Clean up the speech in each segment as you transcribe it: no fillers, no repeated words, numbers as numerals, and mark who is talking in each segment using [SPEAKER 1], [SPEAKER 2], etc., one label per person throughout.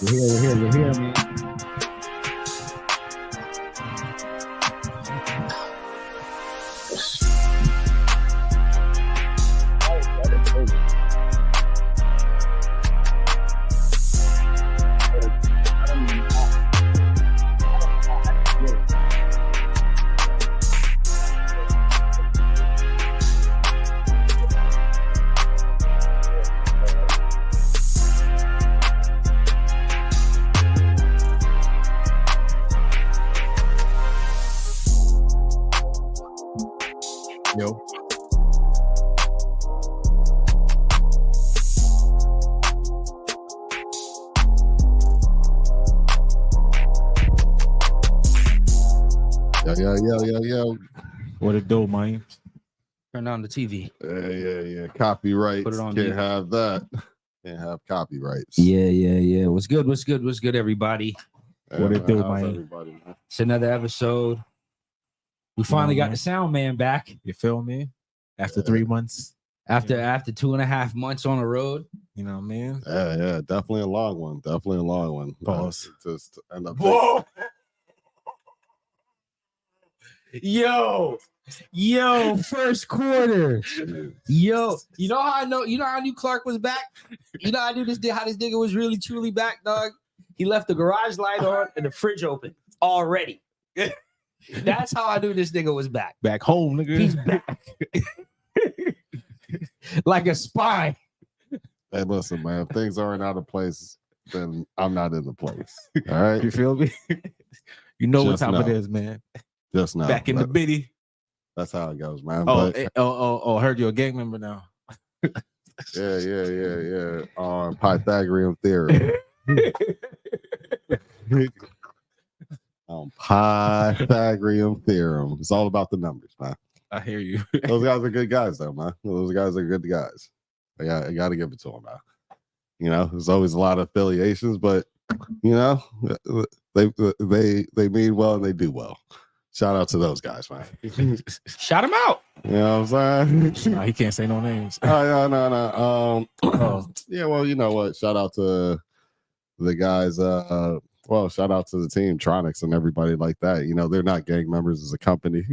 [SPEAKER 1] We're here, man.
[SPEAKER 2] Yo.
[SPEAKER 3] Yo.
[SPEAKER 2] What it do, man?
[SPEAKER 1] Turn on the TV.
[SPEAKER 3] Yeah. Copyrights.
[SPEAKER 1] Put it on
[SPEAKER 3] Can't
[SPEAKER 1] mute.
[SPEAKER 3] have that. Can't have copyrights.
[SPEAKER 1] Yeah. What's good, everybody?
[SPEAKER 2] What it do,
[SPEAKER 3] how's
[SPEAKER 2] man?
[SPEAKER 3] everybody, man?
[SPEAKER 1] It's another episode. We finally got
[SPEAKER 2] man.
[SPEAKER 1] the sound man back
[SPEAKER 2] You feel me? After 3 months,
[SPEAKER 1] after 2.5 months on the road.
[SPEAKER 2] you know what I mean?
[SPEAKER 3] Yeah. Definitely a long one.
[SPEAKER 2] Pause.
[SPEAKER 3] Just end up.
[SPEAKER 1] Whoa! Yo, first quarter. Yo, you know how I know? You know how I knew Clark was back? You know how I knew how this nigga was really truly back, dog? He left the garage light on and the fridge open already. That's how I knew this nigga was back.
[SPEAKER 2] Back home, nigga.
[SPEAKER 1] He's back. Like a spy.
[SPEAKER 3] Hey, listen, man. If things aren't out of place, then I'm not in the place. All right.
[SPEAKER 2] You feel me? You know what
[SPEAKER 3] Just
[SPEAKER 2] time
[SPEAKER 3] know.
[SPEAKER 2] it is, man.
[SPEAKER 3] Just now.
[SPEAKER 2] Back in the biddy.
[SPEAKER 3] That's how it goes, man.
[SPEAKER 2] Oh,
[SPEAKER 3] But
[SPEAKER 2] heard you're a gang member now.
[SPEAKER 3] yeah. On Pythagorean theorem. Pythagorean theorem. It's all about the numbers, man.
[SPEAKER 2] I hear you.
[SPEAKER 3] Those guys are good guys, though, man. Those guys are good guys. I got to give it to them, man. You know, there's always a lot of affiliations, but you know, they mean well and they do well. Shout out to those guys, man.
[SPEAKER 1] Shout him out.
[SPEAKER 3] You know what I'm saying?
[SPEAKER 2] Nah, he can't say no names.
[SPEAKER 3] Oh, no. Yeah, well, you know what? Shout out to the guys. Shout out to the team, Tronics, and everybody like that. You know, they're not gang members as a company.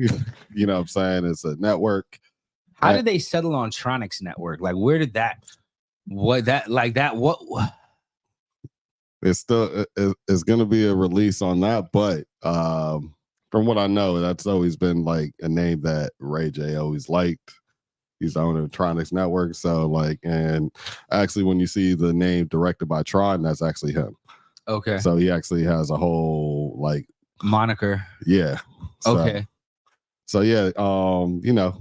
[SPEAKER 3] You know what I'm saying? It's a network.
[SPEAKER 1] How did they settle on Tronics Network? Like, where did that? What?
[SPEAKER 3] It's still it's going to be a release on that, but from what I know, that's always been like a name that Ray J always liked. He's the owner of Tronics Network, so like, and actually, when you see the name directed by Tron, that's actually him.
[SPEAKER 1] Okay.
[SPEAKER 3] So he actually has a whole like
[SPEAKER 1] Moniker.
[SPEAKER 3] Yeah. So,
[SPEAKER 1] Okay.
[SPEAKER 3] So yeah, you know,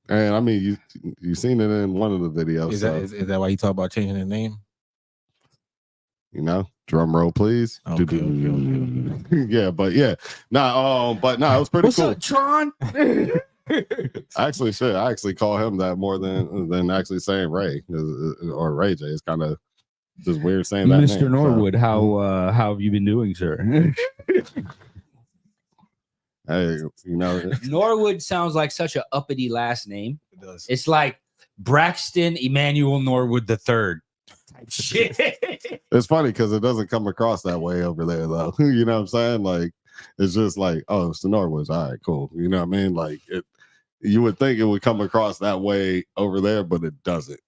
[SPEAKER 3] and I mean, you seen it in one of the videos.
[SPEAKER 2] Is that why you talk about changing the name?
[SPEAKER 3] You know, drum roll, please.
[SPEAKER 2] Okay.
[SPEAKER 3] Yeah, but yeah, it was pretty
[SPEAKER 1] What's
[SPEAKER 3] cool.
[SPEAKER 1] up, Tron?
[SPEAKER 3] I actually call him that more than actually saying Ray or Ray J. It's kind of just weird saying that.
[SPEAKER 1] Mr.
[SPEAKER 3] name,
[SPEAKER 1] Norwood, how have you been doing, sir?
[SPEAKER 3] Hey, you know,
[SPEAKER 1] Norwood sounds like such an uppity last name.
[SPEAKER 2] It does.
[SPEAKER 1] It's like Braxton Emmanuel Norwood III. Shit.
[SPEAKER 3] it's funny because it doesn't come across that way over there, though. You know what I'm saying? Like, it's just like, oh, it's the Norwoods. All right, cool. You know what I mean? Like, you would think it would come across that way over there, but it doesn't.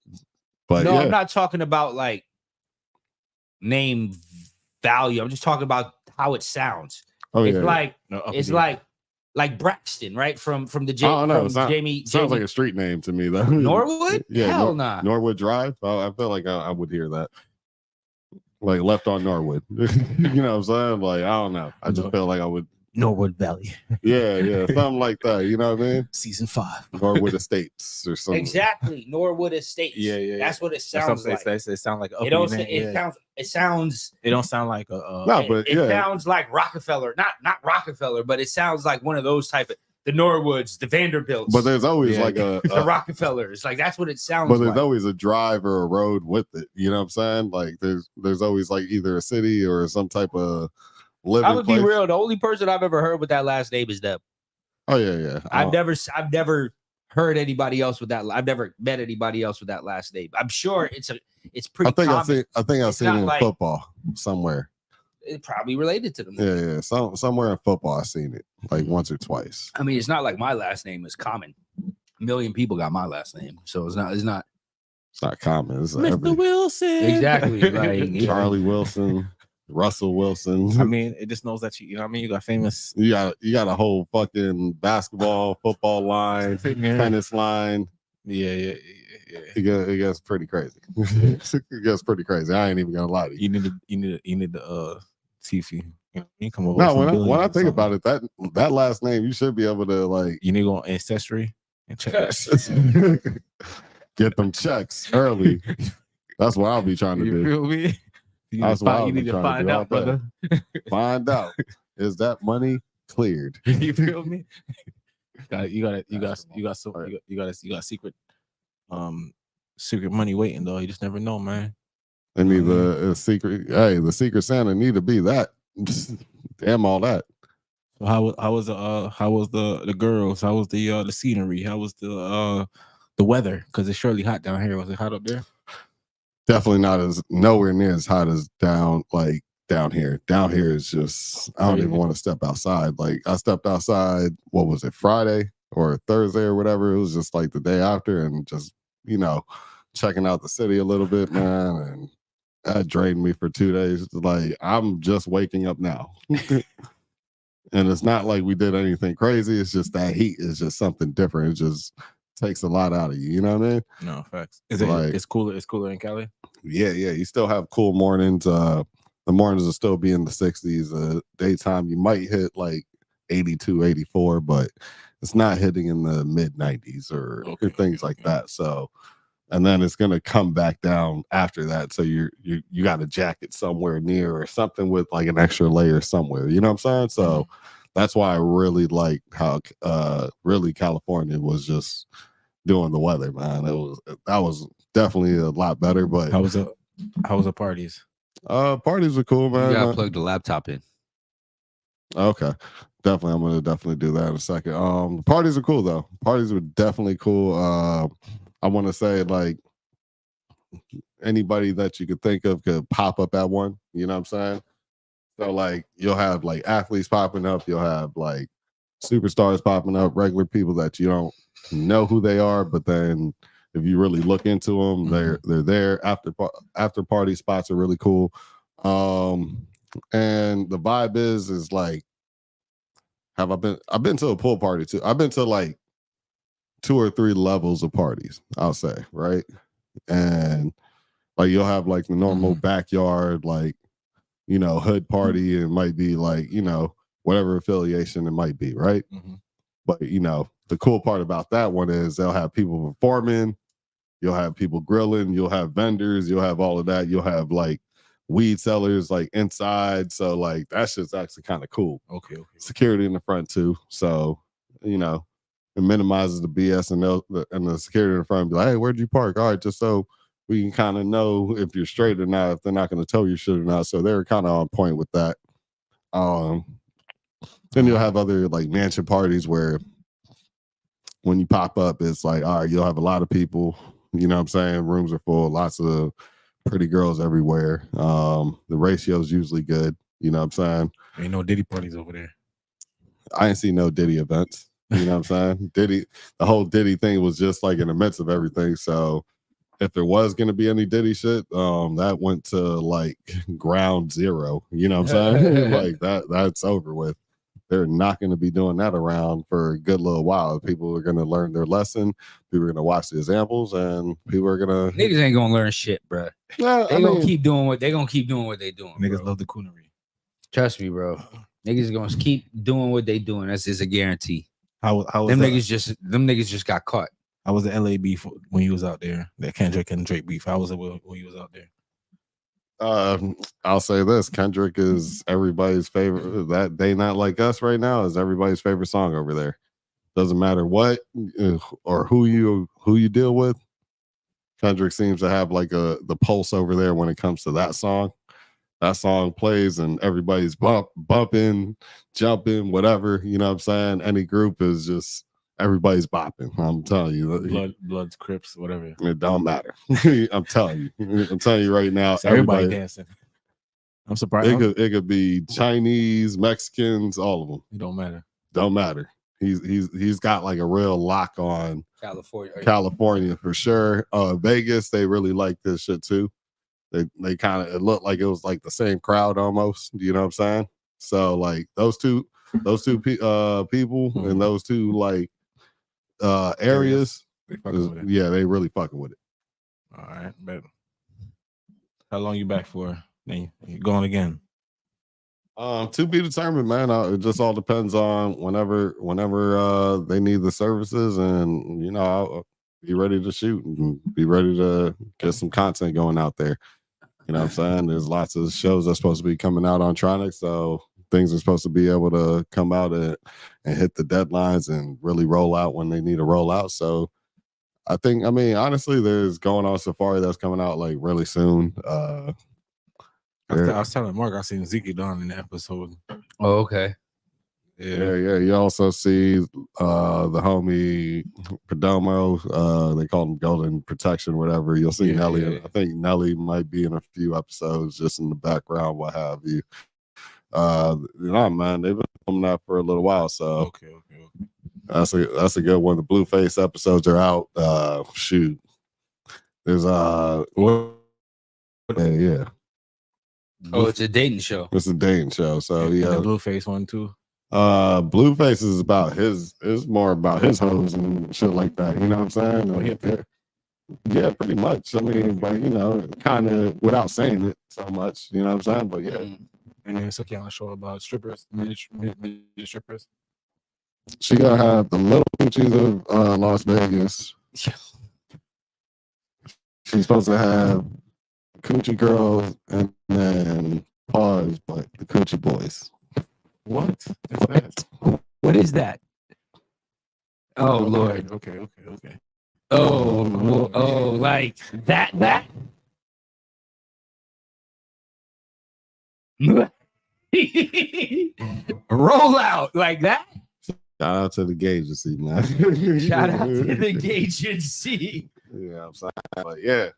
[SPEAKER 3] But
[SPEAKER 1] no,
[SPEAKER 3] yeah.
[SPEAKER 1] I'm not talking about like name value. I'm just talking about how it sounds.
[SPEAKER 3] Oh,
[SPEAKER 1] It's
[SPEAKER 3] yeah.
[SPEAKER 1] like Braxton, right? From the Jamie.
[SPEAKER 3] Sounds like a street name to me, though.
[SPEAKER 1] Norwood?
[SPEAKER 3] Yeah,
[SPEAKER 1] Hell nah.
[SPEAKER 3] Norwood Drive. Oh, I feel like I would hear that. Like left on Norwood. You know what I'm saying? Like, I don't know. I just feel like I would.
[SPEAKER 2] Norwood Valley.
[SPEAKER 3] Yeah. Something like that. You know what I mean?
[SPEAKER 2] Season 5.
[SPEAKER 3] Norwood Estates or something.
[SPEAKER 1] Exactly. Norwood Estates.
[SPEAKER 2] Yeah.
[SPEAKER 1] That's what it sounds like.
[SPEAKER 2] It sounds like
[SPEAKER 1] It sounds.
[SPEAKER 2] It don't sound like
[SPEAKER 1] it sounds like Rockefeller. Not Rockefeller, but it sounds like one of those type of the Norwoods, the Vanderbilts.
[SPEAKER 3] But there's always
[SPEAKER 1] the Rockefellers. Like that's what it sounds
[SPEAKER 3] but there's
[SPEAKER 1] like.
[SPEAKER 3] always a drive or a road with it. You know what I'm saying? Like there's always like either a city or some type of living
[SPEAKER 1] I would
[SPEAKER 3] place.
[SPEAKER 1] be real. The only person I've ever heard with that last name is Deb.
[SPEAKER 3] Oh yeah.
[SPEAKER 1] I've never heard anybody else with that. I've never met anybody else with that last name. I'm sure it's pretty
[SPEAKER 3] I
[SPEAKER 1] common.
[SPEAKER 3] I've seen
[SPEAKER 1] not
[SPEAKER 3] it in
[SPEAKER 1] like-
[SPEAKER 3] football somewhere.
[SPEAKER 1] It probably related to them.
[SPEAKER 3] Yeah. Somewhere in football, I've seen it like once or twice.
[SPEAKER 1] I mean, it's not like my last name is common. A million people got my last name, so it's not.
[SPEAKER 3] It's not common. It's
[SPEAKER 2] Mr. Wilson.
[SPEAKER 1] Exactly, like
[SPEAKER 3] Charlie Wilson, Russell Wilson.
[SPEAKER 2] I mean, it just knows that you know what I mean. You got famous.
[SPEAKER 3] You got a whole fucking basketball, football line, tennis line.
[SPEAKER 2] Yeah.
[SPEAKER 3] It gets pretty crazy. It gets pretty crazy. I ain't even gonna lie to you.
[SPEAKER 2] You need the see if you come over.
[SPEAKER 3] No, when I think about it, that last name, you should be able to like
[SPEAKER 2] you need to go on Ancestry and check.
[SPEAKER 3] get them checks early. That's what I'll be trying to
[SPEAKER 2] You
[SPEAKER 3] do.
[SPEAKER 2] feel me? You need to find out, brother.
[SPEAKER 3] Find out. Is that money cleared?
[SPEAKER 2] You feel me? You got secret money waiting though. You just never know, man.
[SPEAKER 3] They need the secret. Hey, the Secret Santa need to be that. Damn all that.
[SPEAKER 2] So how was the girls? How was the scenery? How was the weather? Because it's surely hot down here. Was it hot up there?
[SPEAKER 3] Definitely nowhere near as hot as down here. Down here is just I don't even want to step outside. Like I stepped outside, what was it, Friday or Thursday or whatever? It was just like the day after and just, checking out the city a little bit, man. And that drained me for 2 days. Like I'm just waking up now. And it's not like we did anything crazy. It's just that heat is just something different. It just takes a lot out of you. You know what I mean?
[SPEAKER 2] No, facts. Is it like, it's cooler in Cali?
[SPEAKER 3] Yeah. You still have cool mornings. The mornings will still be in the 60s. Daytime, you might hit like 82, 84, but it's not hitting in the mid 90s or things like that. So, and then it's gonna come back down after that. So you got a jacket somewhere near or something with like an extra layer somewhere. You know what I'm saying? So that's why I really like how really California was just doing the weather, man. That was definitely a lot better. But
[SPEAKER 2] how was the parties?
[SPEAKER 3] Parties were cool, man.
[SPEAKER 1] You gotta plug the laptop in.
[SPEAKER 3] Okay. Definitely. I'm gonna definitely do that in a second. Parties are cool though. Parties were definitely cool. I want to say like anybody that you could think of could pop up at one. You know what I'm saying? So like you'll have like athletes popping up, you'll have like superstars popping up, regular people that you don't know who they are, but then if you really look into them, they're there. After party spots are really cool. And the vibe is like, I've been to a pool party too. I've been to like 2 or 3 levels of parties, I'll say, right? And like you'll have like the normal backyard, like, hood party, and it might be like, whatever affiliation it might be, right? But the cool part about that one is they'll have people performing, you'll have people grilling, you'll have vendors, you'll have all of that, you'll have like weed sellers like inside. So like that's just actually kind of cool.
[SPEAKER 2] Okay.
[SPEAKER 3] Security in the front too. So, it minimizes the BS and the security in the front be like, hey, where'd you park? All right, just so we can kind of know if you're straight or not, if they're not going to tow your shit or not. So they're kind of on point with that. Then you'll have other like mansion parties where when you pop up, it's like, all right, you'll have a lot of people, you know what I'm saying? Rooms are full, lots of pretty girls everywhere. The ratio is usually good, you know what I'm saying?
[SPEAKER 2] Ain't no Diddy parties over there.
[SPEAKER 3] I ain't seen no Diddy events. You know what I'm saying? The whole Diddy thing was just like in the midst of everything. So if there was going to be any Diddy shit, that went to like ground zero. You know what I'm saying? Like that's over with. They're not going to be doing that around for a good little while. People are going to learn their lesson. People are going to watch the examples, and people are going to.
[SPEAKER 1] Niggas ain't gonna learn shit, bro.
[SPEAKER 3] Yeah,
[SPEAKER 1] They gonna keep doing what they doing.
[SPEAKER 2] Niggas
[SPEAKER 1] bro.
[SPEAKER 2] love the coonery.
[SPEAKER 1] Trust me, bro. Niggas gonna keep doing what they doing. That's just a guarantee.
[SPEAKER 2] How was
[SPEAKER 1] them
[SPEAKER 2] that?
[SPEAKER 1] niggas just got caught.
[SPEAKER 2] How was the LA beef when you was out there? That Kendrick and Drake beef. How was it when you was out there?
[SPEAKER 3] I'll say this: Kendrick is everybody's favorite. That They Not Like Us right now is everybody's favorite song over there. Doesn't matter what or who you deal with. Kendrick seems to have like the pulse over there when it comes to that song. That song plays and everybody's bumping, jumping, whatever. You know what I'm saying? Any group is just everybody's bopping. I'm telling you,
[SPEAKER 2] Bloods, Crips, whatever.
[SPEAKER 3] it don't matter. I'm telling you right now,
[SPEAKER 2] So everybody dancing. I'm surprised.
[SPEAKER 3] It could be Chinese, Mexicans, all of them.
[SPEAKER 2] It don't matter.
[SPEAKER 3] Don't matter. He's got like a real lock on
[SPEAKER 1] California
[SPEAKER 3] for sure. Vegas, they really like this shit too. They kind of, it looked like it was like the same crowd almost. You know what I'm saying? So like those two people and those two like areas, they really fucking with it.
[SPEAKER 2] All right, but how long you back for? Then you going again?
[SPEAKER 3] To be determined, man. It just all depends on whenever they need the services, and you know, I'll be ready to shoot and be ready to get some content going out there. You know what I'm saying? There's lots of shows that's supposed to be coming out on Tronic, so things are supposed to be able to come out and hit the deadlines and really roll out when they need to roll out. So I mean, honestly, there's Going On Safari that's coming out like really soon.
[SPEAKER 2] I was telling Mark, I seen Zeke Dawn in the episode.
[SPEAKER 1] Oh, okay.
[SPEAKER 3] Yeah. You also see the homie Perdomo. They call him Golden Protection, whatever. You'll see Nelly. Yeah. I think Nelly might be in a few episodes, just in the background, what have you. Man, they've been coming out for a little while, so
[SPEAKER 2] okay.
[SPEAKER 3] That's a good one. The Blueface episodes are out. Shoot, there's yeah.
[SPEAKER 1] Oh, it's a dating show.
[SPEAKER 3] It's a dating show. So yeah,
[SPEAKER 2] the Blueface one too.
[SPEAKER 3] Blueface is more about his hoes and shit like that. You know what I'm saying? Yeah, pretty much. I mean, but you know, kind of without saying it so much. You know what I'm saying? But yeah.
[SPEAKER 2] And then it's okay on a show about strippers, mid strippers.
[SPEAKER 3] She gonna have the little coochies of Las Vegas. She's supposed to have coochie girls and then pause, but the coochie boys.
[SPEAKER 2] What is that?
[SPEAKER 1] What is that? Oh Lord.
[SPEAKER 2] Okay.
[SPEAKER 1] Oh, like that. Roll out like that.
[SPEAKER 3] Shout out to the agency, man.
[SPEAKER 1] Shout out to the agency.
[SPEAKER 3] Yeah, I'm saying, but yeah,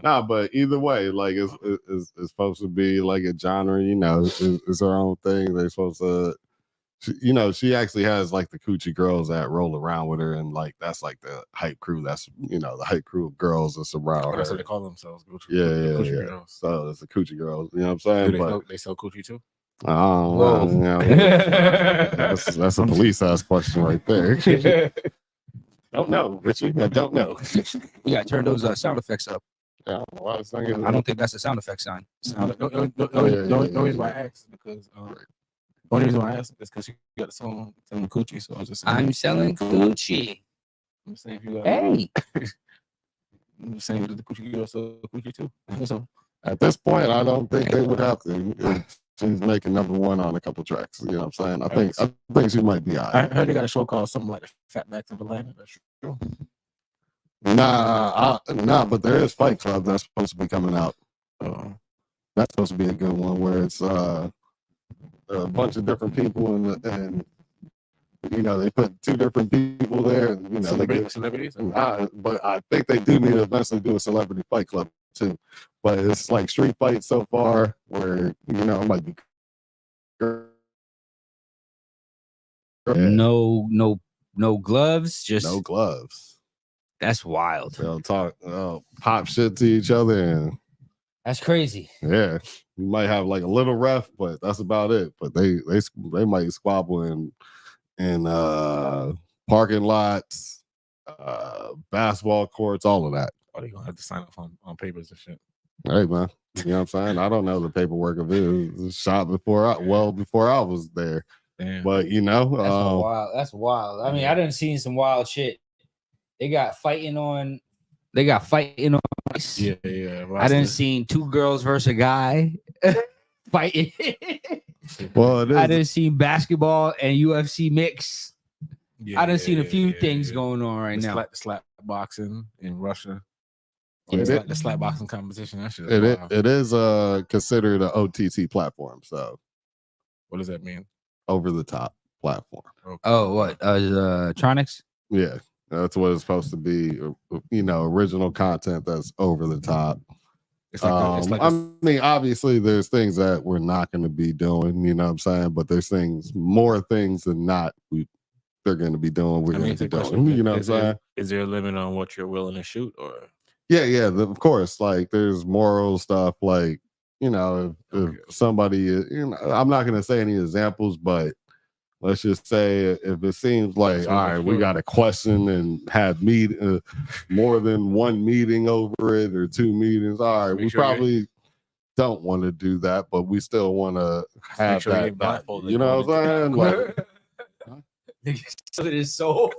[SPEAKER 3] but either way, like it's supposed to be like a genre, you know, it's her own thing. They're supposed to, you know, she actually has like the coochie girls that roll around with her, and like that's like the hype crew. That's, you know, the hype crew of girls that's around her.
[SPEAKER 2] That's what they call themselves.
[SPEAKER 3] Coochie girls. So it's the coochie girls. You know what I'm saying?
[SPEAKER 2] They sell coochie too.
[SPEAKER 3] Oh, you know, that's a police ass question right there. Don't know, Richie. I don't know.
[SPEAKER 1] We gotta turn those sound effects up.
[SPEAKER 3] Yeah, I
[SPEAKER 1] don't think that's a sound effect sign.
[SPEAKER 2] The only reason why I asked is because you got a song selling coochie, so I was just saying.
[SPEAKER 1] I'm selling coochie.
[SPEAKER 2] I'm saying if you got,
[SPEAKER 1] hey.
[SPEAKER 2] I'm saying that the coochie girl sell coochie too. So
[SPEAKER 3] at this point, I don't think they would have to. She's making #1 on a couple tracks. You know what I'm saying? I think she might be all right.
[SPEAKER 2] I heard they got a show called something like Fatbacks of Atlanta. That's true.
[SPEAKER 3] Nah, but there is Fight Club that's supposed to be coming out. That's supposed to be a good one where it's a bunch of different people and you know, they put 2 different people there, and you know,
[SPEAKER 2] celebrities.
[SPEAKER 3] But I think they do need to eventually do a celebrity fight club too. But it's like street fight so far, where you know, it might be
[SPEAKER 1] no gloves, just
[SPEAKER 3] no gloves.
[SPEAKER 1] That's wild.
[SPEAKER 3] They'll pop shit to each other, and
[SPEAKER 1] that's crazy.
[SPEAKER 3] Yeah, you might have like a little ref, but that's about it. But they might squabble in parking lots, basketball courts, all of that.
[SPEAKER 2] Oh, they gonna have to sign up on papers and shit.
[SPEAKER 3] Hey man, you know what I'm saying? I don't know the paperwork of it. It was shot before I was there.
[SPEAKER 2] Damn.
[SPEAKER 3] But you know,
[SPEAKER 1] that's wild. I mean, I done seen some wild shit. They got fighting on.
[SPEAKER 2] Yeah.
[SPEAKER 1] I done seen 2 girls versus a guy fighting.
[SPEAKER 3] Well,
[SPEAKER 1] I done seen basketball and UFC mix. I done seen a few things going on right now.
[SPEAKER 2] Slap boxing in Russia.
[SPEAKER 3] The
[SPEAKER 2] slap boxing competition. That shit
[SPEAKER 3] it is considered an OTT platform. So
[SPEAKER 2] what does that mean?
[SPEAKER 3] Over the top. platform.
[SPEAKER 1] Oh, what? Tronics?
[SPEAKER 3] Yeah, that's what it's supposed to be. Original content that's over the top.
[SPEAKER 2] It's like
[SPEAKER 3] I mean, obviously, there's things that we're not going to be doing. You know what I'm saying? But there's more things than not. They're going to be doing. We're going to be doing. You know what I'm saying?
[SPEAKER 2] Is there a limit on what you're willing to shoot, or?
[SPEAKER 3] Yeah, of course. Like, there's moral stuff. Like, if somebody, I'm not going to say any examples, but let's just say if it seems like, all right, we got to question and have more than one meeting over it or 2 meetings. All right, we probably don't want to do that, but we still want to have that. You know what I'm saying? Like,
[SPEAKER 1] so it is so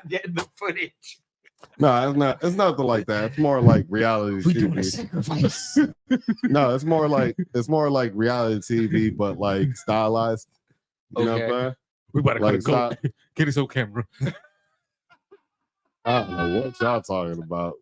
[SPEAKER 1] getting the footage.
[SPEAKER 3] No, it's nothing like that. It's more like reality
[SPEAKER 1] We
[SPEAKER 3] TV.
[SPEAKER 1] doing a sacrifice.
[SPEAKER 3] No, it's more like reality TV, but like stylized. You know what I'm saying?
[SPEAKER 2] We about to
[SPEAKER 3] Like,
[SPEAKER 2] cut a get his own camera.
[SPEAKER 3] I don't know what y'all talking about.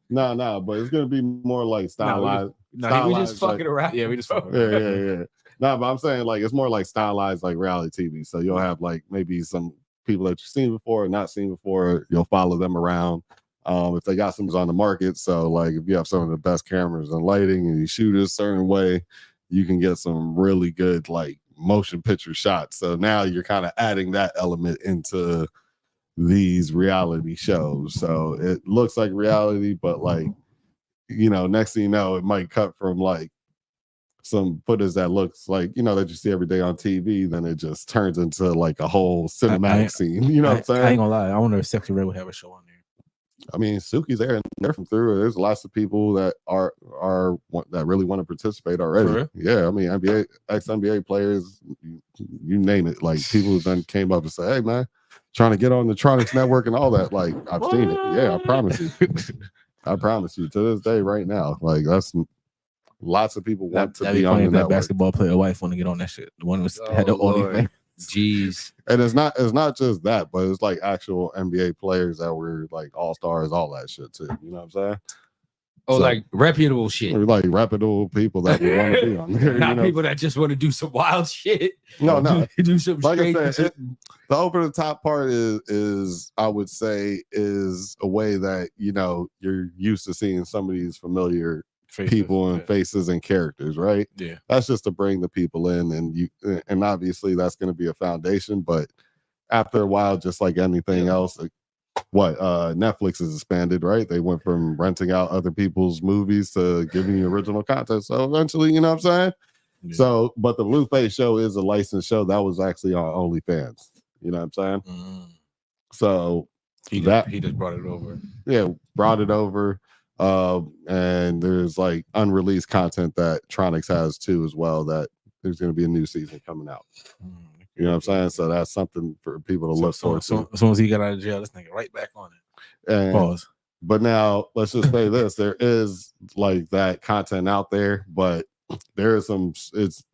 [SPEAKER 3] No, but it's gonna be more like stylized.
[SPEAKER 1] We just fucking around.
[SPEAKER 2] Yeah, we just fucking
[SPEAKER 3] around. Yeah. No, but I'm saying like it's more like stylized, like reality TV. So you'll have like maybe some people that you've seen before or not seen before. You'll follow them around. If they got some on the market, so like if you have some of the best cameras and lighting and you shoot it a certain way, you can get some really good like motion picture shots. So now you're kind of adding that element into these reality shows. So it looks like reality, but like, next thing you know, it might cut from like some footage that looks like, that you see every day on TV, then it just turns into like a whole cinematic scene. You know what I'm saying?
[SPEAKER 2] I ain't gonna lie. I wonder if Sexy Red would have a show on there.
[SPEAKER 3] I mean, Suki's there and they're from through. There's lots of people that are that really want to participate already. Yeah, I mean, ex-NBA players, you name it. Like people then came up and said, "Hey, man, trying to get on the Tronics network and all that." Like I've seen it. Yeah, I promise you. I promise you. To this day, right now, like that's lots of people want to be on the network.
[SPEAKER 2] Basketball player wife want to get on that shit. The one was had the OnlyFans.
[SPEAKER 1] Jeez.
[SPEAKER 3] And it's not just that, but it's like actual NBA players that were like all-stars, all that shit too. You know what I'm saying?
[SPEAKER 1] Oh, so, like reputable shit.
[SPEAKER 3] Like reputable people that we want to be on there.
[SPEAKER 1] Not people that just want to do some wild shit.
[SPEAKER 3] No.
[SPEAKER 1] do some
[SPEAKER 3] like I said, the over the top part is I would say is a way that you're used to seeing some of these familiar people and faces and characters, right?
[SPEAKER 2] Yeah,
[SPEAKER 3] that's just to bring the people in, and obviously that's going to be a foundation. But after a while, just like anything else, Netflix has expanded, right? They went from renting out other people's movies to giving you original content. So eventually, you know what I'm saying? Yeah. So, but the Blueface show is a licensed show that was actually on OnlyFans. You know what I'm saying? So
[SPEAKER 2] he just brought it over.
[SPEAKER 3] Yeah, brought it over. And there's like unreleased content that Tronics has too as well, that there's going to be a new season coming out. You know what I'm saying? So that's something for people to look forward to.
[SPEAKER 2] As soon as he got out of jail, this nigga right back on it.
[SPEAKER 3] And, pause. But now let's just say this: there is like that content out there, but there is it's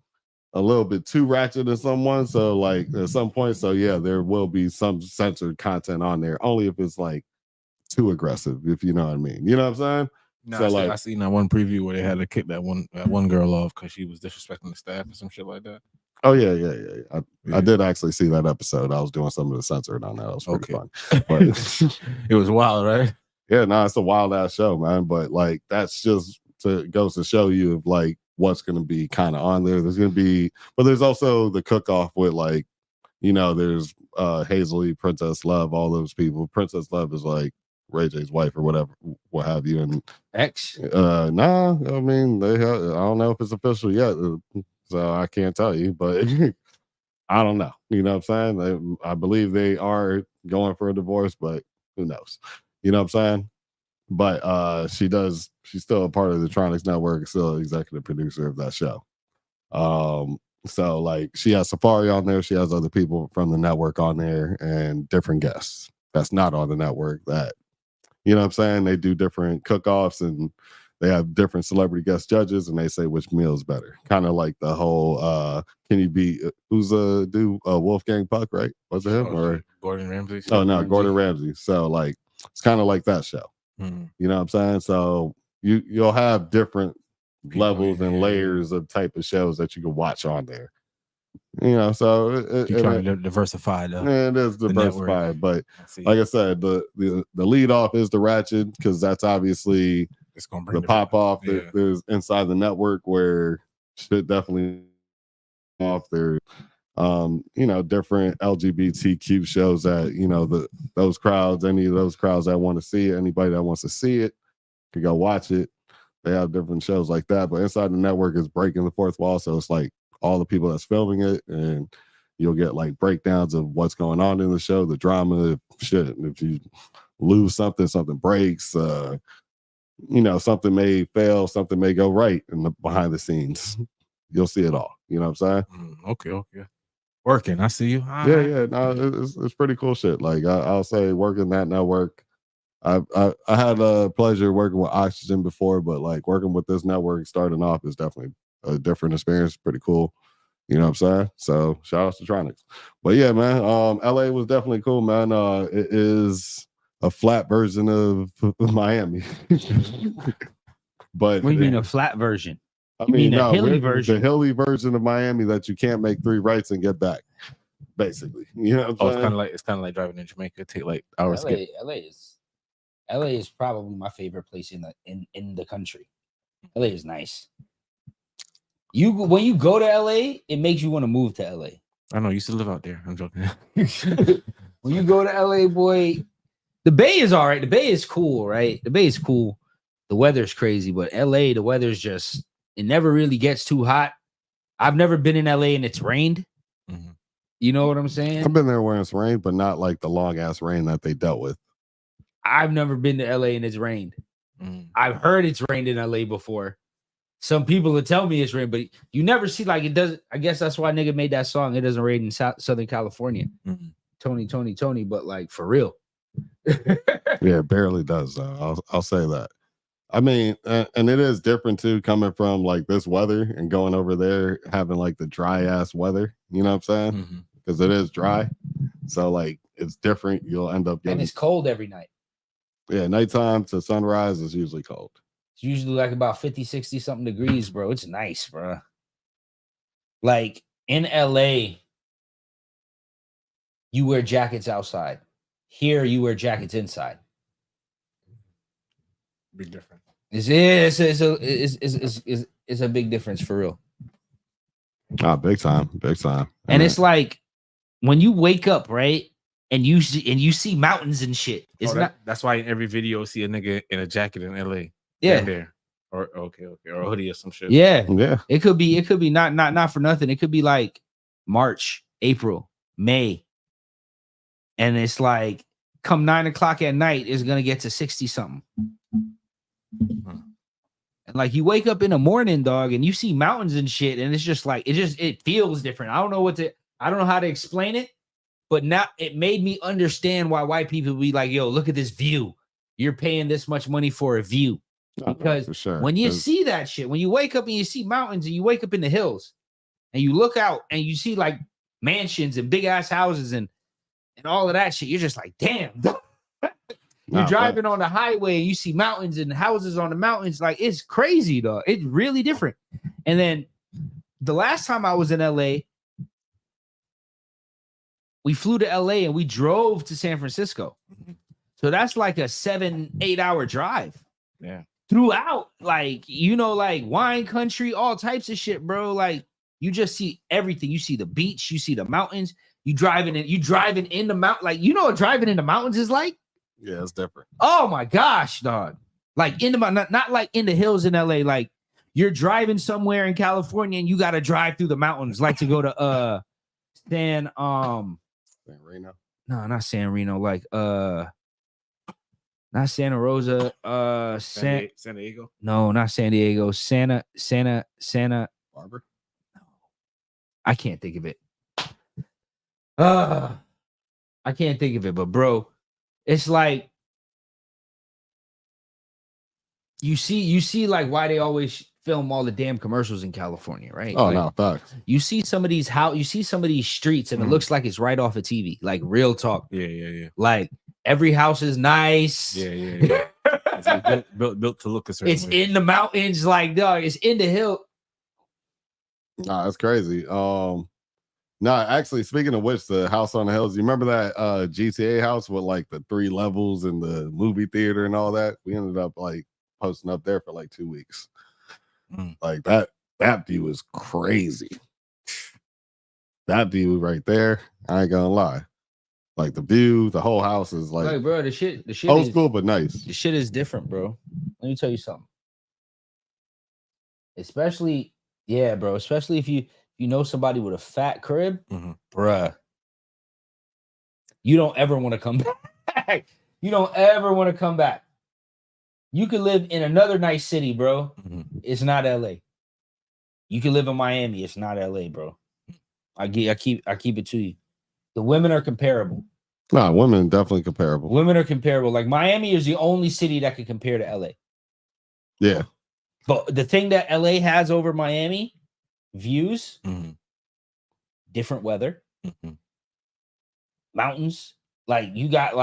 [SPEAKER 3] a little bit too ratchet in someone. So like at some point, there will be some censored content on there, only if it's like too aggressive, if you know what I mean. You know what I'm saying?
[SPEAKER 2] No, so I seen that one preview where they had to kick that one girl off because she was disrespecting the staff or some shit like that.
[SPEAKER 3] Oh yeah. I did actually see that episode. I was doing some of the censored on that. It was pretty fun. But
[SPEAKER 2] it was wild, right?
[SPEAKER 3] Yeah, no, it's a wild ass show, man. But like that's just goes to show you of like what's gonna be kind of on there. There's gonna be, but there's also the cook off with like, there's Hazley, Princess Love, all those people. Princess Love is like Ray J's wife or whatever, what have you. And
[SPEAKER 1] X?
[SPEAKER 3] Nah, I mean I don't know if it's official yet, so I can't tell you, but I don't know. You know what I'm saying? I believe they are going for a divorce, but who knows? You know what I'm saying? But she's still a part of the Tronics network, still executive producer of that show. So like she has Safari on there, she has other people from the network on there and different guests that's not on the network that, you know what I'm saying? They do different cook-offs and they have different celebrity guest judges and they say which meal is better. Kind of like the whole can you be Wolfgang Puck, right? Was it him or
[SPEAKER 2] Gordon Ramsay?
[SPEAKER 3] Oh no, Gordon Ramsay. So like it's kind of like that show.
[SPEAKER 2] Mm-hmm.
[SPEAKER 3] You know what I'm saying? So you'll have different levels and layers of type of shows that you can watch on there. You know, so
[SPEAKER 2] You're trying to diversify
[SPEAKER 3] it is
[SPEAKER 2] the
[SPEAKER 3] diversified. But
[SPEAKER 2] I see.
[SPEAKER 3] like I said, the lead off is the Ratchet because that's obviously
[SPEAKER 2] It's gonna bring
[SPEAKER 3] the pop off.
[SPEAKER 2] Yeah.
[SPEAKER 3] There's inside the network where shit definitely off there. You know, different LGBTQ shows that, you know, those crowds, any of those crowds that want to see it, anybody that wants to see it can go watch it. They have different shows like that, but inside the network is breaking the fourth wall. So it's like all the people that's filming it, and you'll get like breakdowns of what's going on in the show, the drama, shit. If you lose something, something breaks, you know, something may fail, something may go right in the behind the scenes. You'll see it all. You know what I'm saying?
[SPEAKER 2] Okay. Working. I see you. All
[SPEAKER 3] Yeah,
[SPEAKER 2] right.
[SPEAKER 3] yeah. No, it's pretty cool shit. Like I'll say, working that network. I had a pleasure working with Oxygen before, but like working with this network starting off is definitely a different experience. Pretty cool. You know what I'm saying? So shout out to Tronics. But yeah, man, LA was definitely cool, man. It is a flat version of Miami. But
[SPEAKER 1] What do you mean a flat version?
[SPEAKER 3] I
[SPEAKER 1] You mean a
[SPEAKER 3] no,
[SPEAKER 1] hilly
[SPEAKER 3] we're
[SPEAKER 1] version?
[SPEAKER 3] the hilly version of Miami that you can't make 3 rights and get back. Basically. You know what I'm saying?
[SPEAKER 2] It's kind of like driving in Jamaica. Take like hours to get.
[SPEAKER 1] LA is probably my favorite place in the country. LA is nice. When you go to LA, it makes you want to move to LA.
[SPEAKER 2] I know, you used to live out there. I'm joking.
[SPEAKER 1] When you go to LA, boy, the Bay is all right. The Bay is cool, right? The Bay is cool. The weather's crazy, but LA, the weather's just, it never really gets too hot. I've never been in LA and it's rained.
[SPEAKER 2] Mm-hmm.
[SPEAKER 1] You know what I'm saying?
[SPEAKER 3] I've been there when it's rained, but not like the long ass rain that they dealt with.
[SPEAKER 1] I've never been to LA and it's rained.
[SPEAKER 2] Mm.
[SPEAKER 1] I've heard it's rained in LA before. Some people will tell me it's rained, but you never see like it doesn't. I guess that's why nigga made that song. It doesn't rain in Southern California.
[SPEAKER 2] Mm-hmm.
[SPEAKER 1] Tony, but like for real.
[SPEAKER 3] Yeah, it barely does. I'll say that. I mean, and it is different too, coming from like this weather and going over there having like the dry ass weather. You know what I'm saying? Because it is dry, so like it's different. You'll end up getting,
[SPEAKER 1] and it's cold every night.
[SPEAKER 3] Yeah, nighttime to sunrise is usually cold.
[SPEAKER 1] It's usually like about 50, 60 something degrees, bro. It's nice, bro. Like in LA, you wear jackets outside. Here, you wear jackets inside.
[SPEAKER 2] Big difference.
[SPEAKER 1] It's a big difference for real.
[SPEAKER 3] Ah, big time.
[SPEAKER 1] And it's like when you wake up, right, and you see mountains and shit. It's
[SPEAKER 2] that's why in every video you see a nigga in a jacket in LA.
[SPEAKER 1] Yeah.
[SPEAKER 2] There. Or okay, or a hoodie or some shit.
[SPEAKER 1] Yeah.
[SPEAKER 3] Yeah.
[SPEAKER 1] It could be not for nothing. It could be like March, April, May. And it's like come 9 o'clock at night, it's gonna get to 60 something. And like you wake up in the morning, dog, and you see mountains and shit, and it's just like it feels different. I don't know how to explain it, but now it made me understand why white people be like, yo, look at this view. You're paying this much money for a view. Because
[SPEAKER 3] for sure.
[SPEAKER 1] When you see that shit, when you wake up and you see mountains and you wake up in the hills and you look out and you see like mansions and big ass houses and all of that shit, you're just like, damn. You're driving on the highway and you see mountains and houses on the mountains. Like, it's crazy, though. It's really different. And then the last time I was in LA, we flew to LA and we drove to San Francisco. So that's like a 7-8 hour drive.
[SPEAKER 2] Yeah.
[SPEAKER 1] Throughout, like, you know, like wine country, all types of shit, bro. Like, you just see everything. You see the beach, you see the mountains, you driving in the mountain. Like, you know what driving in the mountains is like?
[SPEAKER 3] Yeah, it's different.
[SPEAKER 1] Oh my gosh, dog. Like in the not like in the hills in LA. Like you're driving somewhere in California and you got to drive through the mountains, like to go to San
[SPEAKER 3] Reno.
[SPEAKER 1] No, not San Reno. Like not Santa Rosa.
[SPEAKER 2] San Diego.
[SPEAKER 1] No, not San Diego. Santa
[SPEAKER 3] Barbara.
[SPEAKER 1] I can't think of it. I can't think of it, but bro, it's like you see like why they always film all the damn commercials in California, right?
[SPEAKER 3] Oh,
[SPEAKER 1] like,
[SPEAKER 3] no, facts.
[SPEAKER 1] You see some of these streets and it looks like it's right off of TV, like real talk.
[SPEAKER 2] Yeah.
[SPEAKER 1] Like every house is nice.
[SPEAKER 2] Yeah. It's like built to look a certain
[SPEAKER 1] It's
[SPEAKER 2] way.
[SPEAKER 1] in the mountains, like dog. It's in the hill.
[SPEAKER 3] Nah, that's crazy. No, actually, speaking of which, the house on the hills, you remember that GTA house with like the 3 levels and the movie theater and all that? We ended up like posting up there for like 2 weeks. Like that view is crazy. That view right there, I ain't gonna lie. Like the view, the whole house is like
[SPEAKER 1] bro, the shit
[SPEAKER 3] old
[SPEAKER 1] is,
[SPEAKER 3] school but nice.
[SPEAKER 1] the shit is different, bro. Let me tell you something. Especially, yeah, bro. Especially if you know somebody with a fat crib, bruh. You don't ever want to come back. You don't ever want to come back. You could live in another nice city, bro. It's not LA. You can live in Miami. It's not LA, bro. I keep it to you. The women are comparable.
[SPEAKER 3] Nah, women definitely comparable.
[SPEAKER 1] Women are comparable. Like Miami is the only city that can compare to LA.
[SPEAKER 3] Yeah.
[SPEAKER 1] But the thing that LA has over Miami, views, different weather, mountains. Like you got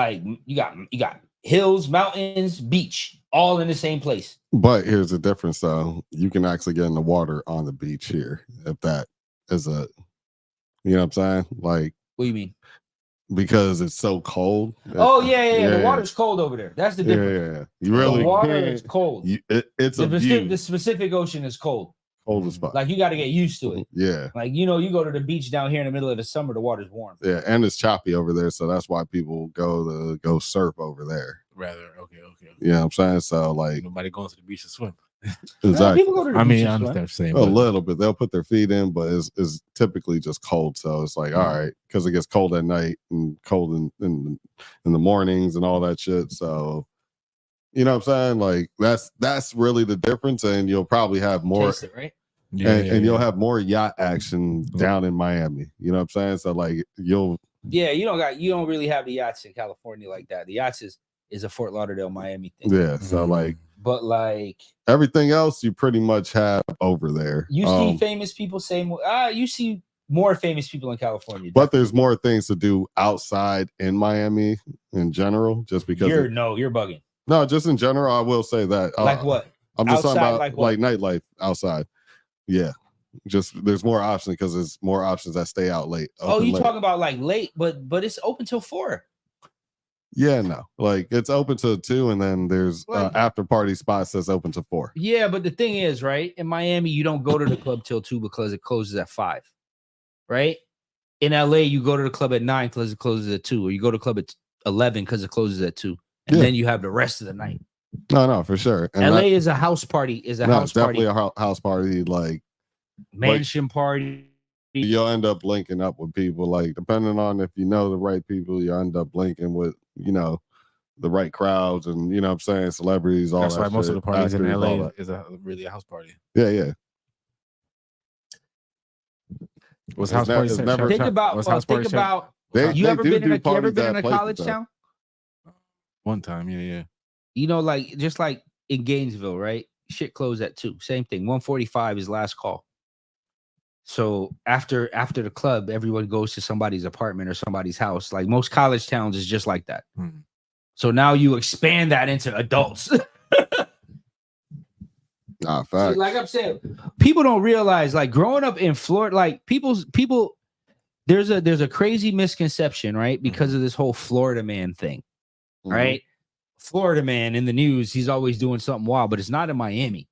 [SPEAKER 1] hills, mountains, beach, all in the same place.
[SPEAKER 3] But here's the difference though. You can actually get in the water on the beach here if that is a, you know what I'm saying? Like,
[SPEAKER 1] what do you mean?
[SPEAKER 3] Because it's so cold.
[SPEAKER 1] Oh yeah. The water's cold over there. That's the difference.
[SPEAKER 3] Yeah. You really
[SPEAKER 1] the water is cold.
[SPEAKER 3] It's
[SPEAKER 1] the Pacific Ocean is cold.
[SPEAKER 3] Cold as fuck.
[SPEAKER 1] Like you got to get used to it.
[SPEAKER 3] Yeah.
[SPEAKER 1] Like you go to the beach down here in the middle of the summer, the water's warm.
[SPEAKER 3] Yeah, and it's choppy over there, so that's why people go surf over there.
[SPEAKER 2] Rather, okay.
[SPEAKER 3] You know what I'm saying? So like
[SPEAKER 2] nobody goes to the beach to swim.
[SPEAKER 3] Exactly.
[SPEAKER 1] People go to the beach
[SPEAKER 2] I understand what you're saying.
[SPEAKER 3] A little bit. They'll put their feet in, but it's typically just cold. So it's like, all right, because it gets cold at night and cold in the mornings and all that shit. So you know what I'm saying? Like that's really the difference, and you'll probably have more.
[SPEAKER 1] Taste it, right?
[SPEAKER 3] And you'll have more yacht action down in Miami. You know what I'm saying? So like you don't really have the yachts in California like that. The yachts is a Fort Lauderdale, Miami thing. Yeah. So like,
[SPEAKER 1] but like
[SPEAKER 3] everything else you pretty much have over there.
[SPEAKER 1] You see famous people say you see more famous people in California.
[SPEAKER 3] But there's more things to do outside in Miami in general, just because
[SPEAKER 1] you're bugging.
[SPEAKER 3] No, just in general, I will say that.
[SPEAKER 1] Like what?
[SPEAKER 3] I'm just outside, talking about like nightlife outside. Yeah, just there's more options because there's more options that stay out late.
[SPEAKER 1] You talking about like late, but it's open till 4.
[SPEAKER 3] Yeah, no, like it's open to 2, and then there's after party spots that's open to 4.
[SPEAKER 1] Yeah, but the thing is, right, in Miami, you don't go to the club till 2 because it closes at 5, right? In LA, you go to the club at 9 because it closes at 2, or you go to the club at 11 because it closes at 2, and then you have the rest of the night.
[SPEAKER 3] No, for sure. And
[SPEAKER 1] LA is a house party.
[SPEAKER 3] Definitely a house party, like
[SPEAKER 1] mansion party.
[SPEAKER 3] You'll end up linking up with people, like depending on if you know the right people, you end up linking with the right crowds, and you know what I'm saying, celebrities. All
[SPEAKER 2] that's
[SPEAKER 3] that
[SPEAKER 2] why most
[SPEAKER 3] shit,
[SPEAKER 2] of the parties
[SPEAKER 3] actors,
[SPEAKER 2] in LA is really a house party.
[SPEAKER 3] Yeah.
[SPEAKER 2] Was house party?
[SPEAKER 1] Think about. You ever been in a college town?
[SPEAKER 2] One time, yeah.
[SPEAKER 1] Like just like in Gainesville, right? Shit closed at 2. Same thing. 1:45 is last call. So after the club, everyone goes to somebody's apartment or somebody's house. Like most college towns is just like that. So now you expand that into adults.
[SPEAKER 3] Fact.
[SPEAKER 1] See, like I'm saying, people don't realize, like growing up in Florida, like people. There's a crazy misconception, right? Because of this whole Florida man thing, right? Florida man in the news, he's always doing something wild, but it's not in Miami.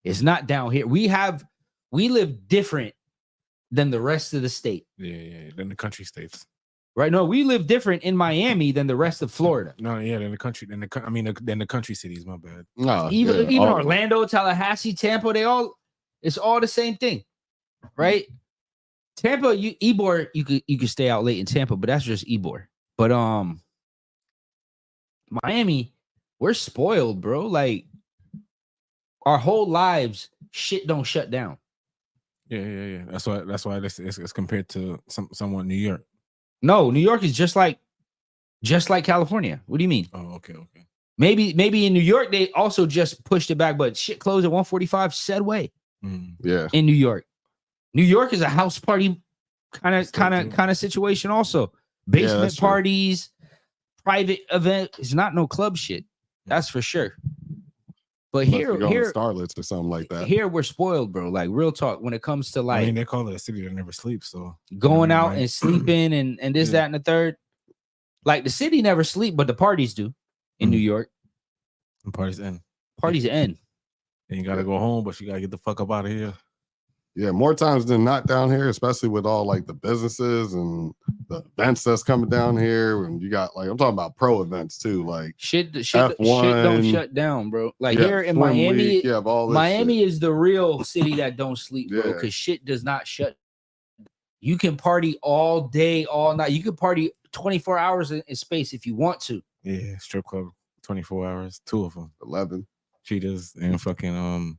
[SPEAKER 1] It's not down here. We live different than the rest of the state.
[SPEAKER 2] Yeah, than the country states.
[SPEAKER 1] Right? No, we live different in Miami than the rest of Florida.
[SPEAKER 2] No, yeah, than the country, than the country cities. My bad.
[SPEAKER 3] No,
[SPEAKER 1] even Orlando, Tallahassee, Tampa, it's all the same thing, right? Tampa, Ybor, you could stay out late in Tampa, but that's just Ybor. But Miami, we're spoiled, bro. Like our whole lives, shit don't shut down.
[SPEAKER 2] Yeah. That's why it's compared to somewhat New York.
[SPEAKER 1] No, New York is just like California. What do you mean?
[SPEAKER 2] Oh, okay.
[SPEAKER 1] Maybe in New York they also just pushed it back, but shit closed at 1:45 said way.
[SPEAKER 3] Yeah.
[SPEAKER 1] In New York. New York is a house party kind of situation also. Basement parties, private event. It's not no club shit. That's for sure. But
[SPEAKER 3] Unless
[SPEAKER 1] here,
[SPEAKER 3] you go on
[SPEAKER 1] here,
[SPEAKER 3] Starlets or something like that.
[SPEAKER 1] here we're spoiled, bro. Like real talk. When it comes to like
[SPEAKER 2] they call it a city that never sleeps. So
[SPEAKER 1] going out
[SPEAKER 2] like,
[SPEAKER 1] and sleeping and this, that, and the third. Like the city never sleep, but the parties do in New York.
[SPEAKER 2] the party's end.
[SPEAKER 1] Parties end.
[SPEAKER 2] And you gotta go home, but you gotta get the fuck up out of here.
[SPEAKER 3] Yeah, more times than not down here, especially with all like the businesses and the events that's coming down here. And you got like I'm talking about pro events too, like
[SPEAKER 1] Shit don't
[SPEAKER 3] F1.
[SPEAKER 1] shut down, bro. Like
[SPEAKER 3] Yeah,
[SPEAKER 1] here in
[SPEAKER 3] swim
[SPEAKER 1] Miami,
[SPEAKER 3] week, you have all this
[SPEAKER 1] Miami
[SPEAKER 3] shit.
[SPEAKER 1] is the real city that don't sleep, bro.
[SPEAKER 3] Yeah.
[SPEAKER 1] Because shit does not shut. You can party all day, all night. You can party 24 hours in space if you want to.
[SPEAKER 2] Yeah, strip club, 24 hours, 2 of them.
[SPEAKER 3] 11.
[SPEAKER 2] Cheetahs and fucking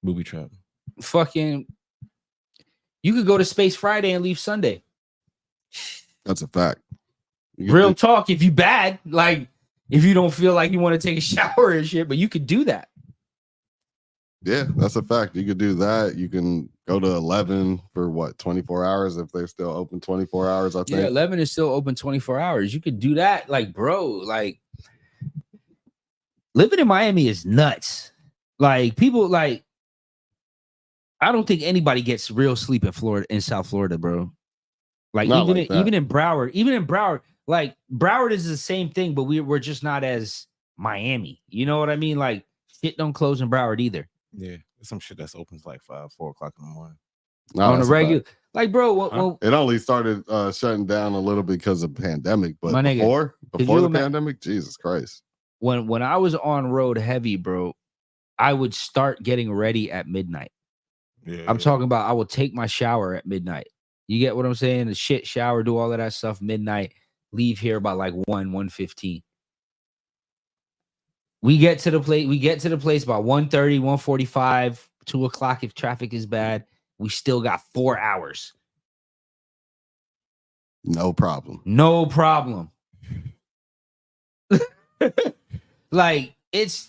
[SPEAKER 2] booby trap.
[SPEAKER 1] Fucking, you could go to Space Friday and leave Sunday.
[SPEAKER 3] That's a fact.
[SPEAKER 1] Real talk. If you bad, like if you don't feel like you want to take a shower and shit, but you could do that.
[SPEAKER 3] Yeah, that's a fact. You could do that. You can go to 11 for what, 24 hours if they're still open 24 hours, I think.
[SPEAKER 1] Yeah, 11 is still open 24 hours. You could do that. Like, bro, like living in Miami is nuts. Like people like I don't think anybody gets real sleep in Florida, in South Florida, bro. Like
[SPEAKER 3] Not
[SPEAKER 1] even
[SPEAKER 3] like
[SPEAKER 1] even in Broward, like Broward is the same thing, but we're just not as Miami. You know what I mean? Like shit don't close in Broward either.
[SPEAKER 2] Yeah, some shit that's opens like 5, 4 o'clock in the morning.
[SPEAKER 3] No,
[SPEAKER 1] On the
[SPEAKER 3] that's a
[SPEAKER 1] regular,
[SPEAKER 3] fact.
[SPEAKER 1] like bro, well,
[SPEAKER 3] It only started shutting down a little because of pandemic, but
[SPEAKER 1] My nigga,
[SPEAKER 3] before
[SPEAKER 1] you
[SPEAKER 3] the
[SPEAKER 1] ima-
[SPEAKER 3] pandemic, Jesus Christ.
[SPEAKER 1] when I was on road heavy, bro, I would start getting ready at midnight.
[SPEAKER 2] Yeah,
[SPEAKER 1] I'm talking about I will take my shower at midnight. You get what I'm saying? The shit shower, do all of that stuff midnight, leave here about like 1:15. We get to the place about 1:30, 1:45, 2 o'clock if traffic is bad. We still got 4 hours.
[SPEAKER 3] No problem.
[SPEAKER 1] No problem. Like it's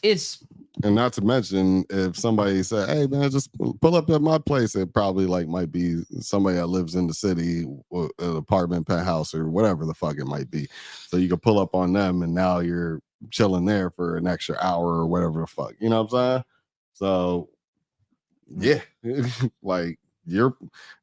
[SPEAKER 3] And not to mention, if somebody said, "Hey man, just pull up at my place," it probably like might be somebody that lives in the city, or an apartment, penthouse, or whatever the fuck it might be. So you can pull up on them, and now you're chilling there for an extra hour or whatever the fuck. You know what I'm saying? So yeah, like you're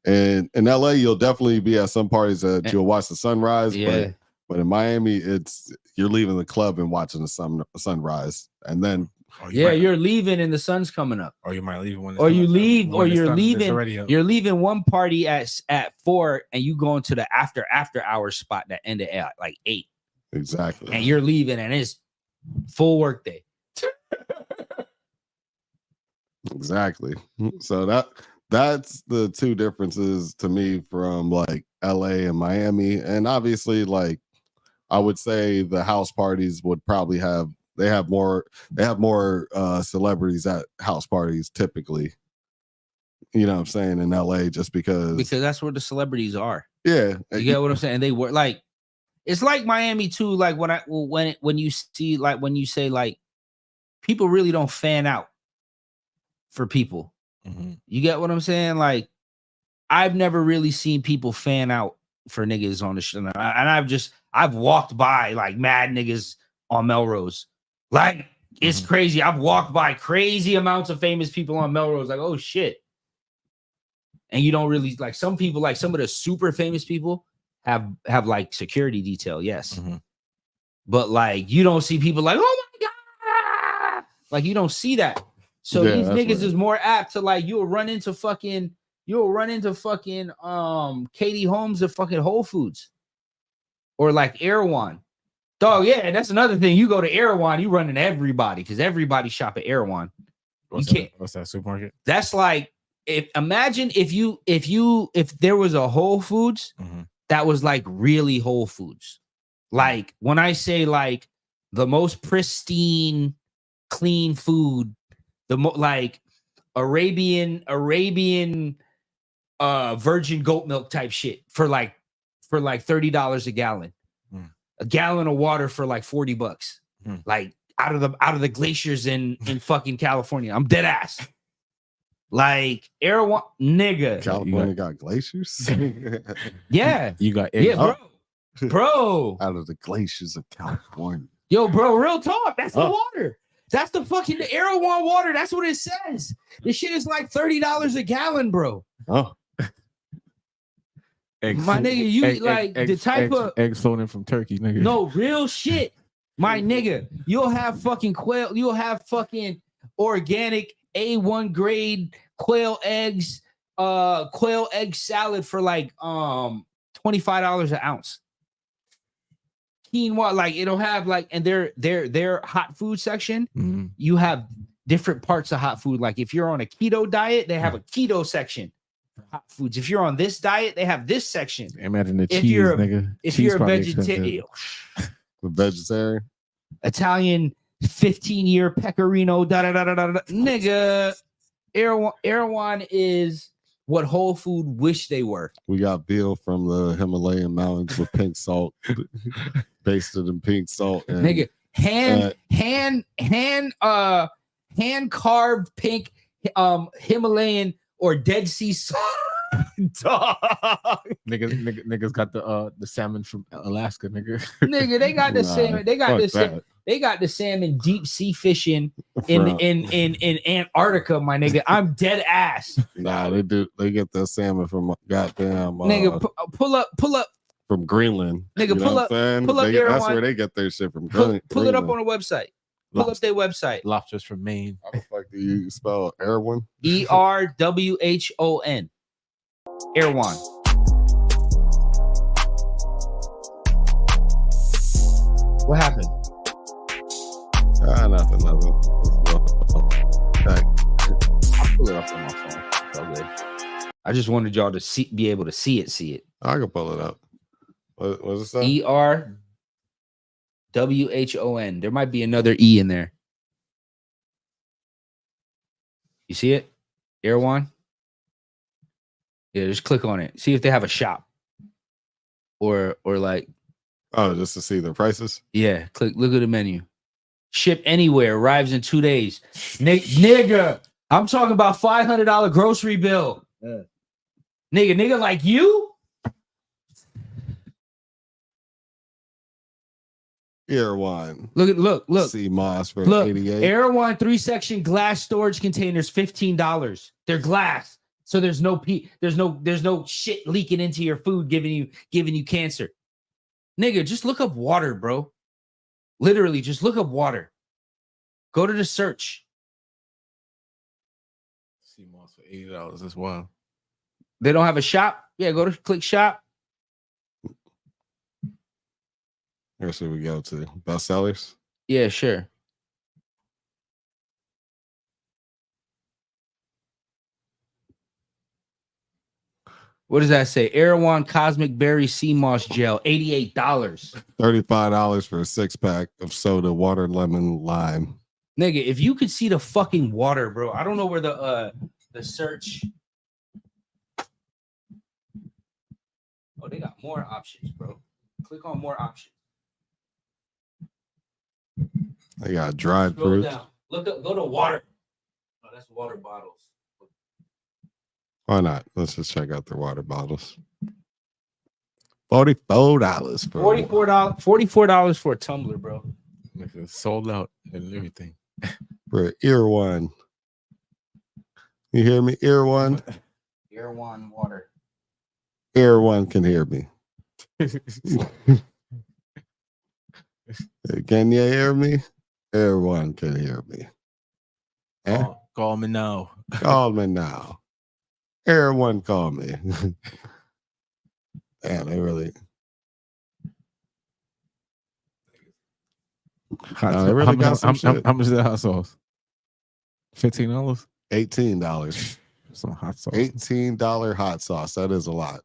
[SPEAKER 3] in LA, you'll definitely be at some parties that you'll watch the sunrise.
[SPEAKER 1] yeah.
[SPEAKER 3] But in Miami, it's you're leaving the club and watching the sunrise, and then.
[SPEAKER 1] You're leaving and the sun's coming up.
[SPEAKER 2] Or you might leave when
[SPEAKER 1] You're
[SPEAKER 2] already up.
[SPEAKER 1] You're leaving one party at 4 and you going to the after hour spot that ended at like 8.
[SPEAKER 3] Exactly.
[SPEAKER 1] And you're leaving and it's full work day.
[SPEAKER 3] Exactly. So that's the two differences to me from like LA and Miami. And obviously, like I would say the house parties would probably have more celebrities at house parties typically. You know what I'm saying, in LA, just because
[SPEAKER 1] that's where the celebrities are.
[SPEAKER 3] Yeah.
[SPEAKER 1] You get what I'm saying? They were like, it's like Miami too. Like when you see, like when you say like people really don't fan out for people.
[SPEAKER 2] Mm-hmm.
[SPEAKER 1] You get what I'm saying? Like I've never really seen people fan out for niggas on the show. And I've walked by like mad niggas on Melrose. Like it's crazy. I've walked by crazy amounts of famous people on Melrose. Like, oh shit. And you don't really like some people, like some of the super famous people have like security detail, yes.
[SPEAKER 2] Mm-hmm.
[SPEAKER 1] But like you don't see people like, oh my god, like you don't see that. So these niggas is more apt to like you'll run into fucking Katie Holmes at fucking Whole Foods or like Erewhon. Dog, yeah, that's another thing. You go to Erewhon, you run into everybody because everybody shop at Erewhon.
[SPEAKER 2] What's that supermarket?
[SPEAKER 1] That's like imagine if there was a Whole Foods that was like really Whole Foods. Like when I say like the most pristine, clean food, like Arabian virgin goat milk type shit for like $30 a gallon. A gallon of water for like $40. Like out of the glaciers in fucking California. I'm dead ass. Like Erewhon, nigga.
[SPEAKER 3] California got glaciers.
[SPEAKER 1] Yeah.
[SPEAKER 2] You got
[SPEAKER 1] bro.
[SPEAKER 3] Out of the glaciers of California.
[SPEAKER 1] Yo, bro, real talk. That's the water. That's the fucking the Erewhon water. That's what it says. This shit is like $30 a gallon, bro.
[SPEAKER 3] Oh,
[SPEAKER 1] My nigga, you the type of
[SPEAKER 2] eggs floating from Turkey, nigga.
[SPEAKER 1] no real shit. My nigga, you'll have fucking quail, you'll have fucking organic A1 grade quail eggs, quail egg salad for like $25 an ounce. Quinoa, like it'll have like, and their hot food section, you have different parts of hot food. Like if you're on a keto diet, they have a keto section. Hot foods. If you're on this diet, they have this section.
[SPEAKER 2] Imagine the
[SPEAKER 1] If
[SPEAKER 2] cheese,
[SPEAKER 1] you're
[SPEAKER 2] nigga.
[SPEAKER 1] If
[SPEAKER 2] Cheese
[SPEAKER 1] you're a
[SPEAKER 2] probably
[SPEAKER 1] vegetarian,
[SPEAKER 3] the vegetarian.
[SPEAKER 1] Italian 15-year pecorino, da da da da da, nigga. Erewhon is what Whole Food wish they were.
[SPEAKER 3] We got veal from the Himalayan mountains with pink salt, basted in pink salt. And,
[SPEAKER 1] Nigga, hand carved pink Himalayan or Dead Sea salt. Dog.
[SPEAKER 2] Niggas got the salmon from Alaska, nigga.
[SPEAKER 1] Nigga, they got the salmon. They got the salmon. They got the salmon deep sea fishing in Antarctica, my nigga. I'm dead ass.
[SPEAKER 3] Nah, they do. They get the salmon from goddamn.
[SPEAKER 1] Nigga, pull up
[SPEAKER 3] from Greenland.
[SPEAKER 1] Nigga,
[SPEAKER 3] you know
[SPEAKER 1] pull up
[SPEAKER 3] That's
[SPEAKER 1] Erewhon.
[SPEAKER 3] where they get their shit from.
[SPEAKER 1] Pull it up
[SPEAKER 3] Greenland.
[SPEAKER 1] on a website. Pull up their website.
[SPEAKER 2] Lobsters from Maine.
[SPEAKER 3] How the fuck do you spell Erewhon?
[SPEAKER 1] ERWHON. Erewhon. What happened?
[SPEAKER 3] Nothing.
[SPEAKER 1] I'll pull it up on my phone. Okay. I just wanted y'all to be able to see it.
[SPEAKER 3] I can pull it up. What's it say?
[SPEAKER 1] ERWHON. There might be another E in there. You see it? Erewhon? Yeah, just click on it. See if they have a shop. Or like.
[SPEAKER 3] Oh, just to see the prices?
[SPEAKER 1] Yeah, look at the menu. Ship anywhere, arrives in 2 days. Nigga, I'm talking about $500 grocery bill. Yeah. Nigga like you?
[SPEAKER 3] Erewhon.
[SPEAKER 1] Look.
[SPEAKER 3] Sea moss for
[SPEAKER 1] look,
[SPEAKER 3] 88.
[SPEAKER 1] Erewhon 3-section glass storage containers, $15. They're glass. So there's no shit leaking into your food giving you cancer. Nigga, just look up water, bro. Literally, just look up water. Go to the search.
[SPEAKER 2] Sea moss for $80 as well.
[SPEAKER 1] They don't have a shop? Yeah, go to click shop.
[SPEAKER 3] Where should we go to? Bestsellers?
[SPEAKER 1] Yeah, sure. What does that say? Erewhon Cosmic Berry Sea Moss Gel, $88.
[SPEAKER 3] $35 for a 6-pack of soda, water, lemon, lime.
[SPEAKER 1] Nigga, if you could see the fucking water, bro. I don't know where the search. Oh, they got more options, bro. Click on more options.
[SPEAKER 3] They got dried
[SPEAKER 1] Scroll
[SPEAKER 3] fruits.
[SPEAKER 1] down. Look up, go to water. Oh, that's water bottles.
[SPEAKER 3] Why not? Let's just check out their water bottles. $44 for
[SPEAKER 1] $44 for a tumbler, bro.
[SPEAKER 2] It's sold out and everything.
[SPEAKER 3] for Erewhon. You hear me? Erewhon?
[SPEAKER 1] Erewhon water.
[SPEAKER 3] Erewhon can hear me. Can you hear me? Erewhon can hear me. Eh?
[SPEAKER 2] Call me now.
[SPEAKER 3] Call me now. Erewhon, call me. Damn, they really.
[SPEAKER 2] Hot
[SPEAKER 3] they really got some
[SPEAKER 2] how much is that hot sauce? $15?
[SPEAKER 3] $18.
[SPEAKER 2] Some hot sauce.
[SPEAKER 3] $18 hot sauce. That is a lot.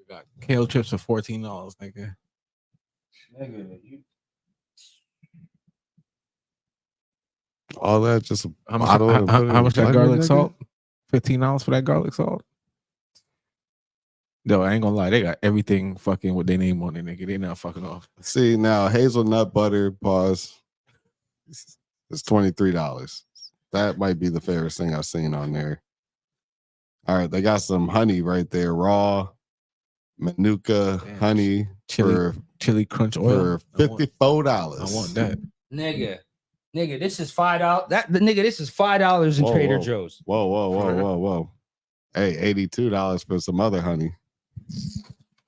[SPEAKER 2] Got kale chips for $14, nigga.
[SPEAKER 3] All that, just a
[SPEAKER 2] How
[SPEAKER 3] bottle.
[SPEAKER 2] how much that
[SPEAKER 3] blender,
[SPEAKER 2] garlic
[SPEAKER 3] nigga?
[SPEAKER 2] salt? $15 for that garlic salt? No, I ain't gonna lie. They got everything fucking with their name on it, nigga. They not fucking off.
[SPEAKER 3] See, now hazelnut butter, pause. It's $23. That might be the fairest thing I've seen on there. All right, they got some honey right there, raw Manuka honey
[SPEAKER 2] Chili crunch oil
[SPEAKER 3] for $54.
[SPEAKER 2] I want that.
[SPEAKER 1] Nigga, Nigga, this is $5. This is $5 in
[SPEAKER 3] Whoa,
[SPEAKER 1] Trader
[SPEAKER 3] whoa.
[SPEAKER 1] Joe's.
[SPEAKER 3] Whoa. Hey, $82 for some other honey.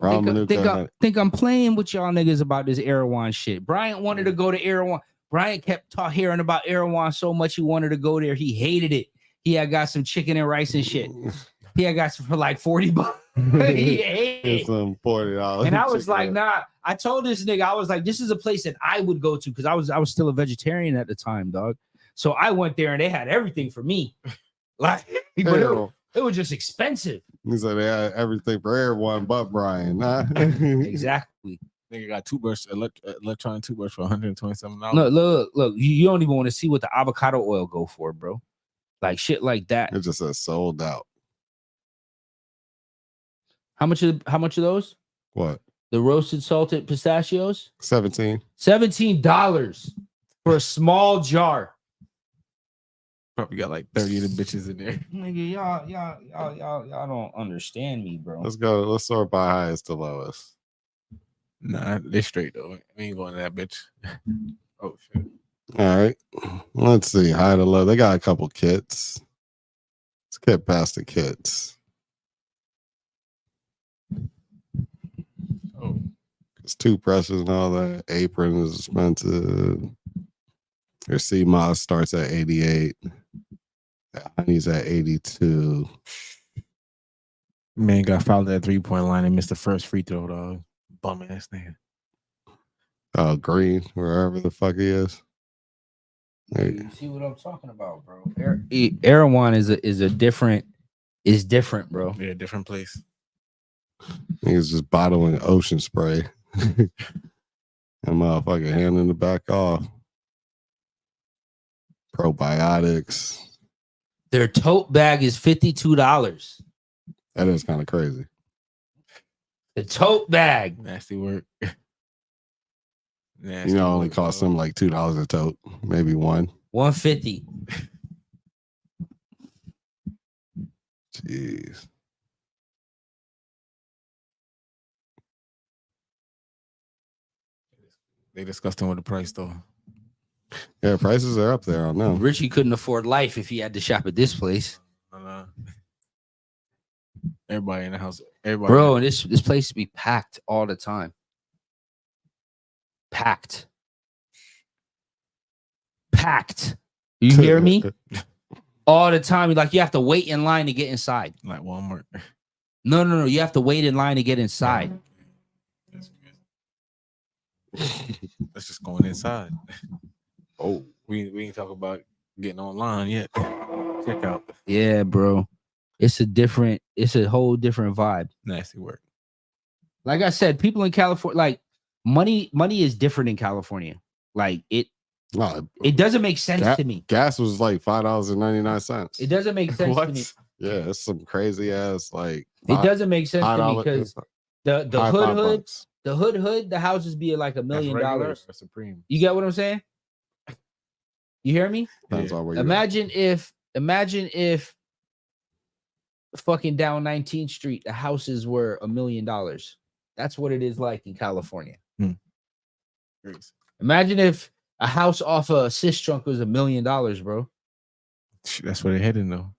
[SPEAKER 1] Think I'm playing with y'all niggas about this Erewhon shit. Bryant wanted to go to Erewhon. Bryant kept hearing about Erewhon so much he wanted to go there. He hated it. He had got some chicken and rice and shit. He had got some for like $40. He hated
[SPEAKER 3] some $40.
[SPEAKER 1] And I was like, nah. I told this nigga, I was like, this is a place that I would go to because I was still a vegetarian at the time, dog. So I went there and they had everything for me. Like, but it was just expensive.
[SPEAKER 3] He said they had everything for everyone but Brian. Huh?
[SPEAKER 1] Exactly.
[SPEAKER 2] Nigga got electronic toothbrush for $127.
[SPEAKER 1] Look. You don't even want to see what the avocado oil go for, bro. Like shit like that.
[SPEAKER 3] It just says sold out.
[SPEAKER 1] How much of those?
[SPEAKER 3] What?
[SPEAKER 1] The roasted salted pistachios?
[SPEAKER 3] 17.
[SPEAKER 1] $17 for a small jar.
[SPEAKER 2] Probably got like 30 of the bitches in there.
[SPEAKER 1] Nigga, y'all don't understand me, bro.
[SPEAKER 3] Let's go. Let's sort by highest to lowest.
[SPEAKER 2] Nah, they straight though. We ain't going to that bitch. Oh shit.
[SPEAKER 3] All right. Let's see. High to low. They got a couple kits. Let's get past the kits.
[SPEAKER 2] Oh.
[SPEAKER 3] It's toothbrushes and all that. Apron is expensive. Your sea moss starts at 88. Honey's at 82.
[SPEAKER 2] Man got fouled at 3-point line and missed the first free throw, dog. Bum ass nigga.
[SPEAKER 3] Green, wherever the fuck he is. Hey.
[SPEAKER 1] You see what I'm talking about, bro? Erewhon is different, bro.
[SPEAKER 2] Yeah, different place.
[SPEAKER 3] He's just bottling ocean spray. And motherfucker handing the back off. Probiotics.
[SPEAKER 1] Their tote bag is $52.
[SPEAKER 3] That is kind of crazy.
[SPEAKER 1] The tote bag.
[SPEAKER 2] Nasty work.
[SPEAKER 3] Nasty only cost them like $2 a tote, maybe $1.
[SPEAKER 1] $150.
[SPEAKER 3] Jeez.
[SPEAKER 2] They disgusting with the price though.
[SPEAKER 3] Yeah, prices are up there. I know.
[SPEAKER 1] Richie couldn't afford life if he had to shop at this place.
[SPEAKER 2] Everybody in the house.
[SPEAKER 1] Bro, and this place be packed all the time. Packed. You hear me? All the time. Like you have to wait in line to get inside.
[SPEAKER 2] Like Walmart.
[SPEAKER 1] No. You have to wait in line to get inside.
[SPEAKER 2] Let's just going inside.
[SPEAKER 3] Oh,
[SPEAKER 2] we ain't talk about getting online yet. Check out.
[SPEAKER 1] Yeah, bro. It's a whole different vibe.
[SPEAKER 2] Nasty work.
[SPEAKER 1] Like I said, people in California, like money is different in California. Like it doesn't make sense to me.
[SPEAKER 3] Gas was like $5.99.
[SPEAKER 1] It doesn't make sense to me.
[SPEAKER 3] Yeah, it's some crazy ass like.
[SPEAKER 1] It doesn't make sense to me because the hood, the houses be like $1 million.
[SPEAKER 2] Supreme.
[SPEAKER 1] You get what I'm saying? You hear me?
[SPEAKER 3] Imagine
[SPEAKER 1] if fucking down 19th Street, the houses were $1 million. That's what it is like in California. Imagine if a house off a cis trunk was $1 million, bro.
[SPEAKER 2] That's where they're heading though.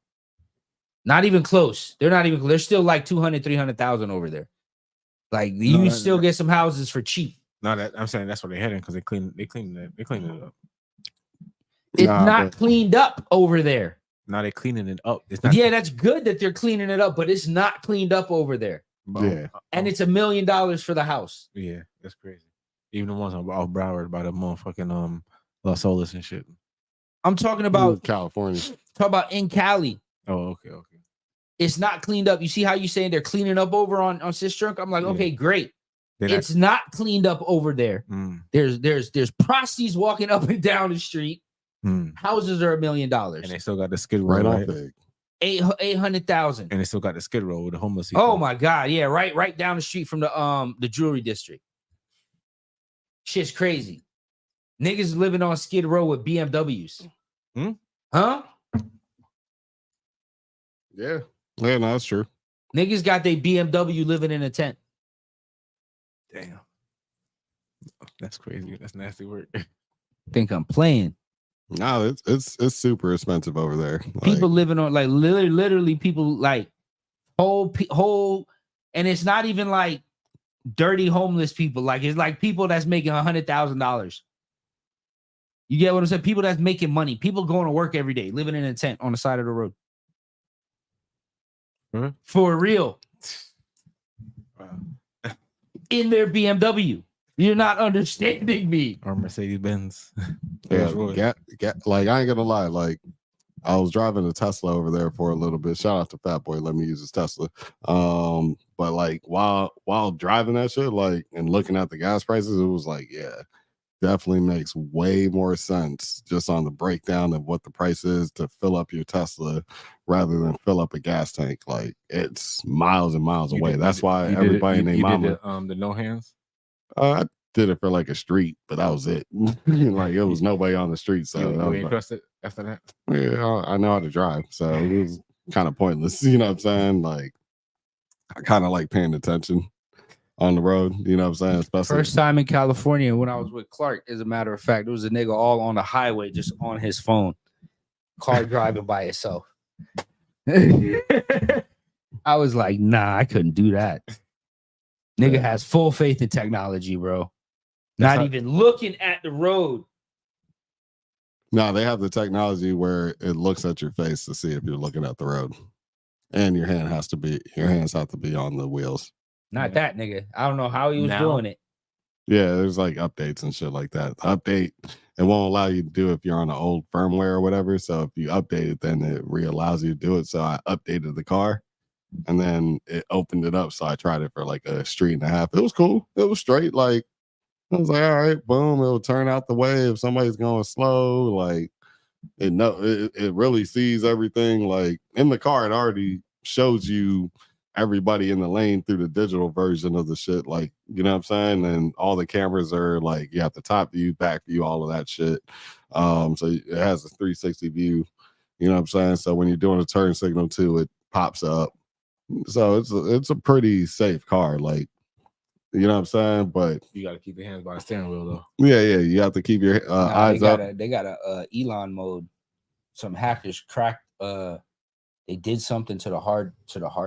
[SPEAKER 1] Not even close. They're not even close. They're still like 200,000-300,000 over there. Like you still get some houses for cheap.
[SPEAKER 2] No, that I'm saying that's where they're heading because they clean it up.
[SPEAKER 1] It's not cleaned up over there.
[SPEAKER 2] Now they're cleaning it up. It's not.
[SPEAKER 1] Yeah, that's good that they're cleaning it up, but it's not cleaned up over there.
[SPEAKER 3] Yeah,
[SPEAKER 1] and it's $1 million for the house.
[SPEAKER 2] Yeah, that's crazy. Even the ones off Broward by the motherfucking Las Olas and shit.
[SPEAKER 1] I'm talking about
[SPEAKER 3] California.
[SPEAKER 1] Talk about in Cali.
[SPEAKER 2] Oh, okay.
[SPEAKER 1] It's not cleaned up. You see how you saying they're cleaning up over on Sistrunk? I'm like, okay, great. It's not cleaned up over there. There's prosties walking up and down the street. Houses are $1 million,
[SPEAKER 2] and they still got the skid row
[SPEAKER 3] right off it.
[SPEAKER 1] 800,000,
[SPEAKER 2] and they still got the skid row with the homeless people.
[SPEAKER 1] Oh my god, yeah, right down the street from the jewelry district. Shit's crazy. Niggas living on Skid Row with BMWs. Huh?
[SPEAKER 3] Yeah, no, that's true.
[SPEAKER 1] Niggas got their BMW living in a tent.
[SPEAKER 2] Damn, that's crazy. That's nasty work.
[SPEAKER 1] Think I'm playing.
[SPEAKER 3] No, it's super expensive over there.
[SPEAKER 1] People living on like literally people like whole, and it's not even like dirty homeless people. Like it's like people that's making $100,000. You get what I'm saying? People that's making money. People going to work every day, living in a tent on the side of the road. For real. In their BMW. You're not understanding me.
[SPEAKER 2] Or Mercedes Benz.
[SPEAKER 3] Yeah, like I ain't gonna lie, like I was driving a Tesla over there for a little bit. Shout out to Fat Boy, let me use his Tesla. But like while driving that shit, like and looking at the gas prices, it was like, yeah, definitely makes way more sense just on the breakdown of what the price is to fill up your Tesla rather than fill up a gas tank. Like it's miles and miles away. That's why everybody and their mama
[SPEAKER 2] did the no hands.
[SPEAKER 3] I did it for like a street, but that was it. Like it was nobody on the street, so
[SPEAKER 2] you ain't trust it after that.
[SPEAKER 3] Yeah, I know how to drive, so it was kind of pointless. You know what I'm saying? Like I kind of like paying attention on the road. You know what I'm saying? Especially
[SPEAKER 1] First time in California when I was with Clark, as a matter of fact, there was a nigga all on the highway just on his phone, car driving by itself. I was like, nah, I couldn't do that. Nigga has full faith in technology, bro. Not even looking at the road.
[SPEAKER 3] No, they have the technology where it looks at your face to see if you're looking at the road, and your hands have to be on the wheels.
[SPEAKER 1] Not that nigga. I don't know how he was doing it.
[SPEAKER 3] Yeah, there's like updates and shit like that. The update, it won't allow you to do it if you're on an old firmware or whatever. So if you update it, then it allows you to do it. So I updated the car, and then it opened it up. So I tried it for like a street and a half. It was cool. It was straight. Like I was like, all right, boom, it'll turn out the way if somebody's going slow. Like it really sees everything. Like in the car, it already shows you everybody in the lane through the digital version of the shit. Like, you know what I'm saying? And all the cameras are like, you have the top view, back view, all of that shit. So it has a 360 view, you know what I'm saying? So when you're doing a turn signal too, it pops up. So it's a pretty safe car. Like, you know what I'm saying? But
[SPEAKER 2] you got to keep your hands by the steering wheel, though.
[SPEAKER 3] Yeah, you have to keep your eyes up.
[SPEAKER 1] They got a Elon mode. Some hackers cracked. They did something to the hard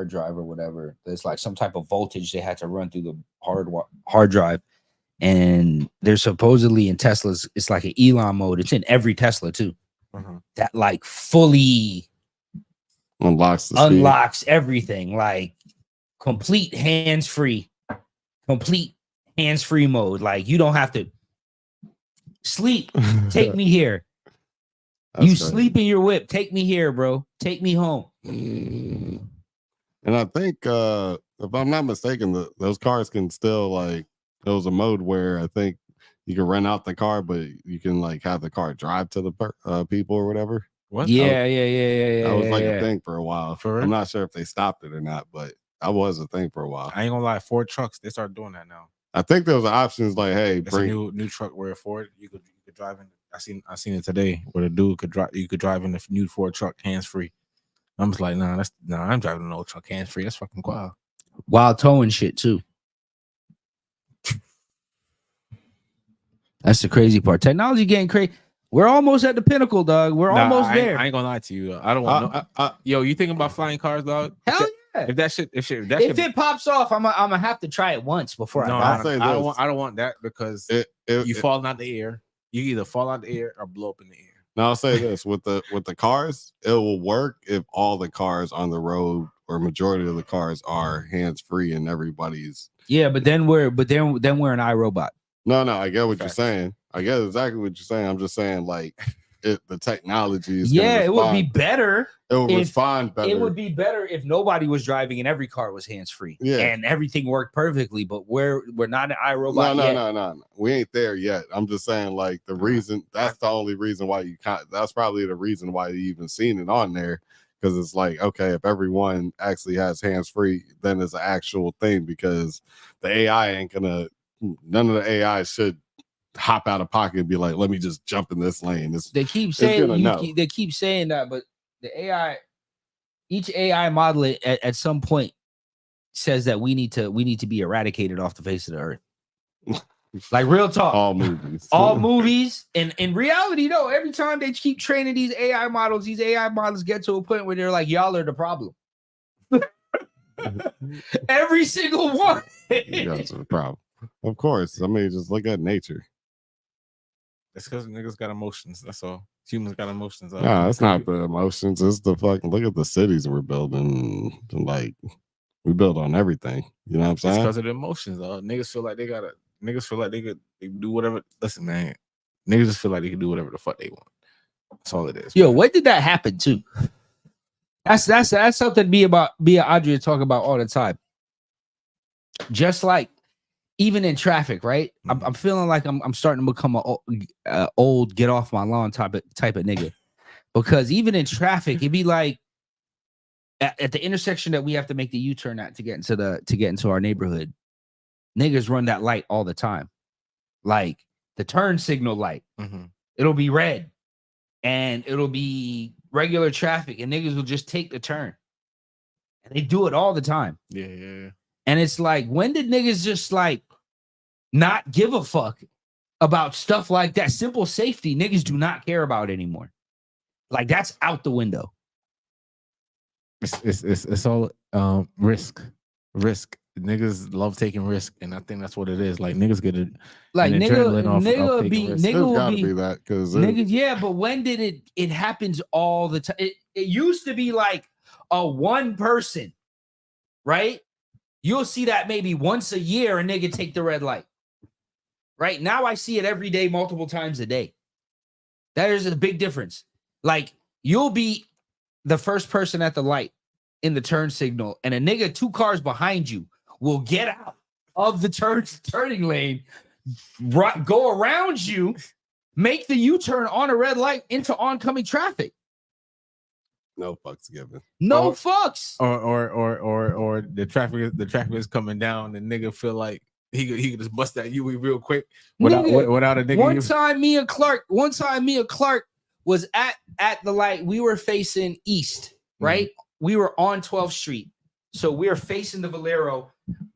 [SPEAKER 1] drive or whatever. There's like some type of voltage they had to run through the hard drive, and there's supposedly in Teslas, it's like an Elon mode. It's in every Tesla too. That like fully
[SPEAKER 3] unlocks
[SPEAKER 1] everything, like complete hands-free mode. Like you don't have to sleep. Take me here. You sleep in your whip. Take me here, bro. Take me home.
[SPEAKER 3] And I think if I'm not mistaken, those cars can still like there was a mode where I think you can rent out the car, but you can like have the car drive to the people or whatever.
[SPEAKER 1] What? Yeah.
[SPEAKER 3] That was like a thing for a while. I'm not sure if they stopped it or not, but that was a thing for a while.
[SPEAKER 2] I ain't gonna lie, Ford trucks, they started doing that now.
[SPEAKER 3] I think there was options like, hey,
[SPEAKER 2] bring a new truck where Ford you could drive in. I seen it today where the dude could drive. You could drive in the new Ford truck hands free. I'm just like, I'm driving an old truck hands free. That's fucking wild.
[SPEAKER 1] Wild towing shit too. That's the crazy part. Technology getting crazy. We're almost at the pinnacle, dog. We're almost there.
[SPEAKER 2] I ain't gonna lie to you. I don't want yo, you thinking about flying cars, dog?
[SPEAKER 1] Hell yeah.
[SPEAKER 2] If
[SPEAKER 1] it pops off, I'm gonna have to try it once before I die.
[SPEAKER 2] I don't want that because you falling out the air. You either fall out the air or blow up in the air.
[SPEAKER 3] Now I'll say this with the cars, it will work if all the cars on the road or majority of the cars are hands free and everybody's.
[SPEAKER 1] Yeah, but then we're an iRobot.
[SPEAKER 3] No, I get what you're saying. I get exactly what you're saying. I'm just saying like the technology is.
[SPEAKER 1] Yeah, it would be better.
[SPEAKER 3] It would respond better.
[SPEAKER 1] It would be better if nobody was driving and every car was hands free.
[SPEAKER 3] Yeah,
[SPEAKER 1] and everything worked perfectly. But we're not an iRobot yet.
[SPEAKER 3] No. We ain't there yet. I'm just saying like the reason. That's the only reason why you can't. That's probably the reason why you even seen it on there. Because it's like, okay, if everyone actually has hands free, then it's an actual thing. Because the AI ain't gonna. None of the AI should hop out of pocket and be like, let me just jump in this lane.
[SPEAKER 1] They keep saying they keep saying that, but the AI, each AI model at some point says that we need to be eradicated off the face of the earth. Like real talk.
[SPEAKER 3] All movies.
[SPEAKER 1] All movies. And in reality, though, every time they keep training these AI models get to a point where they're like, y'all are the problem. Every single one.
[SPEAKER 3] That's the problem. Of course. I mean, just look at nature.
[SPEAKER 2] It's because niggas got emotions. That's all. Humans got emotions.
[SPEAKER 3] Nah, it's not the emotions. It's the fucking look at the cities we're building. Like we build on everything. You know what I'm
[SPEAKER 2] It's
[SPEAKER 3] saying?
[SPEAKER 2] because of the emotions. Niggas feel like they gotta. Niggas feel like they could do whatever. Listen, man. Niggas just feel like they can do whatever the fuck they want. That's all it is.
[SPEAKER 1] Yo, when did that happen too? That's something me and Adria talk about all the time. Just like even in traffic, right? I'm feeling like I'm starting to become a old get off my lawn type of nigga. Because even in traffic, it'd be like at the intersection that we have to make the U-turn at to get into our neighborhood, niggas run that light all the time. Like the turn signal light.
[SPEAKER 2] Mm-hmm.
[SPEAKER 1] It'll be red and it'll be regular traffic and niggas will just take the turn. And they do it all the time.
[SPEAKER 2] Yeah.
[SPEAKER 1] And it's like, when did niggas just like not give a fuck about stuff like that? Simple safety, niggas do not care about anymore. Like that's out the window.
[SPEAKER 2] It's all risk. Niggas love taking risk, and I think that's what it is. Like niggas get it.
[SPEAKER 1] Like nigga will
[SPEAKER 3] Gotta
[SPEAKER 1] be
[SPEAKER 3] be that because
[SPEAKER 1] niggas. Yeah, but when did it happens all the time? It used to be like a one person, right? You'll see that maybe once a year a nigga take the red light. Right now, I see it every day, multiple times a day. That is a big difference. Like you'll be the first person at the light in the turn signal, and a nigga 2 cars behind you will get out of the turning lane, go around you, make the U-turn on a red light into oncoming traffic.
[SPEAKER 3] no fucks given.
[SPEAKER 1] No fucks.
[SPEAKER 2] Or the traffic is coming down, and nigga feel like he could just bust that UE real quick without a nigga.
[SPEAKER 1] One time me and Clark was at the light. We were facing east, right? Mm-hmm. We were on 12th Street. So we were facing the Valero,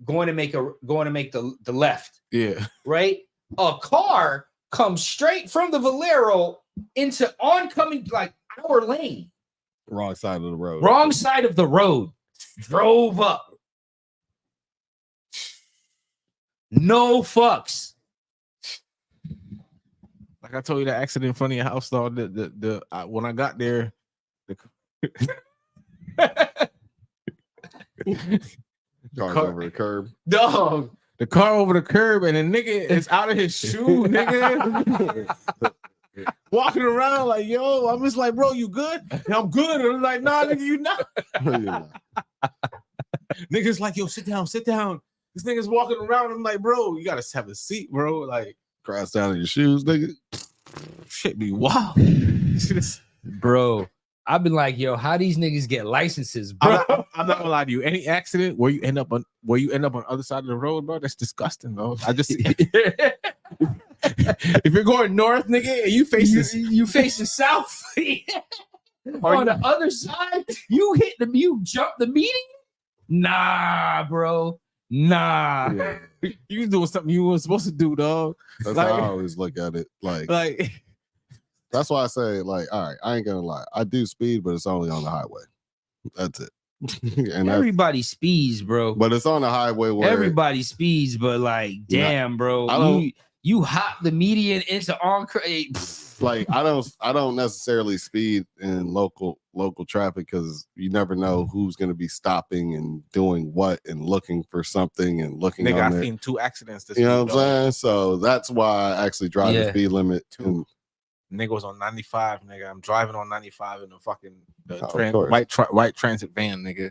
[SPEAKER 1] going to make the left.
[SPEAKER 2] Yeah.
[SPEAKER 1] Right? A car comes straight from the Valero into oncoming, like our lane.
[SPEAKER 3] Wrong side of the road.
[SPEAKER 1] Wrong side of the road. Drove up. No fucks.
[SPEAKER 2] Like I told you, that accident in front of your house, though. When I got there,
[SPEAKER 3] Car's over the curb.
[SPEAKER 1] Dog.
[SPEAKER 2] The car over the curb, and the nigga is out of his shoe, nigga. Walking around like, yo, I'm just like, bro, you good? And I'm good. And I'm like, nah, nigga, you not. Nigga's like, yo, sit down. This nigga's walking around. I'm like, bro, you gotta have a seat, bro. Like,
[SPEAKER 3] crash down in your shoes, nigga.
[SPEAKER 2] Shit be wild.
[SPEAKER 1] Bro, I've been like, yo, how these niggas get licenses, bro?
[SPEAKER 2] I'm not gonna lie to you. Any accident where you end up on the other side of the road, bro, that's disgusting, bro. I just if you're going north, nigga, and you facing south
[SPEAKER 1] on the other side, you jump the median? Nah, bro. Nah.
[SPEAKER 3] Yeah.
[SPEAKER 2] You doing something you weren't supposed to do, dog.
[SPEAKER 3] That's how I always look at it. Like that's why I say, like, all right, I ain't gonna lie. I do speed, but it's only on the highway. That's it. And
[SPEAKER 1] everybody speeds, bro.
[SPEAKER 3] But it's on the highway where
[SPEAKER 1] everybody speeds, but like, damn, bro. You hop the median into on
[SPEAKER 3] like I don't necessarily speed in local traffic because you never know who's gonna be stopping and doing what and looking for something and looking.
[SPEAKER 2] Nigga, I've seen 2 accidents this
[SPEAKER 3] week. You know
[SPEAKER 2] what
[SPEAKER 3] I'm saying? So that's why I actually drive the speed limit.
[SPEAKER 2] Nigga was on 95, nigga. I'm driving on 95 in the fucking white transit van, nigga.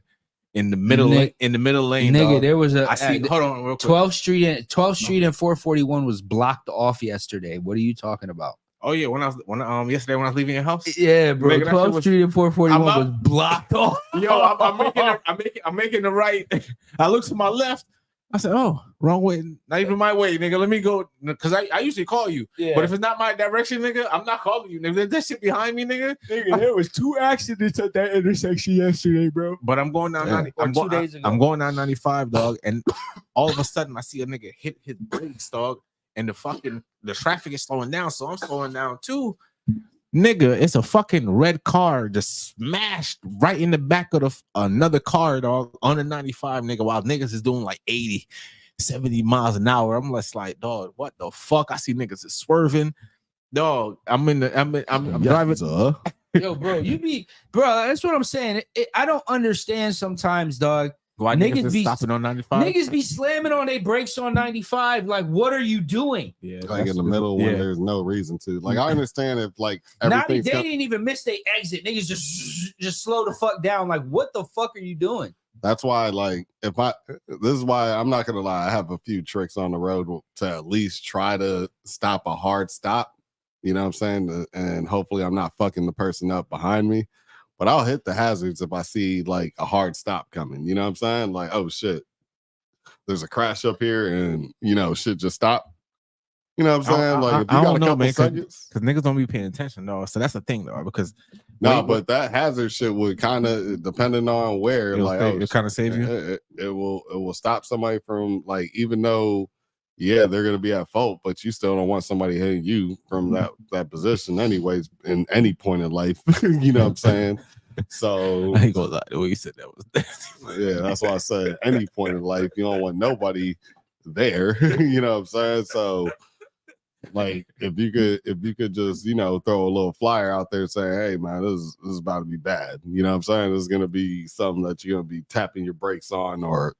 [SPEAKER 2] In the middle lane,
[SPEAKER 1] nigga.
[SPEAKER 2] Dog.
[SPEAKER 1] There was
[SPEAKER 2] hold on real quick.
[SPEAKER 1] 12th Street and 441 was blocked off yesterday. What are you talking about?
[SPEAKER 2] Oh yeah, yesterday when I was leaving your house.
[SPEAKER 1] Yeah, bro. Nigga, 12th Street and 441 was blocked off.
[SPEAKER 2] Yo, I'm making the right. I look to my left. I said, "Oh, wrong way. Not even my way, nigga. Let me go." Because I usually call you, but if it's not my direction, nigga, I'm not calling you. If there's that shit behind me, nigga,
[SPEAKER 1] there was 2 accidents at that intersection yesterday, bro.
[SPEAKER 2] But I'm going down 90. I'm going down 95, dog, and all of a sudden I see a nigga hit his brakes, dog, and the traffic is slowing down, so I'm slowing down too. Nigga, it's a fucking red car just smashed right in the back of another car, dog, on the 95, nigga, while niggas is doing like 80, 70 miles an hour. I'm just like, dog, what the fuck? I see niggas is swerving. Dog, I'm driving.
[SPEAKER 1] Yo, bro, that's what I'm saying. I don't understand sometimes, dog.
[SPEAKER 2] Why niggas be stopping on 95?
[SPEAKER 1] Niggas be slamming on their brakes on 95. Like, what are you doing?
[SPEAKER 2] Yeah,
[SPEAKER 3] like in the middle when there's no reason to. Like, I understand if like everything.
[SPEAKER 1] They didn't even miss their exit. Niggas just slow the fuck down. Like, what the fuck are you doing?
[SPEAKER 3] That's why, like, this is why I'm not gonna lie. I have a few tricks on the road to at least try to stop a hard stop. You know what I'm saying? And hopefully I'm not fucking the person up behind me. But I'll hit the hazards if I see like a hard stop coming. You know what I'm saying? Like, oh shit, there's a crash up here, and shit just stop. You know what I'm saying? Like, if you got a couple seconds,
[SPEAKER 2] because niggas don't be paying attention, though. So that's the thing, though. Because
[SPEAKER 3] but that hazard shit would kind of, depending on where, like,
[SPEAKER 2] it kind of save you.
[SPEAKER 3] It will stop somebody from, like, even though, yeah, they're gonna be at fault, but you still don't want somebody hitting you from that position, anyways, in any point in life. You know what I'm saying? So
[SPEAKER 2] I ain't gonna lie, the way you said that was
[SPEAKER 3] yeah, that's why I said any point in life, you don't want nobody there. You know what I'm saying? So, like, if you could just throw a little flyer out there saying, hey man, this is about to be bad. You know what I'm saying? This is gonna be something that you're gonna be tapping your brakes on or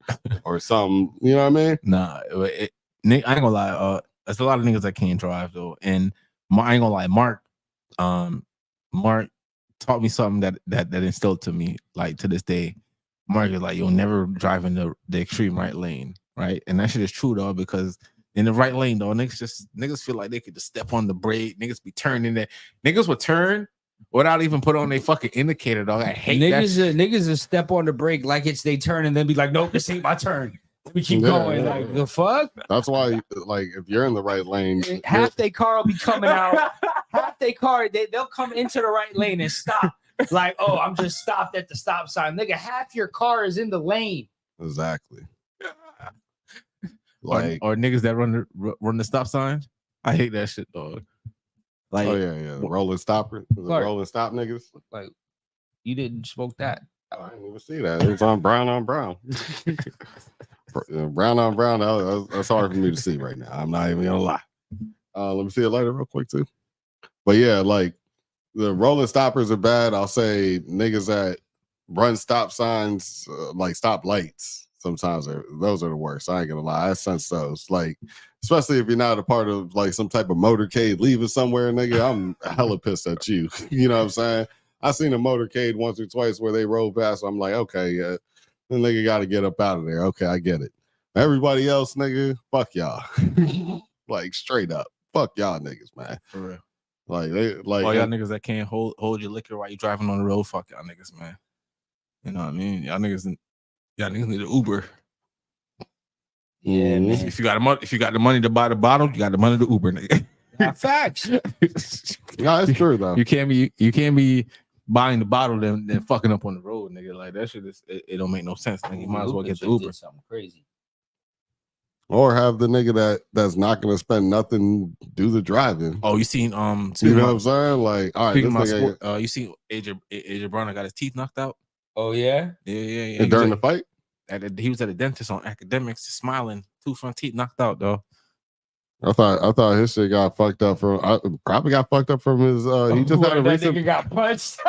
[SPEAKER 3] something. You know what I mean?
[SPEAKER 2] Nah, I ain't gonna lie. There's a lot of niggas that can't drive though, and I ain't gonna lie. Mark taught me something that instilled to me, like, to this day. Mark is like, you'll never drive in the extreme right lane, right? And that shit is true though, because in the right lane though, niggas feel like they could just step on the brake. Niggas be turning there. Niggas would turn without even put on their fucking indicator, dog. I hate
[SPEAKER 1] niggas will step on the brake like it's they turn and then be like, nope, this ain't my turn. We keep going. Like, the fuck?
[SPEAKER 3] That's why, like, if you're in the right lane,
[SPEAKER 1] half their car will be coming out. Half their car, they'll come into the right lane and stop. Like, oh, I'm just stopped at the stop sign. Nigga, half your car is in the lane.
[SPEAKER 3] Exactly. Like,
[SPEAKER 2] or niggas that run the stop sign. I hate that shit, dog. Like,
[SPEAKER 3] oh yeah, the rolling stopper, rolling stop niggas.
[SPEAKER 1] Like, you didn't smoke that.
[SPEAKER 3] I didn't even see that. It was on brown on brown. Brown on brown. That's hard for me to see right now. I'm not even gonna lie. Let me see it later real quick too. But yeah, like, the rolling stoppers are bad. I'll say niggas that run stop signs, like stop lights, sometimes those are the worst. I ain't gonna lie. I sense those. Like, especially if you're not a part of like some type of motorcade leaving somewhere, nigga, I'm hella pissed at you. You know what I'm saying? I seen a motorcade once or twice where they rolled past. I'm like, okay, yeah, the nigga got to get up out of there. Okay, I get it. Everybody else, nigga, fuck y'all. Like, straight up, fuck y'all niggas, man.
[SPEAKER 2] For real.
[SPEAKER 3] Like, all
[SPEAKER 2] y'all niggas that can't hold your liquor while you driving on the road, fuck y'all niggas, man. You know what I mean? Y'all niggas need an Uber.
[SPEAKER 1] Yeah, man.
[SPEAKER 2] If you got the money to buy the bottle, you got the money to Uber, nigga.
[SPEAKER 1] Facts.
[SPEAKER 3] Yeah, it's true though.
[SPEAKER 2] You can't be buying the bottle then fucking up on the road, nigga. Like, that shit it don't make no sense. Nigga. You might as well get the Uber.
[SPEAKER 1] Something crazy.
[SPEAKER 3] Or have the nigga that's not gonna spend nothing do the driving.
[SPEAKER 2] Oh, you seen
[SPEAKER 3] you know what I'm saying? Like, all right, this nigga,
[SPEAKER 2] you see AJ Brown got his teeth knocked out.
[SPEAKER 1] Oh yeah,
[SPEAKER 2] yeah.
[SPEAKER 3] During the fight,
[SPEAKER 2] he was at a dentist on academics, smiling, 2 front teeth knocked out, though.
[SPEAKER 3] I thought his shit got fucked up from. Probably got fucked up from his. He just had a recent.
[SPEAKER 1] Nigga got punched.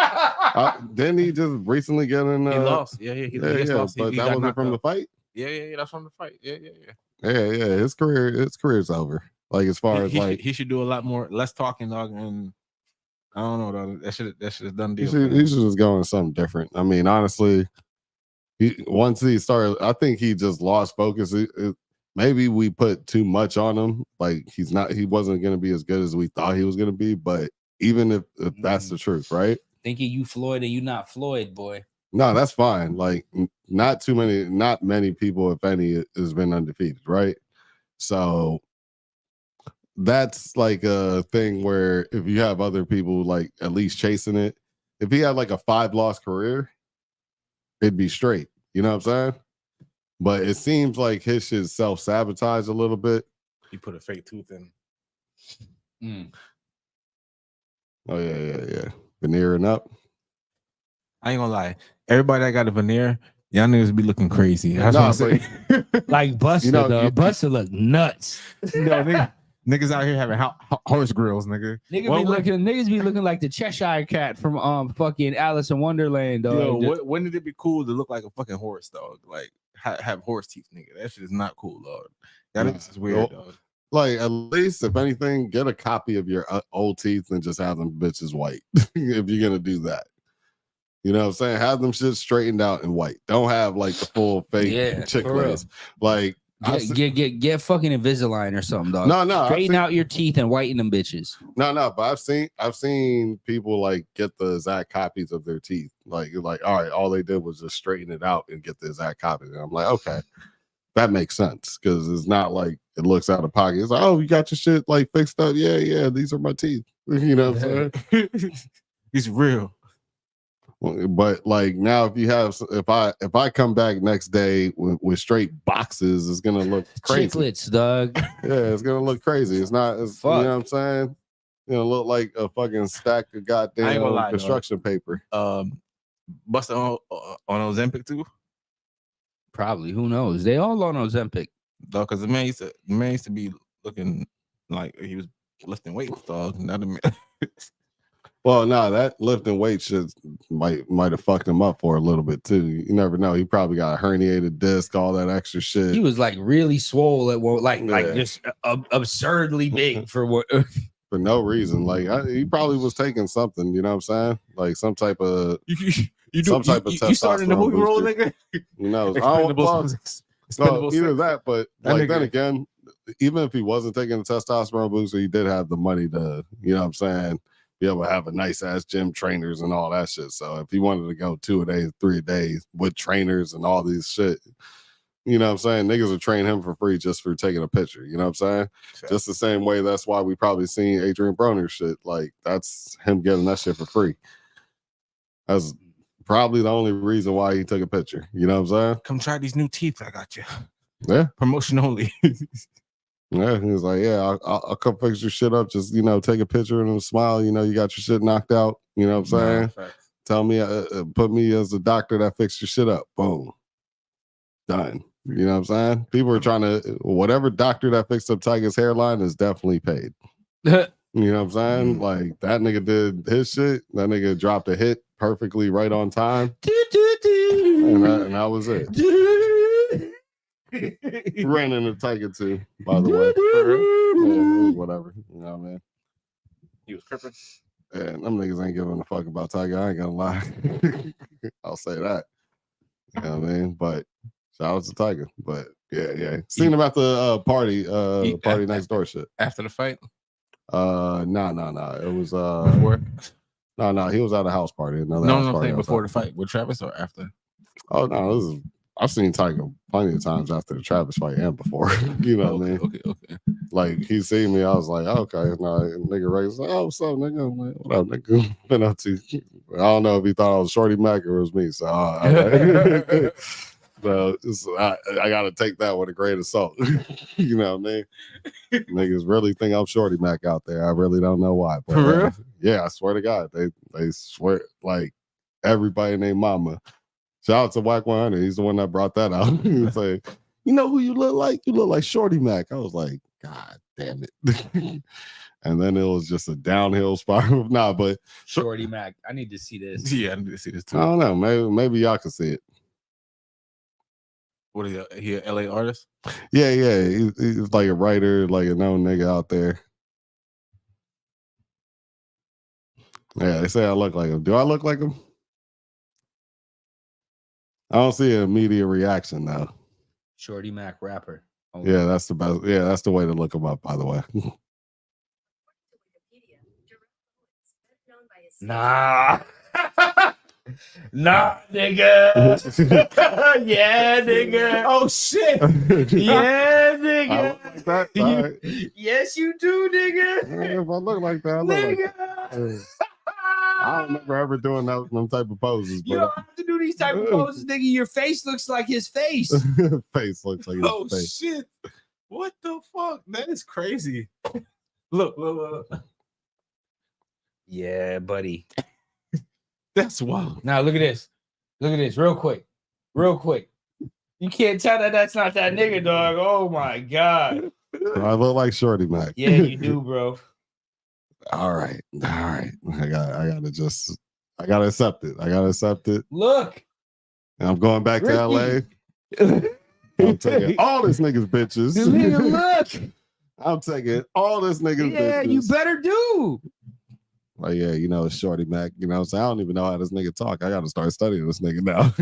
[SPEAKER 3] Didn't he just recently get in?
[SPEAKER 2] He lost. Yeah. He lost.
[SPEAKER 3] But that wasn't from the fight.
[SPEAKER 2] Yeah. That's from the fight. Yeah.
[SPEAKER 3] Yeah. His career's over. Like, as far as like,
[SPEAKER 2] he should do a lot more, less talking, dog. And I don't know, dog. That should have done deal.
[SPEAKER 3] He should just go in something different. I mean, honestly, once he started, I think he just lost focus. Maybe we put too much on him. Like, he wasn't going to be as good as we thought he was going to be. But even if that's the truth, right?
[SPEAKER 1] Thinking you Floyd and you not Floyd, boy.
[SPEAKER 3] No, that's fine. Like, not many people, if any, has been undefeated, right? So that's like a thing where if you have other people like at least chasing it, if he had like a 5-loss career, it'd be straight. You know what I'm saying? But it seems like his shit self-sabotage a little bit.
[SPEAKER 2] You put a fake tooth in.
[SPEAKER 3] Oh yeah. Veneering up.
[SPEAKER 2] I ain't gonna lie. Everybody that got a veneer, y'all niggas be looking crazy. That's what I'm saying.
[SPEAKER 1] Like Buster, though. Buster look nuts.
[SPEAKER 2] Niggas out here having horse grills, nigga.
[SPEAKER 1] Niggas be looking like the Cheshire Cat from fucking Alice in Wonderland, dog.
[SPEAKER 2] Yo, when did it be cool to look like a fucking horse, dog? Like have horse teeth, nigga. That shit is not cool, dog. That is weird, dog.
[SPEAKER 3] Like, at least, if anything, get a copy of your old teeth and just have them bitches white. If you're gonna do that, you know what I'm saying? Have them shit straightened out and white. Don't have like the full fake chick lace. Like,
[SPEAKER 1] get fucking Invisalign or something, dog.
[SPEAKER 3] No,
[SPEAKER 1] straighten out your teeth and whiten them bitches.
[SPEAKER 3] No, but I've seen people like get the exact copies of their teeth. Like all right, all they did was just straighten it out and get the exact copy. And I'm like, okay, that makes sense because it's not like it looks out of pocket. It's like, oh, you got your shit like fixed up. Yeah, these are my teeth. You know what I'm saying?
[SPEAKER 2] It's real.
[SPEAKER 3] But like now, if I come back next day with straight boxes, it's gonna look crazy.
[SPEAKER 1] Chiclets, dog.
[SPEAKER 3] Yeah, it's gonna look crazy. It's not. You know what I'm saying? You know, look like a fucking stack of goddamn construction paper.
[SPEAKER 2] Busta on Ozempic too.
[SPEAKER 1] Probably. Who knows? They all on Ozempic.
[SPEAKER 2] Dog, because the man used to be looking like he was lifting weights, dog. Not a man.
[SPEAKER 3] Well, no, that lifting weights might have fucked him up for a little bit too. You never know. He probably got a herniated disc, all that extra shit.
[SPEAKER 1] He was like really swole at like just absurdly big for what
[SPEAKER 3] for no reason. Like he probably was taking something. You know what I'm saying? Like some type of testosterone.
[SPEAKER 2] You started the movie role, nigga.
[SPEAKER 3] You know,
[SPEAKER 2] no,
[SPEAKER 3] either that, but like then again, even if he wasn't taking the testosterone booster, he did have the money to, you know what I'm saying, be able to have a nice ass gym trainers and all that shit. So if he wanted to go 2 a day, 3 a day with trainers and all these shit, you know what I'm saying, niggas would train him for free just for taking a picture. You know what I'm saying? Sure. Just the same way that's why we probably seen Adrian Broner shit. Like that's him getting that shit for free. That's probably the only reason why he took a picture. You know what I'm saying?
[SPEAKER 2] Come try these new teeth I got you.
[SPEAKER 3] Yeah.
[SPEAKER 2] Promotion only.
[SPEAKER 3] Yeah, he was like, yeah, I'll come fix your shit up. Just, you know, take a picture and smile. You know, you got your shit knocked out. You know what I'm saying? Tell me, put me as the doctor that fixed your shit up. Boom. Done. You know what I'm saying? People are trying to, whatever doctor that fixed up Tiger's hairline is definitely paid. You know what I'm saying? Like that nigga did his shit. That nigga dropped a hit perfectly right on time. And that was it. Ran into Tiger too, by the way. Yeah, whatever. You know what I mean?
[SPEAKER 2] He was tripping.
[SPEAKER 3] Yeah, them niggas ain't giving a fuck about Tiger. I ain't gonna lie. I'll say that. You know what I mean? But shout out to Tiger. But yeah. Seen him at the party next door shit.
[SPEAKER 2] After the fight?
[SPEAKER 3] No. It was
[SPEAKER 2] before?
[SPEAKER 3] No, he was at a house party.
[SPEAKER 2] No, I'm saying before the fight with Travis or after?
[SPEAKER 3] Oh no, I've seen Tiger plenty of times after the Travis fight and before. You know what I mean?
[SPEAKER 2] Okay.
[SPEAKER 3] Like he seen me, I was like, okay, nigga Ray was like, oh, what's up, nigga? I'm like, what up, nigga? Been up to? I don't know if he thought I was Shorty Mac or it was me. So, I got to take that with a grain of salt. You know what I mean? Niggas really think I'm Shorty Mac out there. I really don't know why. But,
[SPEAKER 2] for real?
[SPEAKER 3] Yeah, I swear to God, they swear like everybody named Mama. Shout out to Wack 100. He's the one that brought that out. He was like, you know who you look like? You look like Shorty Mac. I was like, God damn it. And then it was just a downhill spiral. Nah, but
[SPEAKER 1] Shorty Mac. I need to see this.
[SPEAKER 2] Yeah, I need to see this too.
[SPEAKER 3] I don't know. Maybe y'all can see it.
[SPEAKER 2] What is he? An LA artist?
[SPEAKER 3] Yeah. He's like a writer, like a known nigga out there. Yeah, they say I look like him. Do I look like him? I don't see an immediate reaction though.
[SPEAKER 1] Shorty Mac rapper.
[SPEAKER 3] Oh, yeah, that's the best. Yeah, that's the way to look him up, by the way.
[SPEAKER 1] Nah. Nah, nigga. Yeah, nigga.
[SPEAKER 2] Oh shit.
[SPEAKER 1] Yeah, nigga.
[SPEAKER 3] Like that? Right.
[SPEAKER 1] Yes, you do, nigga.
[SPEAKER 3] Yeah, if I look like that, I look like that. I don't remember ever doing them type of poses.
[SPEAKER 1] You don't have to do these type of poses, nigga. Your face looks like his face.
[SPEAKER 3] Face looks like his face.
[SPEAKER 2] Shit. What the fuck? That is crazy. Look.
[SPEAKER 1] Yeah, buddy.
[SPEAKER 2] That's wild.
[SPEAKER 1] Now look at this. Look at this, real quick. You can't tell that that's not that nigga, dog. Oh my god.
[SPEAKER 3] I look like Shorty Mac.
[SPEAKER 1] Yeah, you do, bro.
[SPEAKER 3] All right. I gotta accept it.
[SPEAKER 1] Look.
[SPEAKER 3] And I'm going back to LA. I'm taking all this niggas bitches.
[SPEAKER 1] Nigga, look.
[SPEAKER 3] I'm taking all this niggas bitches.
[SPEAKER 1] Yeah, you better do.
[SPEAKER 3] Like, yeah, you know, it's Shorty Mac. You know what I'm saying? I don't even know how this nigga talk. I gotta start studying this nigga now.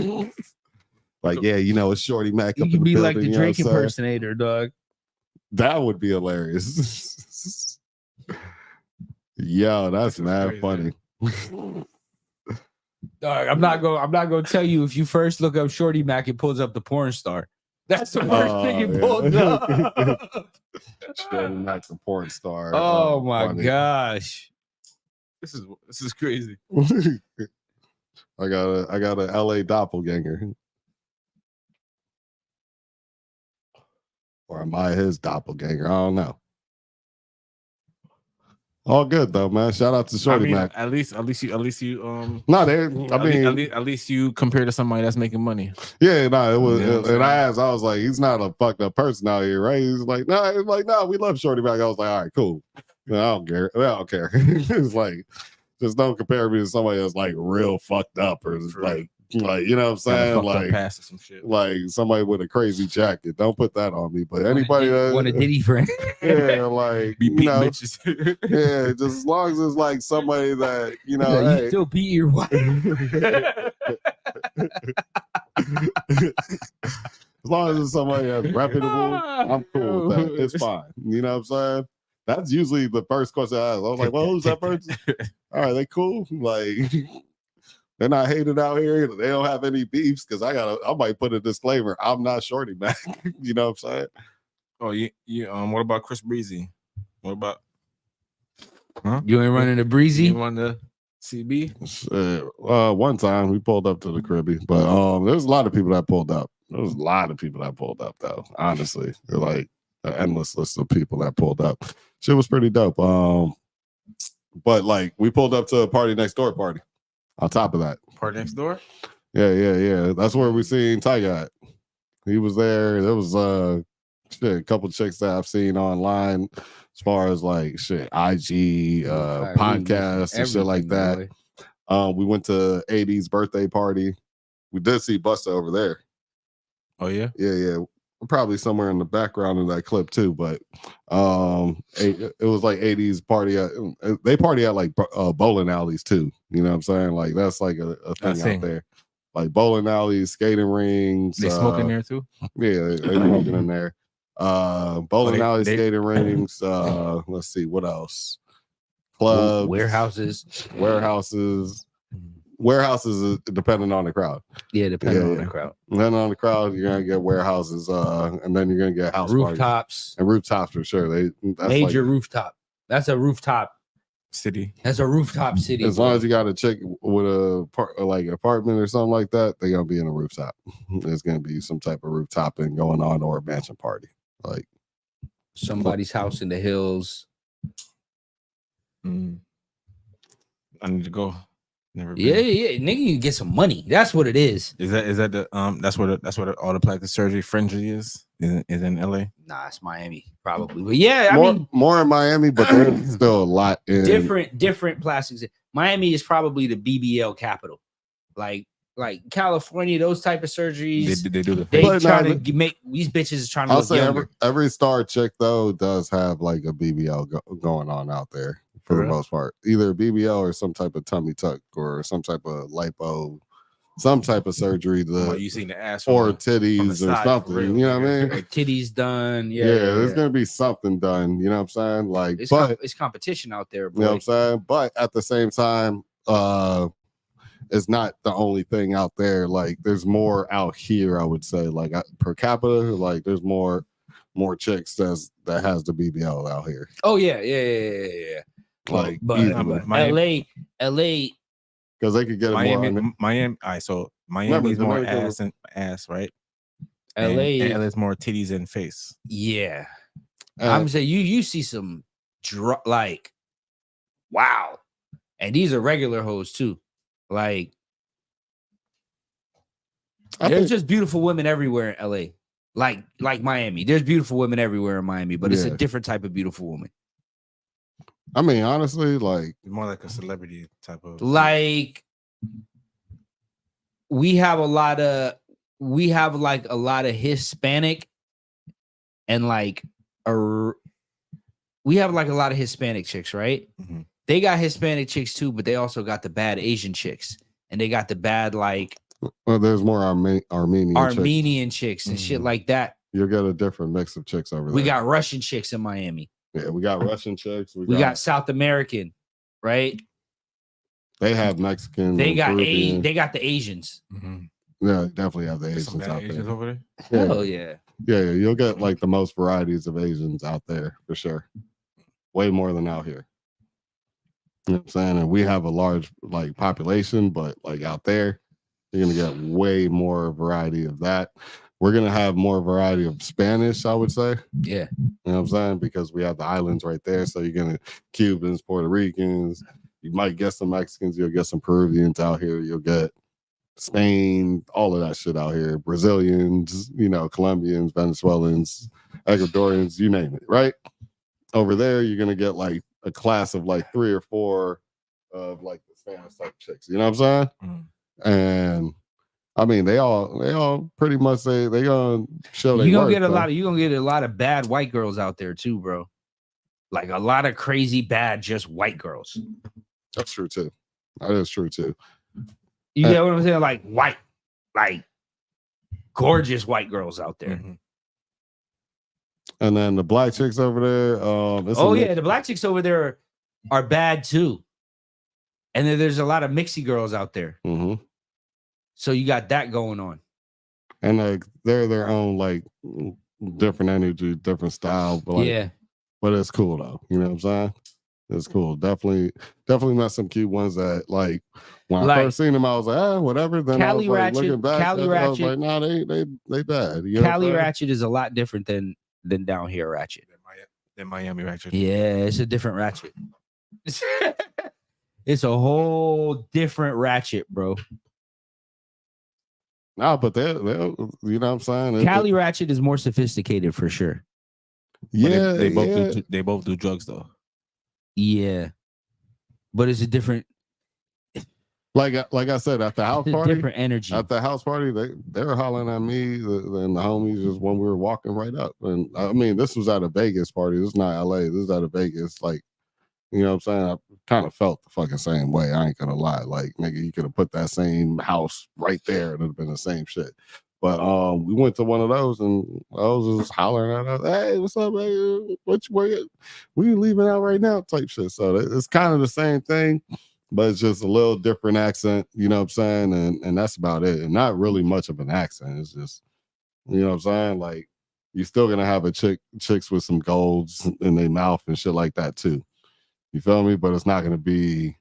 [SPEAKER 3] Like, yeah, you know, it's Shorty Mac.
[SPEAKER 1] You
[SPEAKER 3] up
[SPEAKER 1] can
[SPEAKER 3] in
[SPEAKER 1] be
[SPEAKER 3] building,
[SPEAKER 1] like the
[SPEAKER 3] you know what
[SPEAKER 1] Drake
[SPEAKER 3] I'm saying?
[SPEAKER 1] impersonator, dog.
[SPEAKER 3] That would be hilarious. Yo, that's mad funny.
[SPEAKER 1] Dog, I'm not gonna tell you if you first look up Shorty Mac, it pulls up the porn star. That's the first thing it pulls up.
[SPEAKER 3] Shorty Mac's a porn star.
[SPEAKER 1] Oh my
[SPEAKER 3] funny.
[SPEAKER 1] gosh.
[SPEAKER 2] This is crazy.
[SPEAKER 3] I got a LA doppelganger. Or am I his doppelganger? I don't know. All good though, man. Shout out to Shorty Mac.
[SPEAKER 2] At least you
[SPEAKER 3] No,
[SPEAKER 2] at least you compare to somebody that's making money.
[SPEAKER 3] Yeah, no, it was,
[SPEAKER 2] Yeah,
[SPEAKER 3] and I was like, he's not a fucked up person out here, right? He's like, no, we love Shorty Mac. I was like, all right, cool. I don't care. It's like, just don't compare me to somebody that's like real fucked up or like, you know what I'm saying? Like,
[SPEAKER 2] past some shit.
[SPEAKER 3] Like somebody with a crazy jacket. Don't put that on me. But anybody
[SPEAKER 1] want a Diddy friend.
[SPEAKER 3] yeah, like
[SPEAKER 2] Be
[SPEAKER 3] you
[SPEAKER 2] beat
[SPEAKER 3] know,
[SPEAKER 2] bitches.
[SPEAKER 3] yeah, just as long as it's like somebody that you know,
[SPEAKER 1] Yeah, you
[SPEAKER 3] hey.
[SPEAKER 1] still beat your wife.
[SPEAKER 3] As long as it's somebody that's reputable, I'm cool with that. It's fine. You know what I'm saying? That's usually the first question I ask. I was like, well, who's that person? All right, they cool? Like, they're not hated out here. They don't have any beefs because I might put a disclaimer. I'm not Shorty Mac. You know what I'm saying?
[SPEAKER 2] Oh, what about Chris Breezy? What about
[SPEAKER 1] You ain't running a breezy?
[SPEAKER 2] You run the CB?
[SPEAKER 3] One time we pulled up to the Caribbean, but there's a lot of people that pulled up. There was a lot of people that pulled up, though. Honestly, they're like an endless list of people that pulled up. Shit was pretty dope. But like we pulled up to a party next door party. On top of that,
[SPEAKER 2] Party next door.
[SPEAKER 3] Yeah. That's where we seen Tyga at. He was there. There was a couple chicks that I've seen online, as far as like IG podcasts and shit like that. We went to 80's birthday party. We did see Busta over there.
[SPEAKER 2] Oh yeah.
[SPEAKER 3] Yeah. Probably somewhere in the background of that clip too, but it was like 80's party they party at like bowling alleys too, you know what I'm saying? Like that's like a thing out there, like bowling alleys, skating rings.
[SPEAKER 2] They smoking there too.
[SPEAKER 3] Yeah, they smoking in there. Bowling alleys, skating rings. Let's see what else. Clubs, warehouses is depending on the crowd.
[SPEAKER 1] Yeah, depending on the crowd.
[SPEAKER 3] Depending on the crowd, you're gonna get warehouses, and then you're gonna get house
[SPEAKER 1] rooftops.
[SPEAKER 3] Parties. And rooftops for sure. That's
[SPEAKER 1] major like, rooftop. That's a rooftop
[SPEAKER 2] city.
[SPEAKER 1] That's a rooftop city.
[SPEAKER 3] As long as you got a chick with a like apartment or something like that, they're gonna be in a rooftop. There's gonna be some type of rooftoping going on or a mansion party, like
[SPEAKER 1] somebody's house in the hills.
[SPEAKER 2] I need to go. Never been.
[SPEAKER 1] Yeah, nigga, you get some money. That's what it is.
[SPEAKER 2] Is that the that's where all the plastic surgery fringy is in LA?
[SPEAKER 1] Nah, it's Miami probably. But yeah, I mean
[SPEAKER 3] more in Miami, but there's still a lot in
[SPEAKER 1] different plastics. Miami is probably the BBL capital. Like California, those type of surgeries.
[SPEAKER 2] They do the.
[SPEAKER 1] They trying to make these bitches trying to.
[SPEAKER 3] I'll
[SPEAKER 1] look
[SPEAKER 3] say
[SPEAKER 1] younger.
[SPEAKER 3] every star chick though does have like a BBL going on out there. For the most part, either BBL or some type of tummy tuck or some type of lipo, some type of surgery.
[SPEAKER 2] You seen the ass
[SPEAKER 3] or titties or something. You know what I mean?
[SPEAKER 1] Or titties done. Yeah,
[SPEAKER 3] there's gonna be something done. You know what I'm saying? Like,
[SPEAKER 1] it's competition out there. Boy.
[SPEAKER 3] You know what I'm saying? But at the same time, it's not the only thing out there. Like, there's more out here. I would say, like per capita, like there's more chicks that has the BBL out here.
[SPEAKER 1] Oh yeah.
[SPEAKER 3] Like,
[SPEAKER 1] but LA,
[SPEAKER 3] because they could get
[SPEAKER 2] Miami.
[SPEAKER 3] more.
[SPEAKER 2] Miami. All right, so Miami's more ass, right?
[SPEAKER 1] LA,
[SPEAKER 2] and LA's more titties and face.
[SPEAKER 1] yeah. I'm saying you see some like, wow, and these are regular hoes too. Like, there's just beautiful women everywhere in LA, like Miami. There's beautiful women everywhere in Miami, but it's a different type of beautiful woman.
[SPEAKER 3] I mean, honestly, like
[SPEAKER 2] More like a celebrity type of.
[SPEAKER 1] Like, we have like a lot of Hispanic and like we have like a lot of Hispanic chicks, right?
[SPEAKER 2] Mm-hmm.
[SPEAKER 1] They got Hispanic chicks too, but they also got the bad Asian chicks, and they got the bad like.
[SPEAKER 3] Well, there's more Armenian
[SPEAKER 1] chicks and shit like that.
[SPEAKER 3] You'll get a different mix of chicks over there.
[SPEAKER 1] We got Russian chicks in Miami.
[SPEAKER 3] Yeah, we got Russian chicks.
[SPEAKER 1] We got South American, right?
[SPEAKER 3] They have Mexican.
[SPEAKER 1] They got they got the Asians.
[SPEAKER 3] Mm-hmm. Yeah, definitely have the Asians out
[SPEAKER 2] Asians
[SPEAKER 3] there.
[SPEAKER 2] Over there.
[SPEAKER 3] Yeah.
[SPEAKER 1] Hell yeah.
[SPEAKER 3] Yeah, you'll get like the most varieties of Asians out there for sure. Way more than out here. You know what I'm saying? And we have a large like population, but like out there, you're gonna get way more variety of that. We're gonna have more variety of Spanish, I would say.
[SPEAKER 1] Yeah.
[SPEAKER 3] You know what I'm saying? Because we have the islands right there. So you're gonna Cubans, Puerto Ricans, you might get some Mexicans, you'll get some Peruvians out here, you'll get Spain, all of that shit out here, Brazilians, you know, Colombians, Venezuelans, Ecuadorians, you name it, right? Over there, you're gonna get like a class of like 3 or 4 of like the Spanish type chicks. You know what I'm saying?
[SPEAKER 2] Mm.
[SPEAKER 3] And I mean, they all pretty much say they gonna show.
[SPEAKER 1] You're gonna get a lot of bad white girls out there too, bro. Like a lot of crazy bad just white girls.
[SPEAKER 3] That's true too. That is true too.
[SPEAKER 1] You get what I'm saying? Like white, like gorgeous white girls out there.
[SPEAKER 2] Mm-hmm.
[SPEAKER 3] And then the black chicks over there.
[SPEAKER 1] The black chicks over there are bad too. And then there's a lot of mixy girls out there.
[SPEAKER 3] Mm-hmm.
[SPEAKER 1] So you got that going on.
[SPEAKER 3] And like they're their own like different energy, different style. But like, but it's cool though. You know what I'm saying? It's cool. Definitely met some cute ones that like when I first seen them, I was like, whatever. Then
[SPEAKER 1] Cali
[SPEAKER 3] I was
[SPEAKER 1] Ratchet,
[SPEAKER 3] like, looking back,
[SPEAKER 1] Cali
[SPEAKER 3] I
[SPEAKER 1] Ratchet.
[SPEAKER 3] was like, no, they bad. You know
[SPEAKER 1] Cali Ratchet is a lot different than down here Ratchet.
[SPEAKER 2] Than Miami Ratchet.
[SPEAKER 1] Yeah, it's a different Ratchet. It's a whole different Ratchet, bro.
[SPEAKER 3] No, but they you know what I'm saying?
[SPEAKER 1] Cali Ratchet is more sophisticated for sure.
[SPEAKER 3] Yeah,
[SPEAKER 2] they both do drugs though.
[SPEAKER 1] Yeah, but it's a different.
[SPEAKER 3] Like I said, at the house party,
[SPEAKER 1] different energy.
[SPEAKER 3] At the house party, they were hollering at me and the homies just when we were walking right up. And I mean, this was at a Vegas party. This is not LA. This is at a Vegas. Like, you know what I'm saying? I kind of felt the fucking same way. I ain't gonna lie. Like, nigga, you could have put that same house right there and it'd have been the same shit. But we went to one of those and I was just hollering at us, hey, what's up, man? We leaving out right now type shit. So it's kind of the same thing, but it's just a little different accent, you know what I'm saying? And that's about it. And not really much of an accent. It's just, you know what I'm saying? Like, you're still gonna have chicks with some golds in their mouth and shit like that too. You feel me? But it's not gonna be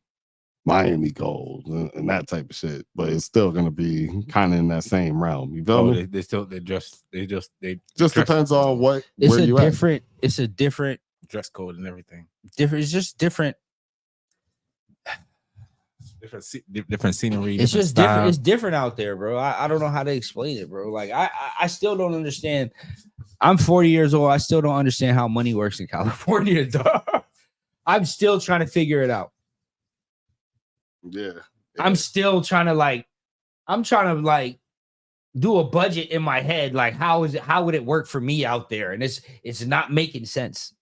[SPEAKER 3] Miami gold and that type of shit, but it's still gonna be kind of in that same realm. You feel me?
[SPEAKER 2] They just
[SPEAKER 3] depends on what
[SPEAKER 1] it's a different
[SPEAKER 2] dress code and everything.
[SPEAKER 1] It's just different.
[SPEAKER 2] Different scenery.
[SPEAKER 1] It's just
[SPEAKER 2] style.
[SPEAKER 1] different. It's different out there, bro. I don't know how to explain it, bro. Like I still don't understand. I'm 40 years old. I still don't understand how money works in California, dog. I'm still trying to figure it out.
[SPEAKER 3] Yeah.
[SPEAKER 1] I'm still trying to do a budget in my head. Like, how would it work for me out there? And it's not making sense.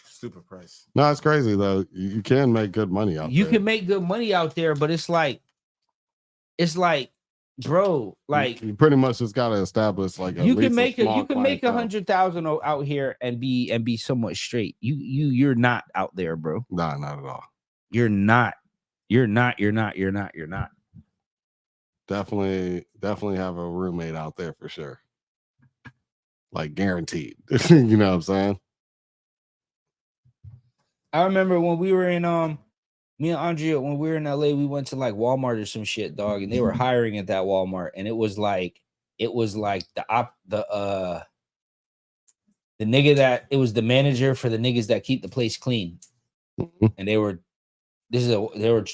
[SPEAKER 2] Super price.
[SPEAKER 3] No, it's crazy though. You can make good money out there.
[SPEAKER 1] You can make good money out there, but it's like, bro, like
[SPEAKER 3] you pretty much just gotta establish like
[SPEAKER 1] you can make 100,000 out here and be somewhat straight. You're not out there, bro.
[SPEAKER 3] Nah, not at all.
[SPEAKER 1] You're not.
[SPEAKER 3] Definitely have a roommate out there for sure. Like guaranteed. You know what I'm saying?
[SPEAKER 1] I remember when we were in me and Andrea, when we were in LA, we went to like Walmart or some shit, dog, and they were hiring at that Walmart, and it was like it was like the nigga that it was the manager for the niggas that keep the place clean, and it was like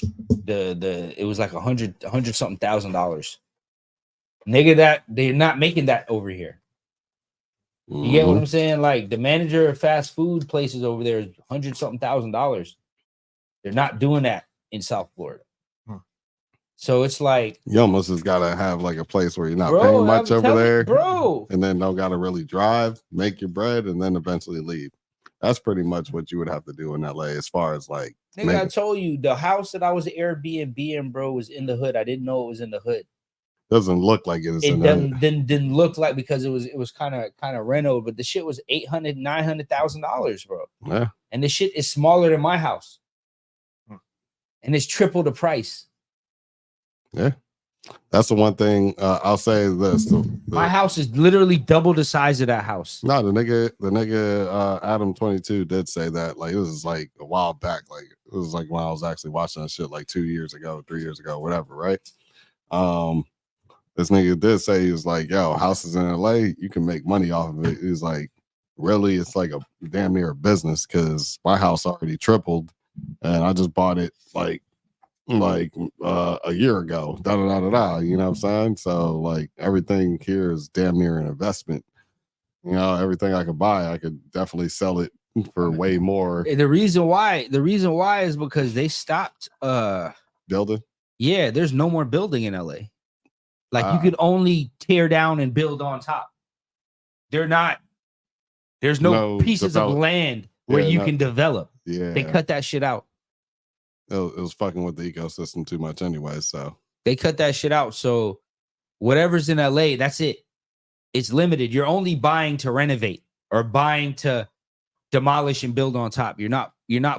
[SPEAKER 1] $100 something $1,000. Nigga, that they're not making that over here. You get what I'm saying? Like the manager of fast food places over there is $100 something $1,000. They're not doing that in South Florida. So it's like
[SPEAKER 3] you almost just gotta have like a place where you're not paying much over there,
[SPEAKER 1] bro,
[SPEAKER 3] and then don't gotta really drive, make your bread, and then eventually leave. That's pretty much what you would have to do in LA as far as like.
[SPEAKER 1] Nigga, I told you the house that I was Airbnb in, bro, was in the hood. I didn't know it was in the hood.
[SPEAKER 3] Doesn't look like it is.
[SPEAKER 1] It didn't look like because it was kind of reno, but the shit was $800,000-$900,000, bro.
[SPEAKER 3] Yeah, and
[SPEAKER 1] the shit is smaller than my house, and it's triple the price.
[SPEAKER 3] Yeah, that's the one thing I'll say. This
[SPEAKER 1] my house is literally double the size of that house.
[SPEAKER 3] No, the nigga Adam 22 did say that. Like it was like a while back. Like it was like when I was actually watching that shit like 2 years ago, 3 years ago, whatever. Right. This nigga did say he was like, "Yo, houses in LA, you can make money off of it." He was like, "Really, it's like a damn near a business because my house already tripled, and I just bought it like a year ago." Da da da da da. You know what I'm saying? So like everything here is damn near an investment. You know, everything I could buy, I could definitely sell it for way more.
[SPEAKER 1] The reason why is because they stopped
[SPEAKER 3] building.
[SPEAKER 1] Yeah, there's no more building in LA. Like you could only tear down and build on top. There's no pieces of land where you can develop.
[SPEAKER 3] Yeah.
[SPEAKER 1] They cut that shit out.
[SPEAKER 3] It was fucking with the ecosystem too much anyway. So
[SPEAKER 1] they cut that shit out. So whatever's in LA, that's it. It's limited. You're only buying to renovate or buying to demolish and build on top. You're not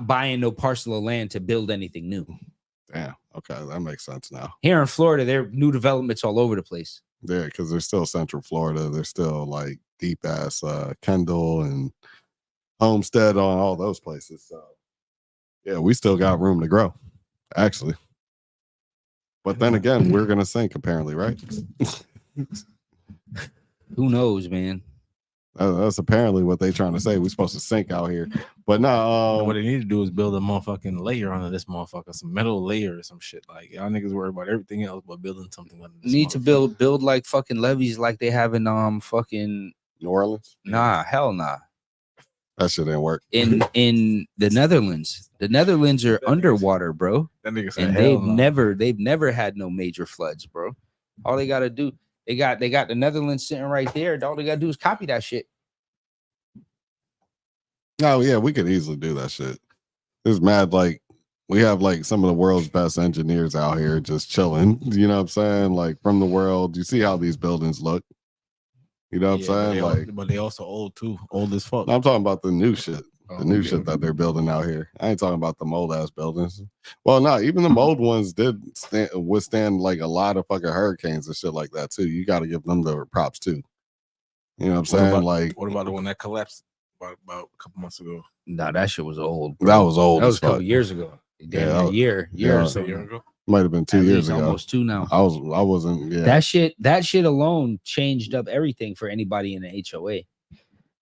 [SPEAKER 1] buying no parcel of land to build anything new.
[SPEAKER 3] Damn. Okay, that makes sense now.
[SPEAKER 1] Here in Florida, there are new developments all over the place.
[SPEAKER 3] Yeah, because there's still Central Florida. There's still like deep ass Kendall and Homestead on all those places. So yeah, we still got room to grow, actually. But then again, we're gonna sink apparently, right?
[SPEAKER 1] Who knows, man?
[SPEAKER 3] That's apparently what they're trying to say. We're supposed to sink out here, but no.
[SPEAKER 2] What they need to do is build a motherfucking layer under this motherfucker, some metal layer or some shit. Like y'all niggas worry about everything else but building something under this.
[SPEAKER 1] Need to build like fucking levees like they have in fucking
[SPEAKER 3] New Orleans.
[SPEAKER 1] Nah, hell nah.
[SPEAKER 3] That shit didn't work.
[SPEAKER 1] In the Netherlands. The Netherlands are underwater, bro.
[SPEAKER 2] That nigga said,
[SPEAKER 1] and they've never had no major floods, bro. All they gotta do. They got the Netherlands sitting right there. All they gotta do is copy that shit.
[SPEAKER 3] Oh yeah, we could easily do that shit. It's mad like we have like some of the world's best engineers out here just chilling. You know what I'm saying? Like from the world, you see how these buildings look. You know what I'm saying?
[SPEAKER 2] But they also old too, old as fuck.
[SPEAKER 3] I'm talking about the new shit. The new shit that they're building out here. I ain't talking about the mold ass buildings. Well, no, even the mold ones did withstand like a lot of fucking hurricanes and shit like that too. You got to give them the props too. You know what I'm saying?
[SPEAKER 2] What about the one that collapsed about a couple months ago?
[SPEAKER 1] Nah, that shit was old.
[SPEAKER 3] Bro. That was old.
[SPEAKER 1] That was a couple years ago.
[SPEAKER 3] Yeah,
[SPEAKER 1] a year or so
[SPEAKER 2] ago.
[SPEAKER 3] Might have been 2 years ago.
[SPEAKER 1] Almost 2 now.
[SPEAKER 3] I wasn't. Yeah.
[SPEAKER 1] That shit alone changed up everything for anybody in the HOA.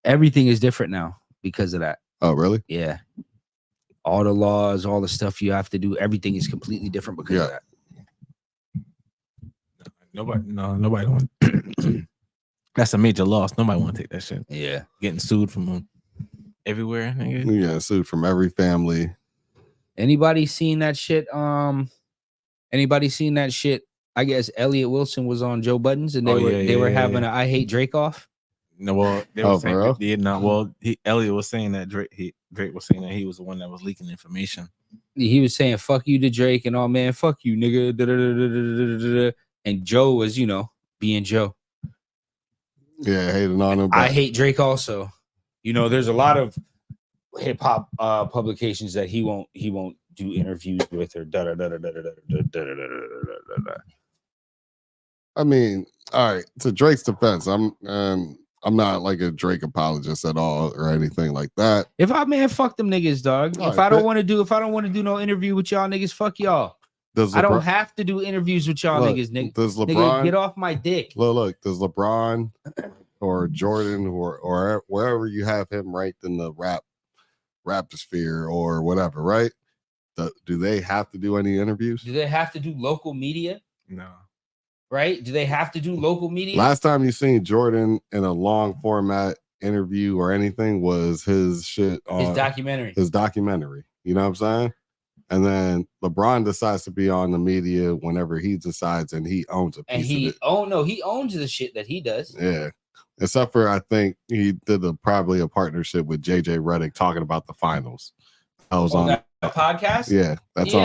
[SPEAKER 1] Everything is different now because of that.
[SPEAKER 3] Oh, really?
[SPEAKER 1] Yeah. All the laws, all the stuff you have to do, everything is completely different because of that.
[SPEAKER 2] Nobody want. That's a major loss. Nobody want to take that shit.
[SPEAKER 1] Yeah.
[SPEAKER 2] Getting sued from everywhere. Nigga.
[SPEAKER 3] Yeah, sued from every family.
[SPEAKER 1] Anybody seen that shit? Anybody seen that shit? I guess Elliot Wilson was on Joe Budden's and they were having an I Hate Drake off.
[SPEAKER 2] No, well, they were saying Elliot was saying that Drake was saying that he was the one that was leaking information.
[SPEAKER 1] He was saying "fuck you" to Drake and "oh man, fuck you, nigga." Da, da, da, da, da, da. And Joe was, being Joe.
[SPEAKER 3] Yeah, hating on him.
[SPEAKER 1] I hate Drake also. There's a lot of hip hop publications that he won't do interviews with or da da da da da da da da da da.
[SPEAKER 3] I mean, all right. To Drake's defense, I'm not like a Drake apologist at all or anything like that.
[SPEAKER 1] Fuck them niggas, dog. If I don't want to do no interview with y'all niggas, fuck y'all. I don't have to do interviews with y'all niggas, nigga.
[SPEAKER 3] Does LeBron
[SPEAKER 1] nigga, get off my dick?
[SPEAKER 3] Look, does LeBron or Jordan or wherever you have him ranked in the raptosphere or whatever, right? Do they have to do any interviews?
[SPEAKER 1] Do they have to do local media?
[SPEAKER 2] No.
[SPEAKER 1] Right? Do they have to do local media?
[SPEAKER 3] Last time you seen Jordan in a long format interview or anything was his shit on
[SPEAKER 1] his documentary.
[SPEAKER 3] You know what I'm saying? And then LeBron decides to be on the media whenever he decides, and he owns a piece of it.
[SPEAKER 1] He owns the shit that he does.
[SPEAKER 3] Yeah. Except for I think he did probably a partnership with JJ Redick talking about the finals. I was on
[SPEAKER 1] that podcast.
[SPEAKER 3] Yeah,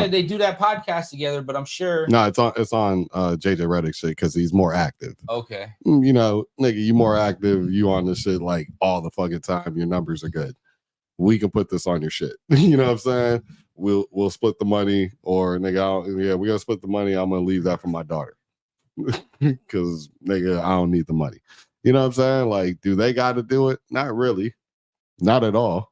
[SPEAKER 1] they do that podcast together, but I'm sure
[SPEAKER 3] it's on JJ Redick shit because he's more active.
[SPEAKER 1] Okay.
[SPEAKER 3] You know, nigga, you more active, you on this shit like all the fucking time. Your numbers are good. We can put this on your shit. You know what I'm saying? We'll split the money, or nigga, we're gonna split the money. I'm gonna leave that for my daughter. Cause nigga, I don't need the money. You know what I'm saying? Like, do they gotta do it? Not really. Not at all.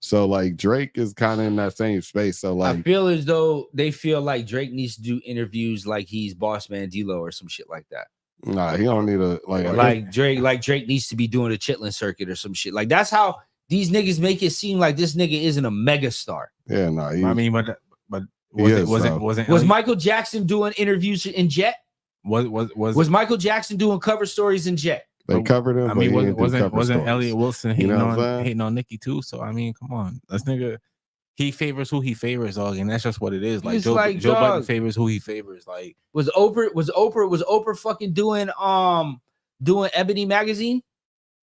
[SPEAKER 3] So like Drake is kind of in that same space. So like
[SPEAKER 1] I feel as though they feel like Drake needs to do interviews like he's Boss Man D-Lo or some shit like that.
[SPEAKER 3] Nah, he don't need a
[SPEAKER 1] like Drake needs to be doing a Chitlin circuit or some shit. Like that's how these niggas make it seem like this nigga isn't a mega star.
[SPEAKER 3] Yeah, no.
[SPEAKER 2] I mean, but was
[SPEAKER 1] Michael Jackson doing interviews in Jet? Was Michael Jackson doing cover stories in Jet?
[SPEAKER 3] They covered him.
[SPEAKER 2] I mean, wasn't Elliot Wilson hating on Nicki too? So I mean, come on, this nigga, he favors who he favors, dog, and that's just what it is. Like Joe Budden favors who he favors. Like
[SPEAKER 1] was Oprah fucking doing Ebony magazine?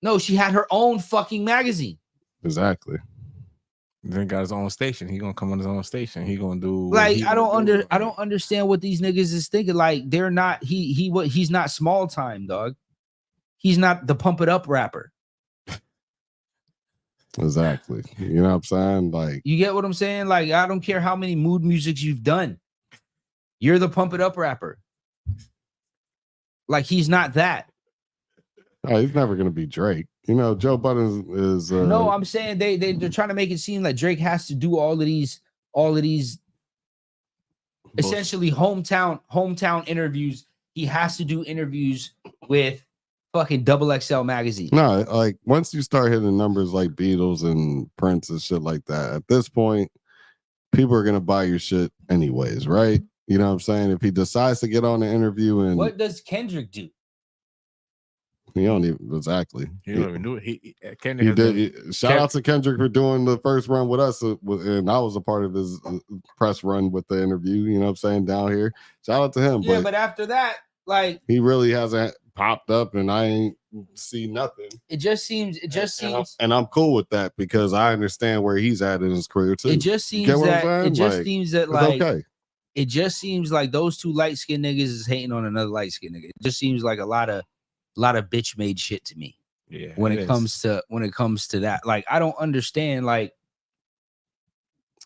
[SPEAKER 1] No, she had her own fucking magazine.
[SPEAKER 3] Exactly.
[SPEAKER 2] Then got his own station. He gonna come on his own station. He gonna do
[SPEAKER 1] like I don't understand what these niggas is thinking. Like they're not he's not small time, dog. He's not the pump it up rapper.
[SPEAKER 3] Exactly. You know what I'm saying? Like
[SPEAKER 1] you get what I'm saying? Like I don't care how many mood musics you've done. You're the pump it up rapper. Like he's not that.
[SPEAKER 3] Oh, he's never gonna be Drake. You know, Joe Budden is
[SPEAKER 1] no, I'm saying they're trying to make it seem like Drake has to do all of these essentially hometown interviews. He has to do interviews with fucking XXL magazine.
[SPEAKER 3] No, like once you start hitting numbers like Beatles and Prince and shit like that, at this point, people are gonna buy your shit anyways, right? You know what I'm saying? If he decides to get on the interview and
[SPEAKER 1] what does Kendrick do?
[SPEAKER 3] He don't even exactly.
[SPEAKER 2] He don't even do it.
[SPEAKER 3] Kendrick did. Shout out to Kendrick for doing the first run with us, and I was a part of his press run with the interview. You know what I'm saying, down here. Shout out to him.
[SPEAKER 1] Yeah, but after that, like
[SPEAKER 3] he really hasn't popped up, and I ain't see nothing.
[SPEAKER 1] It just seems,
[SPEAKER 3] and I'm cool with that because I understand where he's at in his career too.
[SPEAKER 1] It just seems that like okay. It just seems like those two light skinned niggas is hating on another light skinned nigga. It just seems like a lot of bitch made shit to me.
[SPEAKER 2] Yeah.
[SPEAKER 1] When it comes to that, like I don't understand. Like,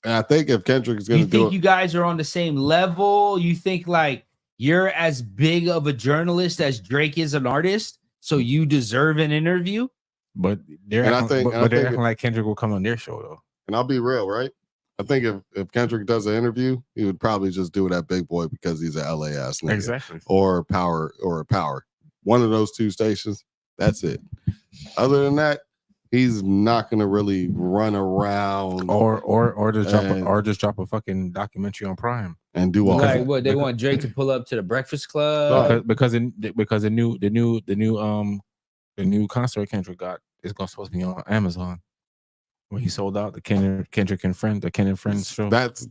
[SPEAKER 3] and I think if Kendrick is going to do it,
[SPEAKER 1] you guys are on the same level. You think like you're as big of a journalist as Drake is an artist, so you deserve an interview.
[SPEAKER 2] But they're acting like Kendrick will come on their show though.
[SPEAKER 3] And I'll be real, right? I think if Kendrick does an interview, he would probably just do it at Big Boy because he's an LA ass nigga.
[SPEAKER 2] Exactly.
[SPEAKER 3] Or Power. One of those two stations. That's it. Other than that, he's not gonna really run around
[SPEAKER 2] or just drop a fucking documentary on Prime
[SPEAKER 3] and do all
[SPEAKER 1] like what they want Drake to pull up to the Breakfast Club
[SPEAKER 2] because the new concert Kendrick got is supposed to be on Amazon. When he sold out the Kendrick and Friends show. That's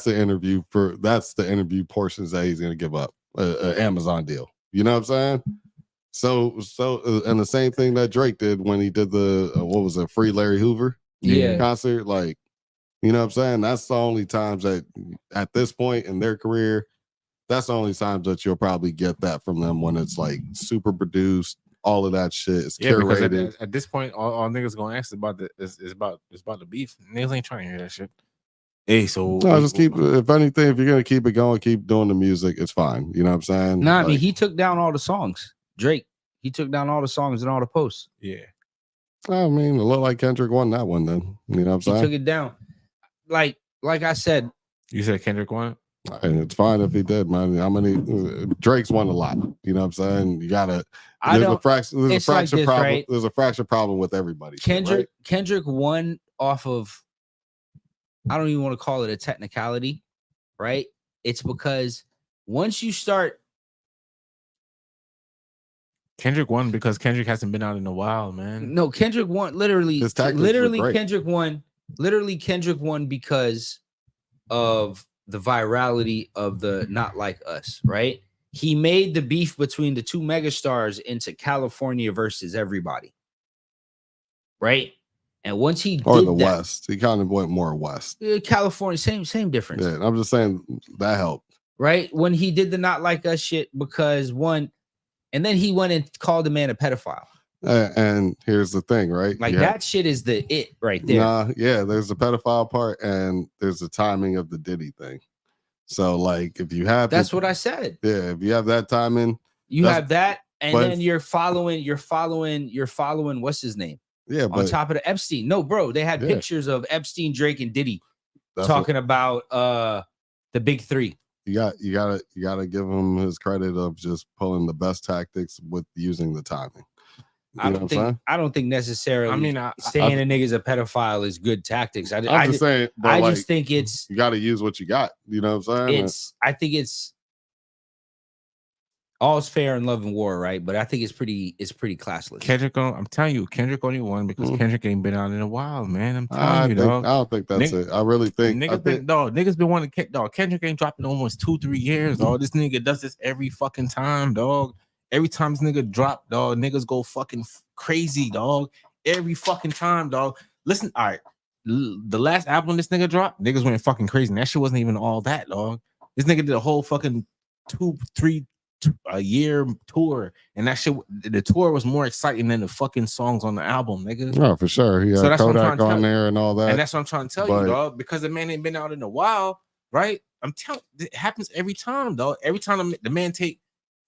[SPEAKER 3] the interview the interview portions that he's gonna give up. An Amazon deal. You know what I'm saying? So and the same thing that Drake did when he did the Free Larry Hoover concert. Like, you know what I'm saying? That's the only times that at this point in their career, that's the only times that you'll probably get that from them when it's like super produced. All of that shit is curated.
[SPEAKER 2] Because at this point, all niggas gonna ask about is about the beef. Niggas ain't trying to hear that shit. Hey, so
[SPEAKER 3] no, just keep. If anything, if you're gonna keep it going, keep doing the music. It's fine. You know what I'm saying?
[SPEAKER 1] Nah, I mean he took down all the songs. Drake, he took down all the songs and all the posts.
[SPEAKER 2] Yeah.
[SPEAKER 3] I mean, it looked like Kendrick won that one. Then you know what I'm saying?
[SPEAKER 1] He took it down. Like I said.
[SPEAKER 2] You said Kendrick won?
[SPEAKER 3] And it's fine if he did, man. How many Drake's won a lot? You know what I'm saying? You gotta.
[SPEAKER 1] I
[SPEAKER 3] There's a
[SPEAKER 1] don't.
[SPEAKER 3] fraction. There's a
[SPEAKER 1] It's like
[SPEAKER 3] fraction
[SPEAKER 1] this,
[SPEAKER 3] problem.
[SPEAKER 1] right?
[SPEAKER 3] There's a fraction problem with everybody.
[SPEAKER 1] Kendrick
[SPEAKER 3] Right?
[SPEAKER 1] Kendrick won off of. I don't even want to call it a technicality, right? It's because once you start.
[SPEAKER 2] Kendrick won because Kendrick hasn't been out in a while, man.
[SPEAKER 1] No, Kendrick won. Literally,
[SPEAKER 3] His tactics were great.
[SPEAKER 1] Kendrick won. Literally, Kendrick won because of the virality of the Not Like Us, right? He made the beef between the two megastars into California versus everybody, right? And once he
[SPEAKER 3] Or
[SPEAKER 1] did
[SPEAKER 3] the
[SPEAKER 1] that,
[SPEAKER 3] West. He kind of went more West.
[SPEAKER 1] California, same difference.
[SPEAKER 3] Yeah, I'm just saying that helped.
[SPEAKER 1] Right? When he did the Not Like Us shit, because one, and then he went and called the man a pedophile.
[SPEAKER 3] And here's the thing, right?
[SPEAKER 1] Like that shit is the it right there.
[SPEAKER 3] Nah, yeah, there's the pedophile part and there's the timing of the Diddy thing. So, like, if you have
[SPEAKER 1] that's what I said.
[SPEAKER 3] Yeah, if you have that timing,
[SPEAKER 1] you have that, and then you're following what's his name?
[SPEAKER 3] Yeah, but
[SPEAKER 1] on top of the Epstein. No, bro, they had pictures of Epstein, Drake, and Diddy talking about the big three.
[SPEAKER 3] You gotta give him his credit of just pulling the best tactics with using the timing.
[SPEAKER 1] I don't think necessarily. I mean, saying a nigga's a pedophile is good tactics. I just think it's
[SPEAKER 3] you got to use what you got. You know what I'm saying?
[SPEAKER 1] I think it's all's fair in love and war, right? But I think it's pretty classless.
[SPEAKER 2] Kendrick, I'm telling you, Kendrick only won because Kendrick ain't been out in a while, man. I'm telling you, dog.
[SPEAKER 3] I don't think that's it. I really think
[SPEAKER 2] niggas been wanting dog. Kendrick ain't dropping almost 2-3 years, dog. This nigga does this every fucking time, dog. Every time this nigga drop, dog, niggas go fucking crazy, dog. Every fucking time, dog. Listen, all right. The last album this nigga dropped, niggas went fucking crazy. And that shit wasn't even all that, dog. This nigga did a whole fucking 2-3 a year tour, and that shit, the tour was more exciting than the fucking songs on the album, nigga.
[SPEAKER 3] Oh, for sure. He had Kodak on there and all that.
[SPEAKER 2] And that's what I'm trying to tell you, dog. Because the man ain't been out in a while, right? I'm telling it happens every time, dog. Every time the man take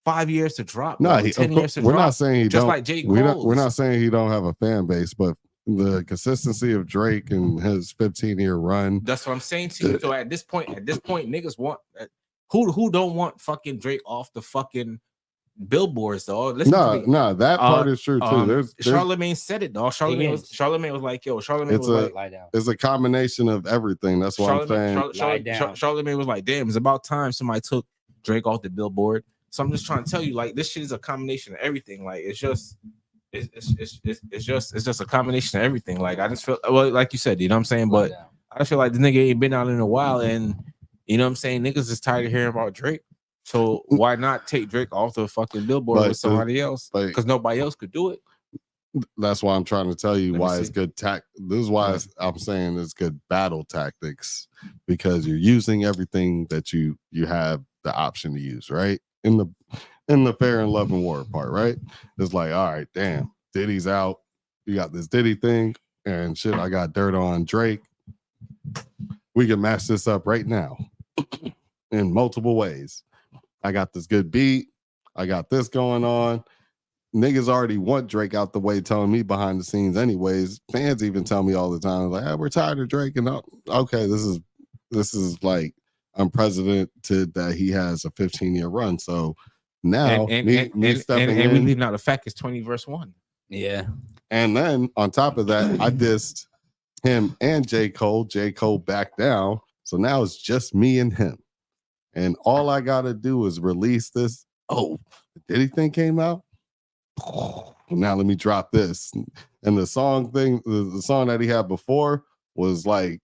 [SPEAKER 2] 5 years to drop.
[SPEAKER 3] No,
[SPEAKER 2] 10 years to
[SPEAKER 3] we're
[SPEAKER 2] drop.
[SPEAKER 3] Not saying he
[SPEAKER 2] just
[SPEAKER 3] don't.
[SPEAKER 2] Like J. Cole.
[SPEAKER 3] We're not saying he don't have a fan base, but the consistency of Drake and his 15-year run.
[SPEAKER 2] That's what I'm saying to you. So at this point, niggas want who don't want fucking Drake off the fucking billboards, dog.
[SPEAKER 3] No, that part is true too. There's
[SPEAKER 2] Charlemagne said it, dog. Charlemagne was like, yo, Charlemagne was like,
[SPEAKER 1] lie down.
[SPEAKER 3] It's a combination of everything. That's what I'm saying.
[SPEAKER 2] Charlemagne was like, damn, it's about time somebody took Drake off the billboard. So I'm just trying to tell you, like, this shit is a combination of everything. Like, it's just a combination of everything. Like, I just feel like you said, you know what I'm saying? But I feel like the nigga ain't been out in a while, and you know what I'm saying? Niggas is tired of hearing about Drake. So why not take Drake off the fucking billboard with somebody else? Because nobody else could do it.
[SPEAKER 3] That's why I'm trying to tell you why it's good This is why I'm saying it's good battle tactics, because you're using everything that you have the option to use, right? In the fair and love and war part, right? It's like, all right, damn, Diddy's out. You got this Diddy thing, and shit, I got dirt on Drake. We can match this up right now in multiple ways. I got this good beat. I got this going on. Niggas already want Drake out the way, telling me behind the scenes anyways. Fans even tell me all the time, like, we're tired of Drake. And okay, this is like unprecedented that he has a 15-year run. So now me stepping in.
[SPEAKER 2] And we leaving out the fact it's 20 verse 1.
[SPEAKER 1] Yeah.
[SPEAKER 3] And then on top of that, I dissed him and J. Cole. J. Cole backed down. So now it's just me and him. And all I got to do is release this. Oh, the Diddy thing came out? Now let me drop this. And the song thing, the song that he had before was like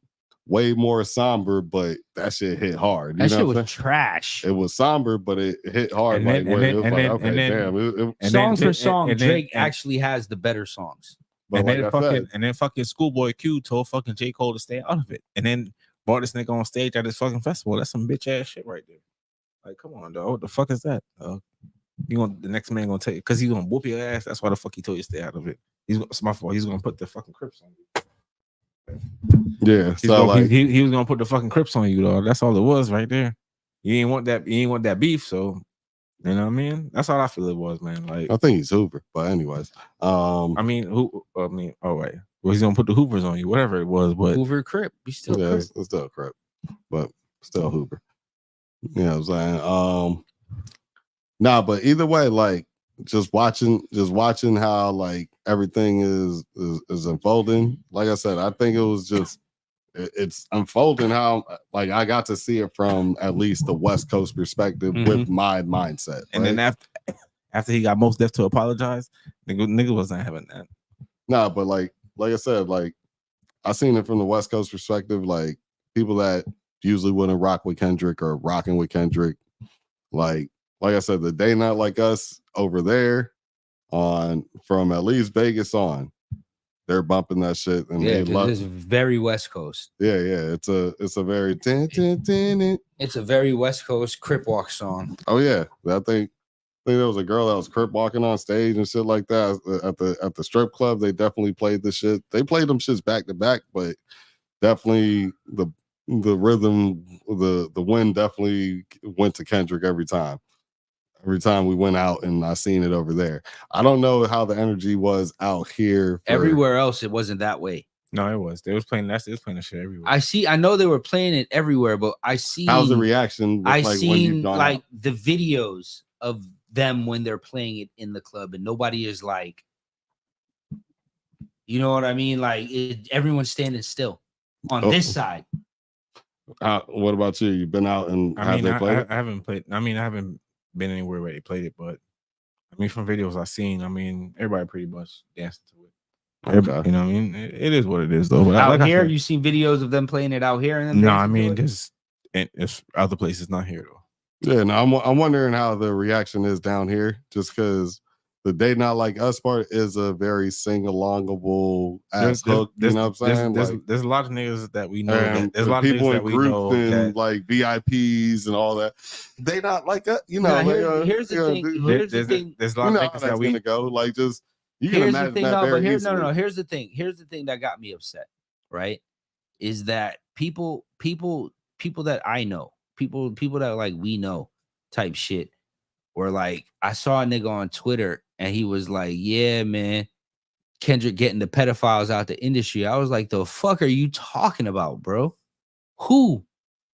[SPEAKER 3] way more somber, but that shit hit hard.
[SPEAKER 1] That shit was trash.
[SPEAKER 3] It was somber, but it hit hard.
[SPEAKER 1] Song for song, Drake actually has the better songs.
[SPEAKER 2] But and then fucking Schoolboy Q told fucking J. Cole to stay out of it. And then brought this nigga on stage at this fucking festival. That's some bitch ass shit right there. Like, come on, dog. What the fuck is that? The next man gonna take it because he's gonna whoop your ass. That's why the fuck he told you to stay out of it. It's my fault. He's gonna put the fucking Crips on you.
[SPEAKER 3] Yeah,
[SPEAKER 2] he was gonna put the fucking Crips on you, dog. That's all it was right there. You ain't want that beef, so you know what I mean? That's all I feel it was, man. Like,
[SPEAKER 3] I think he's Hoover, but anyways.
[SPEAKER 2] All right. Well, he's gonna put the Hoovers on you, whatever it was, but
[SPEAKER 1] Hoover Crip. He's still Crip.
[SPEAKER 3] It's still Crip, but still Hoover. You know what I'm saying? Nah, but either way, like just watching how like everything is unfolding. Like I said, I think it was just it's unfolding how like I got to see it from at least the West Coast perspective with my mindset.
[SPEAKER 2] And then after he got Mos Def to apologize, nigga wasn't having that.
[SPEAKER 3] Nah, but like I said, like I seen it from the West Coast perspective, like people that usually wouldn't rock with Kendrick or rocking with Kendrick. Like I said, the They Not Like Us over there on from at least Vegas on, they're bumping that shit and they love
[SPEAKER 1] it's very West Coast.
[SPEAKER 3] Yeah, it's a very
[SPEAKER 1] it's a very West Coast Crip Walk song.
[SPEAKER 3] Oh yeah. I think there was a girl that was crip walking on stage and shit like that at the strip club. They definitely played the shit. They played them shits back to back, but definitely the rhythm, the wind definitely went to Kendrick every time. Every time we went out and I seen it over there. I don't know how the energy was out here.
[SPEAKER 1] Everywhere else, it wasn't that way.
[SPEAKER 2] No, it was. They was playing that. They was playing the shit everywhere.
[SPEAKER 1] I know they were playing it everywhere, but I see.
[SPEAKER 3] How's the reaction?
[SPEAKER 1] I seen like the videos of them when they're playing it in the club, and nobody is like, you know what I mean? Like everyone's standing still on this side.
[SPEAKER 3] What about you? You've been out and
[SPEAKER 2] I haven't played. I mean, I haven't been anywhere where they played it, but I mean, from videos I've seen, I mean, everybody pretty much dancing to it. Okay. You know what I mean? It is what it is, though. But
[SPEAKER 1] out here, you seen videos of them playing it out here? And
[SPEAKER 2] no, I mean, it's other places, not here though.
[SPEAKER 3] Yeah, no, I'm wondering how the reaction is down here, just because the They Not Like Us part is a very sing-alongable ass hook. You know what I'm saying?
[SPEAKER 2] There's a lot of niggas that we know. There's a lot
[SPEAKER 3] of people
[SPEAKER 2] in
[SPEAKER 3] that groups and like VIPs and all that. They not like us, you know.
[SPEAKER 1] Here's the thing. Here's the thing.
[SPEAKER 2] There's a lot of niggas that we
[SPEAKER 3] gonna go. Like just you can
[SPEAKER 1] here's
[SPEAKER 3] imagine
[SPEAKER 1] the thing.
[SPEAKER 3] that very
[SPEAKER 1] Here's the thing. Here's the thing that got me upset. Right, is that people that I know, people that like we know, type shit. Or like I saw a nigga on Twitter and he was like, yeah, man, Kendrick getting the pedophiles out the industry. I was like, the fuck are you talking about, bro? Who?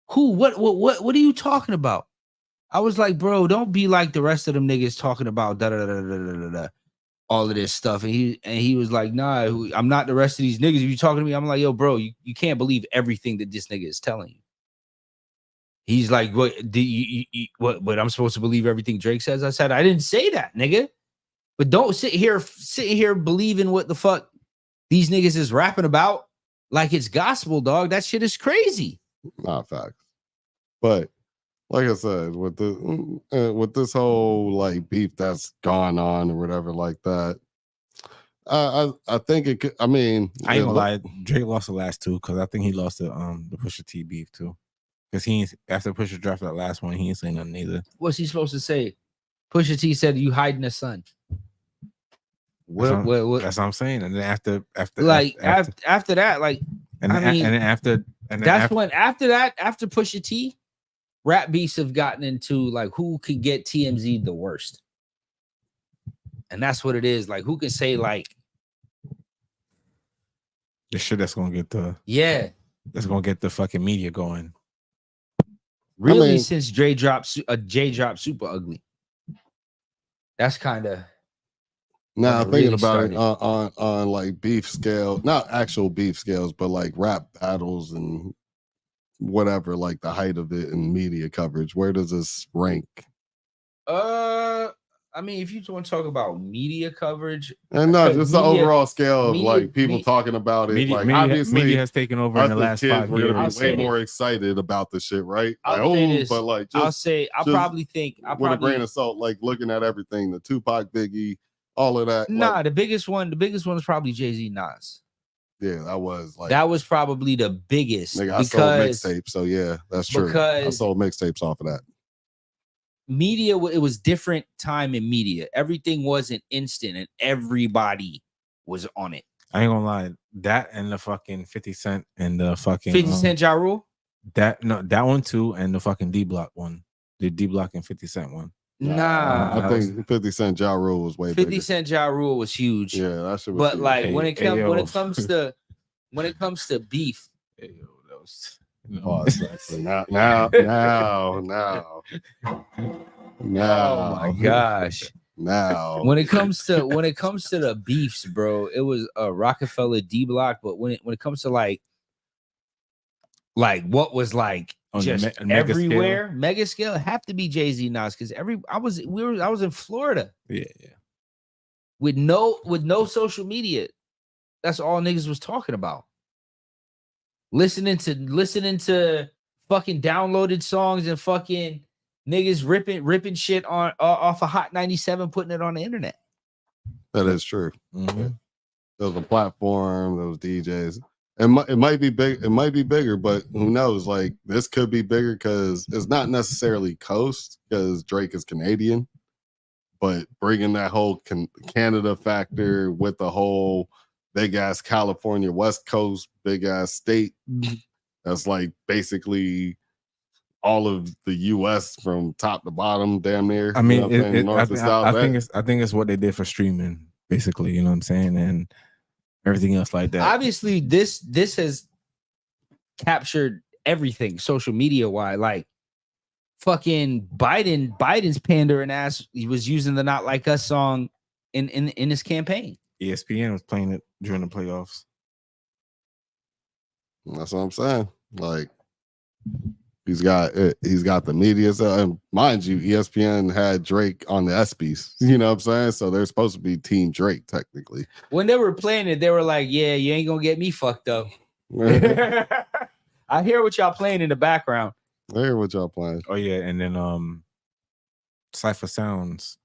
[SPEAKER 1] What are you talking about? I was like, bro, don't be like the rest of them niggas talking about all of this stuff. And he was like, nah, I'm not the rest of these niggas. If you talking to me, I'm like, yo, bro, you can't believe everything that this nigga is telling you. He's like, what? What? I'm supposed to believe everything Drake says? I said, I didn't say that, nigga. But don't sit here believing what the fuck these niggas is rapping about like it's gospel, dog. That shit is crazy.
[SPEAKER 3] Not facts. But like I said, with this whole like beef that's gone on or whatever like that, I think it could. I mean,
[SPEAKER 2] I ain't gonna lie. Drake lost the last two because I think he lost the Pusha T beef too. Because after Pusha dropped that last one, he ain't saying nothing either.
[SPEAKER 1] What's he supposed to say? Pusha T said, "You hiding the sun."
[SPEAKER 2] What? That's what I'm saying. And then after that, like
[SPEAKER 1] after Pusha T, rap beefs have gotten into like who could get TMZ the worst, and that's what it is. Like who can say like
[SPEAKER 2] the shit that's gonna get that's gonna get the fucking media going.
[SPEAKER 1] Really, since J dropped Super Ugly. That's kind of
[SPEAKER 3] now thinking about it on like beef scale, not actual beef scales, but like rap battles and whatever, like the height of it and media coverage. Where does this rank?
[SPEAKER 1] I mean, if you want to talk about media coverage,
[SPEAKER 3] and no, just the overall scale of like people talking about it. Like obviously,
[SPEAKER 2] media has taken over in the last 5 years.
[SPEAKER 3] We're gonna be way more excited about the shit, right?
[SPEAKER 1] I'll probably think
[SPEAKER 3] with a grain of salt, like looking at everything, the Tupac, Biggie, all of that.
[SPEAKER 1] Nah, like, the biggest one is probably Jay-Z, Nas.
[SPEAKER 3] Yeah, that was probably
[SPEAKER 1] the biggest.
[SPEAKER 3] Nigga, I sold mixtapes, so yeah, that's true. I sold mixtapes off of that.
[SPEAKER 1] Media, it was different time in media. Everything wasn't instant and everybody was on it.
[SPEAKER 2] I ain't gonna lie, that and the fucking 50 Cent and the fucking
[SPEAKER 1] 50 Cent Ja Rule,
[SPEAKER 2] that one too, and the fucking D Block one, the D Block and 50 Cent one.
[SPEAKER 1] Nah,
[SPEAKER 3] I think 50 Cent Ja Rule was way
[SPEAKER 1] 50
[SPEAKER 3] bigger.
[SPEAKER 1] Cent Ja Rule was huge.
[SPEAKER 3] Yeah, that shit was
[SPEAKER 1] but
[SPEAKER 3] huge.
[SPEAKER 1] Like when it comes to beef,
[SPEAKER 3] Oh, exactly. Now.
[SPEAKER 1] Oh my gosh.
[SPEAKER 3] Now.
[SPEAKER 1] When it comes to the beefs, bro, it was Rockefeller D Block, but when it comes to like what was like
[SPEAKER 2] On
[SPEAKER 1] just
[SPEAKER 2] the mega
[SPEAKER 1] everywhere, mega scale, it have to be Jay-Z Nas, because I was in Florida.
[SPEAKER 2] Yeah.
[SPEAKER 1] With no social media. That's all niggas was talking about. Listening to fucking downloaded songs and fucking niggas ripping shit on off of Hot 97, putting it on the internet.
[SPEAKER 3] That is true.
[SPEAKER 2] Mm-hmm.
[SPEAKER 3] There was a platform, there was DJs. It might be big, it might be bigger, but who knows? Like, this could be bigger because it's not necessarily coast, because Drake is Canadian, but bringing that whole Canada factor with the whole big ass California West Coast, big ass state, that's like basically all of the U.S. from top to bottom, damn near.
[SPEAKER 2] I mean,
[SPEAKER 3] you know what I'm saying?
[SPEAKER 2] I think it's what they did for streaming, basically. You know what I'm saying, and everything else like that.
[SPEAKER 1] Obviously, this has captured everything social media wise. Like fucking Biden's pandering ass, he was using the "Not Like Us" song in his campaign.
[SPEAKER 2] ESPN was playing it during the playoffs.
[SPEAKER 3] That's what I'm saying. Like, he's got the media. So, and mind you, ESPN had Drake on the ESPYs. You know what I'm saying? So they're supposed to be Team Drake technically.
[SPEAKER 1] When they were playing it, they were like, "Yeah, you ain't gonna get me fucked up." I hear what y'all playing in the background.
[SPEAKER 3] I hear what y'all playing.
[SPEAKER 2] Oh yeah, and then Cypher Sounds,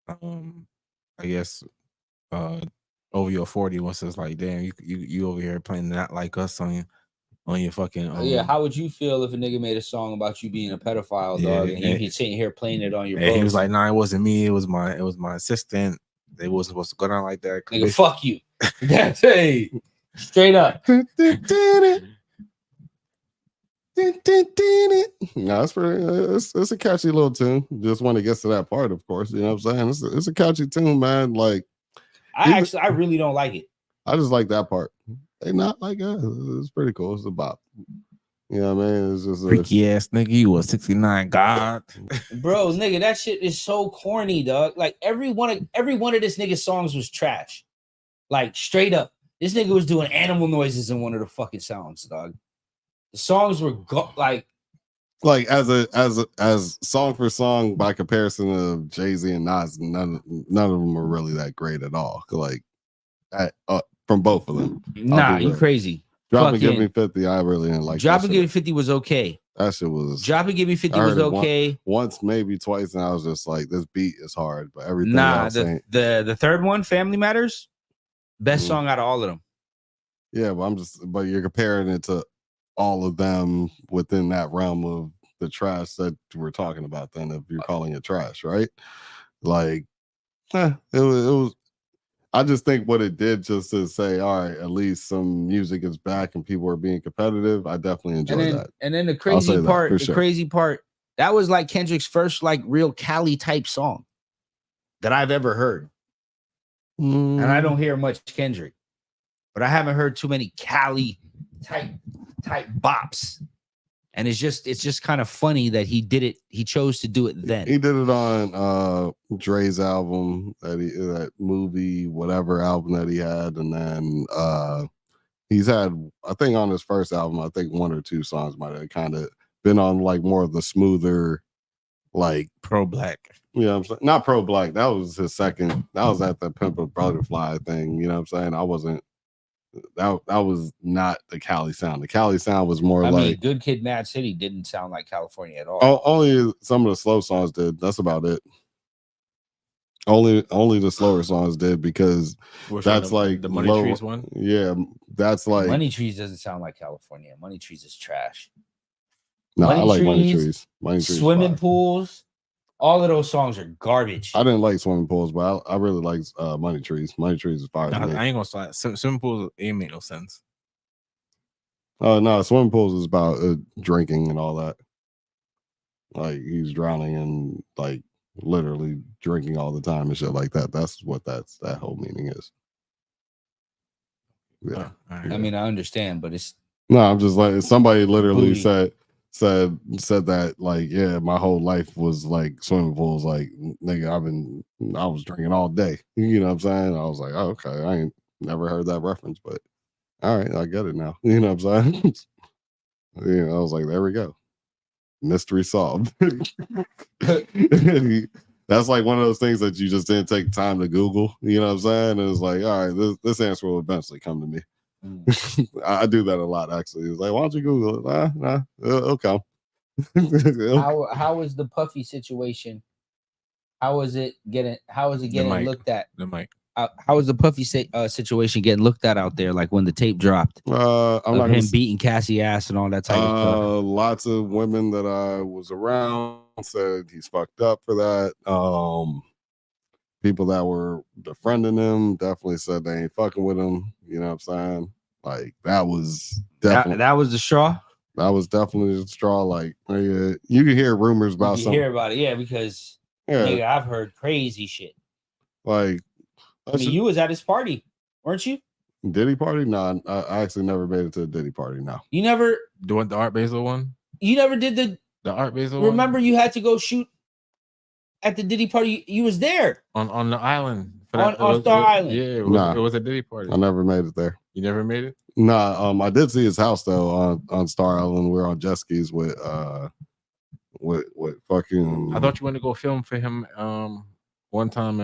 [SPEAKER 2] I guess over your 40 once it's like, damn, you over here playing Not Like Us on your fucking
[SPEAKER 1] yeah. How would you feel if a nigga made a song about you being a pedophile, dog, and you sitting here playing it on your
[SPEAKER 2] and
[SPEAKER 1] post?
[SPEAKER 2] he was like, nah, it wasn't me, it was my assistant. They wasn't supposed to go down like that.
[SPEAKER 1] Nigga, fuck you. That's hey, straight up.
[SPEAKER 3] No, it's pretty. It's a catchy little tune. Just when it gets to that part, of course, you know what I'm saying. It's a catchy tune, man. Like,
[SPEAKER 1] I really don't like it.
[SPEAKER 3] I just like that part. They not like us. It's pretty cool. It's a bop. You know what I mean? It's just
[SPEAKER 2] freaky ass nigga. You was 69 God,
[SPEAKER 1] bro. Nigga, that shit is so corny, dog. Like every one of this nigga's songs was trash. Like straight up, this nigga was doing animal noises in one of the fucking songs, dog. The songs were like as song for song by comparison of Jay-Z and Nas, none of them are really that great at all. Like from both of them. Nah, you crazy.
[SPEAKER 3] Drop and Give Me 50, I really didn't like.
[SPEAKER 1] Drop and Give Me 50 was okay.
[SPEAKER 3] That shit was.
[SPEAKER 1] Drop and Give Me 50 was okay.
[SPEAKER 3] Once, maybe twice, and I was just like, this beat is hard, but everything
[SPEAKER 1] else
[SPEAKER 3] the
[SPEAKER 1] third one, Family Matters, best song out of all of them.
[SPEAKER 3] Yeah, but you're comparing it to all of them within that realm of the trash that we're talking about. Then, if you're calling it trash, right? Like, it was. I just think what it did just to say, all right, at least some music is back and people are being competitive. I definitely enjoy that.
[SPEAKER 1] And then the crazy part, that was like Kendrick's first like real Cali type song that I've ever heard. And I don't hear much Kendrick, but I haven't heard too many Cali type bops. And it's just kind of funny that he did it. He chose to do it then.
[SPEAKER 3] He did it on Dre's album, that movie, whatever album that he had, and then he's had, I think on his first album, I think one or two songs might have kind of been on like more of the smoother, like
[SPEAKER 2] pro black.
[SPEAKER 3] You know what I'm saying? Not pro black. That was his second. That was at the Pimp a Butterfly thing. You know what I'm saying? I wasn't. That was not the Cali sound. The Cali sound was more like
[SPEAKER 1] Good Kid, Mad City didn't sound like California at all.
[SPEAKER 3] Only some of the slow songs did. That's about it. Only the slower songs did, because that's like
[SPEAKER 2] the Money Trees one.
[SPEAKER 3] Yeah, that's like
[SPEAKER 1] Money Trees doesn't sound like California. Money Trees is trash.
[SPEAKER 3] No, I like Money Trees. Money Trees.
[SPEAKER 1] Swimming pools. All of those songs are garbage.
[SPEAKER 3] I didn't like Swimming Pools, but I really like Money Trees. Money Trees is fire.
[SPEAKER 2] I ain't gonna slide. Swimming Pools ain't make no sense.
[SPEAKER 3] No, Swimming Pools is about drinking and all that. Like, he's drowning and like literally drinking all the time and shit like that. That's what that whole meaning is. Yeah.
[SPEAKER 1] I mean, I understand, but it's
[SPEAKER 3] No, I'm just like somebody literally
[SPEAKER 1] Booty.
[SPEAKER 3] said that like yeah, my whole life was like swimming pools. Like nigga, I was drinking all day. You know what I'm saying? I was like, oh, okay, I ain't never heard that reference, but all right, I get it now. You know what I'm saying? Yeah, I was like, there we go, mystery solved. That's like one of those things that you just didn't take time to Google. You know what I'm saying? And it's like, all right, this answer will eventually come to me. I do that a lot actually. It's like, why don't you Google it? Nah, it'll come.
[SPEAKER 1] How is the Puffy situation? How is it getting looked at?
[SPEAKER 2] The mic.
[SPEAKER 1] How is the Puffy situation getting looked at out there? Like when the tape dropped,
[SPEAKER 3] I'm
[SPEAKER 1] of
[SPEAKER 3] not
[SPEAKER 1] him beating Cassie ass and all that type of stuff.
[SPEAKER 3] Lots of women that I was around said he's fucked up for that. People that were befriending him definitely said they ain't fucking with him. You know what I'm saying? Like that was definitely
[SPEAKER 1] That was the straw.
[SPEAKER 3] That was definitely the straw. Like you can hear rumors about something.
[SPEAKER 1] Hear about it, yeah, because nigga, I've heard crazy shit.
[SPEAKER 3] Like,
[SPEAKER 1] I mean, you was at his party, weren't you?
[SPEAKER 3] Diddy party? No, I actually never made it to a Diddy party. No,
[SPEAKER 1] you never
[SPEAKER 2] doing the Art Basel one.
[SPEAKER 1] You never did
[SPEAKER 2] the Art Basel.
[SPEAKER 1] Remember,
[SPEAKER 2] one?
[SPEAKER 1] You had to go shoot at the Diddy party. You was there
[SPEAKER 2] on the island
[SPEAKER 1] on Star Island.
[SPEAKER 2] Yeah, it was a Diddy party.
[SPEAKER 3] I never made it there.
[SPEAKER 2] You never made it?
[SPEAKER 3] Nah, I did see his house though on Star Island. We were on jet skis with fucking.
[SPEAKER 2] I thought you went to go film for him one time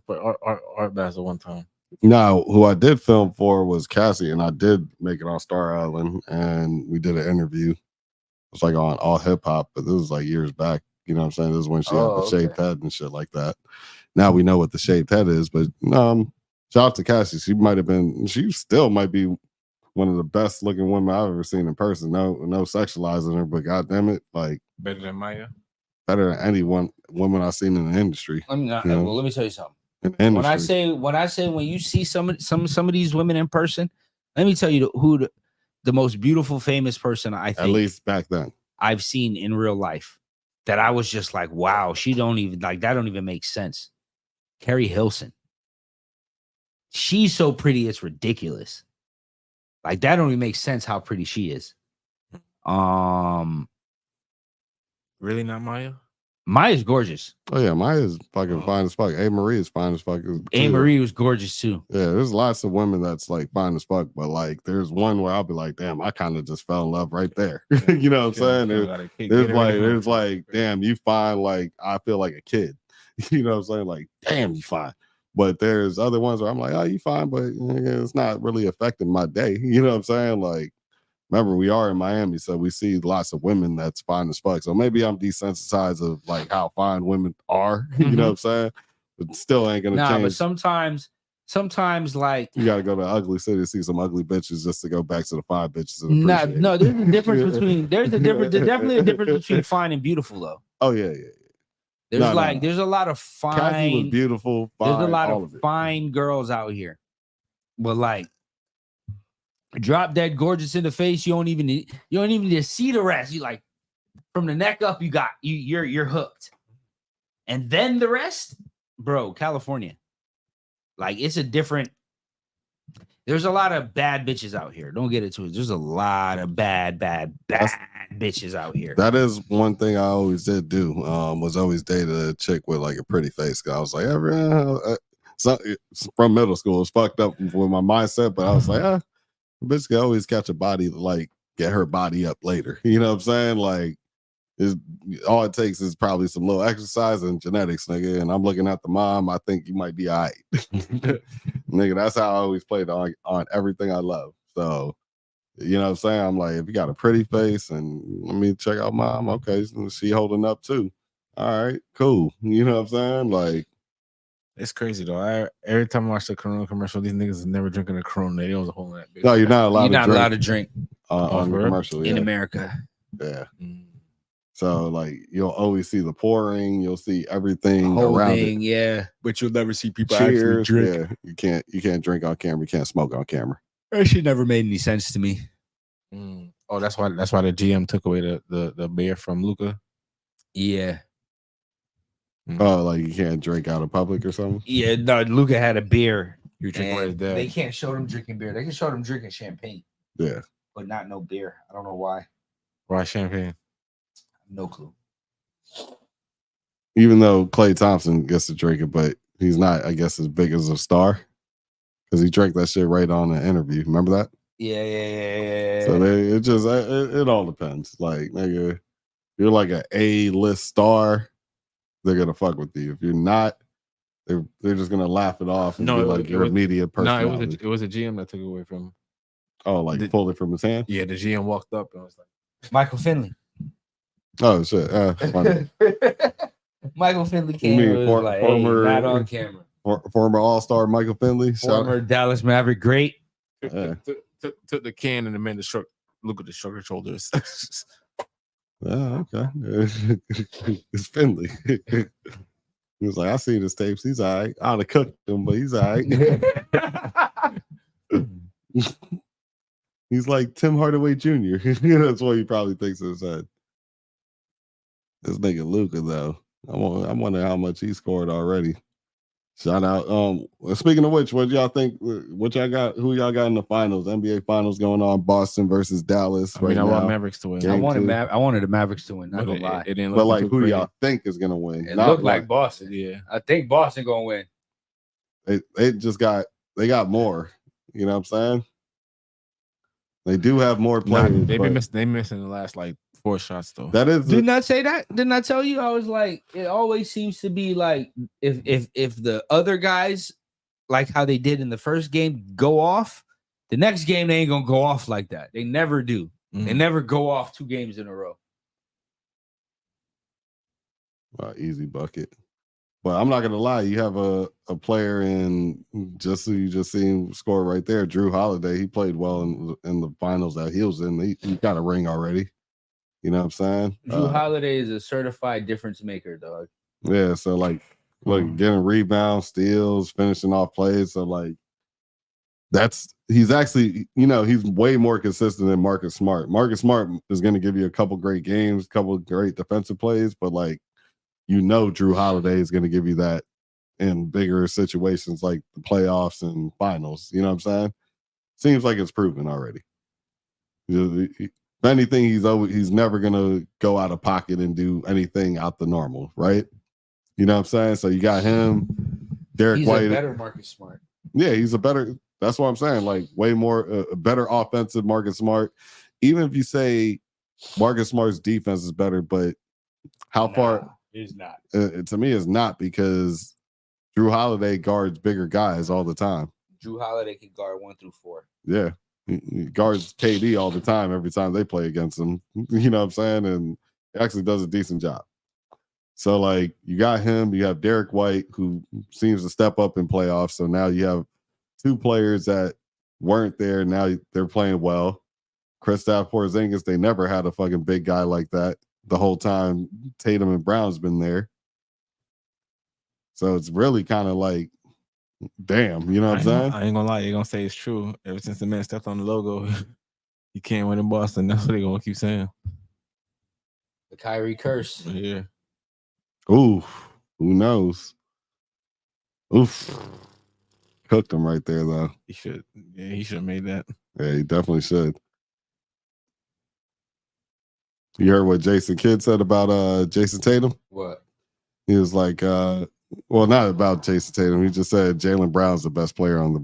[SPEAKER 2] for Art Basel one time.
[SPEAKER 3] No, who I did film for was Cassie, and I did make it on Star Island, and we did an interview. It was like on All Hip Hop, but this was like years back. You know what I'm saying? This is when she had the shaved head and shit like that. Now we know what the shaved head is, but shout out to Cassie. She still might be one of the best looking women I've ever seen in person. No sexualizing her, but goddamn it, like
[SPEAKER 2] better than Maya,
[SPEAKER 3] better than any woman I've seen in the industry.
[SPEAKER 1] Well, let me tell you something. When I say when you see some of these women in person, let me tell you who the most beautiful famous person I think,
[SPEAKER 3] at least back then,
[SPEAKER 1] I've seen in real life that I was just like, wow, she don't even like that don't even make sense. Carrie Hilson. She's so pretty, it's ridiculous. Like that don't even make sense how pretty she is.
[SPEAKER 2] Really not Maya?
[SPEAKER 1] Maya's gorgeous.
[SPEAKER 3] Oh yeah, Maya's fucking fine as fuck. A. Marie is fine as fuck.
[SPEAKER 1] A. Marie was gorgeous too.
[SPEAKER 3] Yeah, there's lots of women that's like fine as fuck, but like there's one where I'll be like, damn, I kind of just fell in love right there. You know what I'm saying? There's like, damn, you fine. Like I feel like a kid. You know what I'm saying? Like, damn, you fine. But there's other ones where I'm like, oh, you fine, but it's not really affecting my day. You know what I'm saying? Like, remember, we are in Miami, so we see lots of women that's fine as fuck. So maybe I'm desensitized of like how fine women are. You know what I'm saying? But still ain't gonna change.
[SPEAKER 1] But sometimes like
[SPEAKER 3] you gotta go to ugly city to see some ugly bitches just to go back to the fine bitches.
[SPEAKER 1] No, there's a difference between there's definitely a difference between fine and beautiful though.
[SPEAKER 3] Oh yeah.
[SPEAKER 1] There's a lot of fine.
[SPEAKER 3] Cassie was beautiful. Fine,
[SPEAKER 1] there's a lot of fine girls out here, but like drop dead gorgeous in the face. You don't even need to see the rest. You like from the neck up. You're hooked, and then the rest, bro. California, like it's a different. There's a lot of bad bitches out here. Don't get it twisted. There's a lot of bad bitches out here.
[SPEAKER 3] That is one thing I always did do. Was always date a chick with like a pretty face. I was like, from middle school, it's fucked up with my mindset, but I was like, bitch can always catch a body, like get her body up later. You know what I'm saying? Like, all it takes is probably some little exercise and genetics, nigga. And I'm looking at the mom. I think you might be all right. Nigga, that's how I always played on everything I love. So, you know what I'm saying? I'm like, if you got a pretty face and let me check out mom, okay, she holding up too. All right, cool. You know what I'm saying? Like,
[SPEAKER 2] it's crazy though. Every time I watch the Corona commercial, these niggas is never drinking a Corona. They always holding that bitch.
[SPEAKER 3] No, you're not allowed to
[SPEAKER 1] drink
[SPEAKER 3] on the commercial
[SPEAKER 1] in America.
[SPEAKER 3] Yeah. So like you'll always see the pouring, you'll see everything around it.
[SPEAKER 1] Yeah, but you'll never see people
[SPEAKER 3] actually
[SPEAKER 1] drink.
[SPEAKER 3] Yeah, you can't drink on camera. You can't smoke on camera.
[SPEAKER 1] That shit never made any sense to me.
[SPEAKER 2] Oh, that's why the GM took away the beer from Luca.
[SPEAKER 1] Yeah.
[SPEAKER 3] Oh, like you can't drink out in public or something?
[SPEAKER 1] Yeah, no, Luca had a beer.
[SPEAKER 2] You drink with his dad.
[SPEAKER 1] They can't show them drinking beer. They can show them drinking champagne.
[SPEAKER 3] Yeah.
[SPEAKER 1] but not no beer. I don't know why.
[SPEAKER 2] Why champagne?
[SPEAKER 1] No clue.
[SPEAKER 3] Even though Klay Thompson gets to drink it, but he's not, I guess, as big as a star because he drank that shit right on the interview. Remember that?
[SPEAKER 1] Yeah.
[SPEAKER 3] So it all depends. Like, nigga, you're like an A-list star, they're gonna fuck with you. If you're not, they're just gonna laugh it off and be like your immediate personality.
[SPEAKER 2] It was a GM that took it away from him.
[SPEAKER 3] Oh, like pulled it from his hand?
[SPEAKER 2] Yeah, the GM walked up and was like,
[SPEAKER 1] Michael Finley.
[SPEAKER 3] Oh shit. Funny.
[SPEAKER 1] Michael Finley came and was like,
[SPEAKER 3] former,
[SPEAKER 1] hey, not on camera.
[SPEAKER 3] Former All-Star Michael Finley.
[SPEAKER 1] Former Dallas Maverick great.
[SPEAKER 2] took the can and the man to look at the shrugged shoulders.
[SPEAKER 3] Oh, okay. It's Finley. He was like, I see his tapes. He's all right. I'd have cooked him, but he's all right. He's like Tim Hardaway Jr. That's what he probably thinks in his head. This nigga Luka, though. I wonder how much he scored already. Shout out. Speaking of which, what y'all think? What y'all got? Who y'all got in the finals? NBA finals going on. Boston versus Dallas.
[SPEAKER 2] I want Mavericks to win.
[SPEAKER 1] I wanted the Mavericks to win. Not gonna lie.
[SPEAKER 2] It didn't look
[SPEAKER 3] but like, who do y'all think is gonna win?
[SPEAKER 1] It looked like Boston.
[SPEAKER 2] Yeah,
[SPEAKER 1] I think Boston gonna win.
[SPEAKER 3] They got more. You know what I'm saying? They do have more players.
[SPEAKER 2] They missing the last like 4 shots though.
[SPEAKER 3] That is.
[SPEAKER 1] Didn't I say that? Didn't I tell you? I was like, it always seems to be like if the other guys, like how they did in the first game, go off, the next game they ain't gonna go off like that. They never do. They never go off 2 games in a row.
[SPEAKER 3] Easy bucket. But I'm not gonna lie, you have a player in just who you just seen score right there, Drew Holiday. He played well in the finals that he was in. He got a ring already. You know what I'm saying?
[SPEAKER 1] Drew Holiday is a certified difference maker, dog.
[SPEAKER 3] Yeah, so like getting rebounds, steals, finishing off plays. So like he's actually, he's way more consistent than Marcus Smart. Marcus Smart is gonna give you a couple great games, couple great defensive plays, but like Drew Holiday is gonna give you that in bigger situations like the playoffs and finals. You know what I'm saying? Seems like it's proven already. If anything, he's never gonna go out of pocket and do anything out the normal, right? You know what I'm saying? So you got him, Derek White.
[SPEAKER 1] He's a better Marcus Smart.
[SPEAKER 3] Yeah, he's a better. That's what I'm saying. Like way more, a better offensive Marcus Smart. Even if you say Marcus Smart's defense is better, but how far?
[SPEAKER 1] It's not.
[SPEAKER 3] To me, it's not because Drew Holiday guards bigger guys all the time.
[SPEAKER 1] Drew Holiday can guard 1 through 4.
[SPEAKER 3] Yeah. He guards KD all the time, every time they play against him. You know what I'm saying? And he actually does a decent job. So, like, you got him. You have Derek White, who seems to step up in playoffs. So now you have 2 players that weren't there. Now they're playing well. Kristaps Porzingis, they never had a fucking big guy like that the whole time Tatum and Brown's been there. So it's really kind of like, damn, you know what I'm saying?
[SPEAKER 2] I ain't gonna lie, you're gonna say it's true. Ever since the man stepped on the logo, you can't win in Boston. That's what they're gonna keep saying.
[SPEAKER 1] The Kyrie curse.
[SPEAKER 2] Yeah.
[SPEAKER 3] Ooh, who knows? Oof. Cooked him right there, though.
[SPEAKER 2] He should have made that.
[SPEAKER 3] Yeah, he definitely should. You heard what Jason Kidd said about Jason Tatum?
[SPEAKER 1] What?
[SPEAKER 3] He was like, well, not about Jason Tatum. He just said Jaylen Brown's the best player on the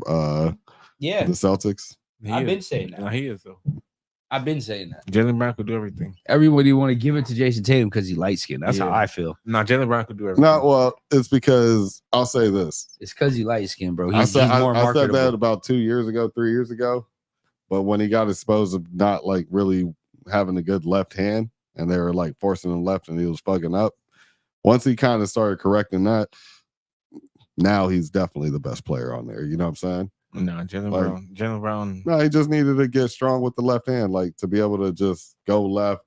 [SPEAKER 1] the
[SPEAKER 3] Celtics.
[SPEAKER 1] I've been saying that.
[SPEAKER 2] No, he is though.
[SPEAKER 1] I've been saying that.
[SPEAKER 2] Jaylen Brown could do everything.
[SPEAKER 1] Everybody want to give it to Jason Tatum because he's light skinned. That's how I feel.
[SPEAKER 2] No, Jaylen Brown could do everything.
[SPEAKER 3] No, well, it's because I'll say this.
[SPEAKER 1] It's because he's light skinned, bro.
[SPEAKER 3] I said
[SPEAKER 1] marketable.
[SPEAKER 3] that about 2 years ago, 3 years ago. But when he got exposed of not like really having a good left hand, and they were like forcing him left, and he was fucking up. Once he kind of started correcting that, now he's definitely the best player on there. You know what I'm saying?
[SPEAKER 2] No, Jaylen Brown.
[SPEAKER 3] No, he just needed to get strong with the left hand, like to be able to just go left,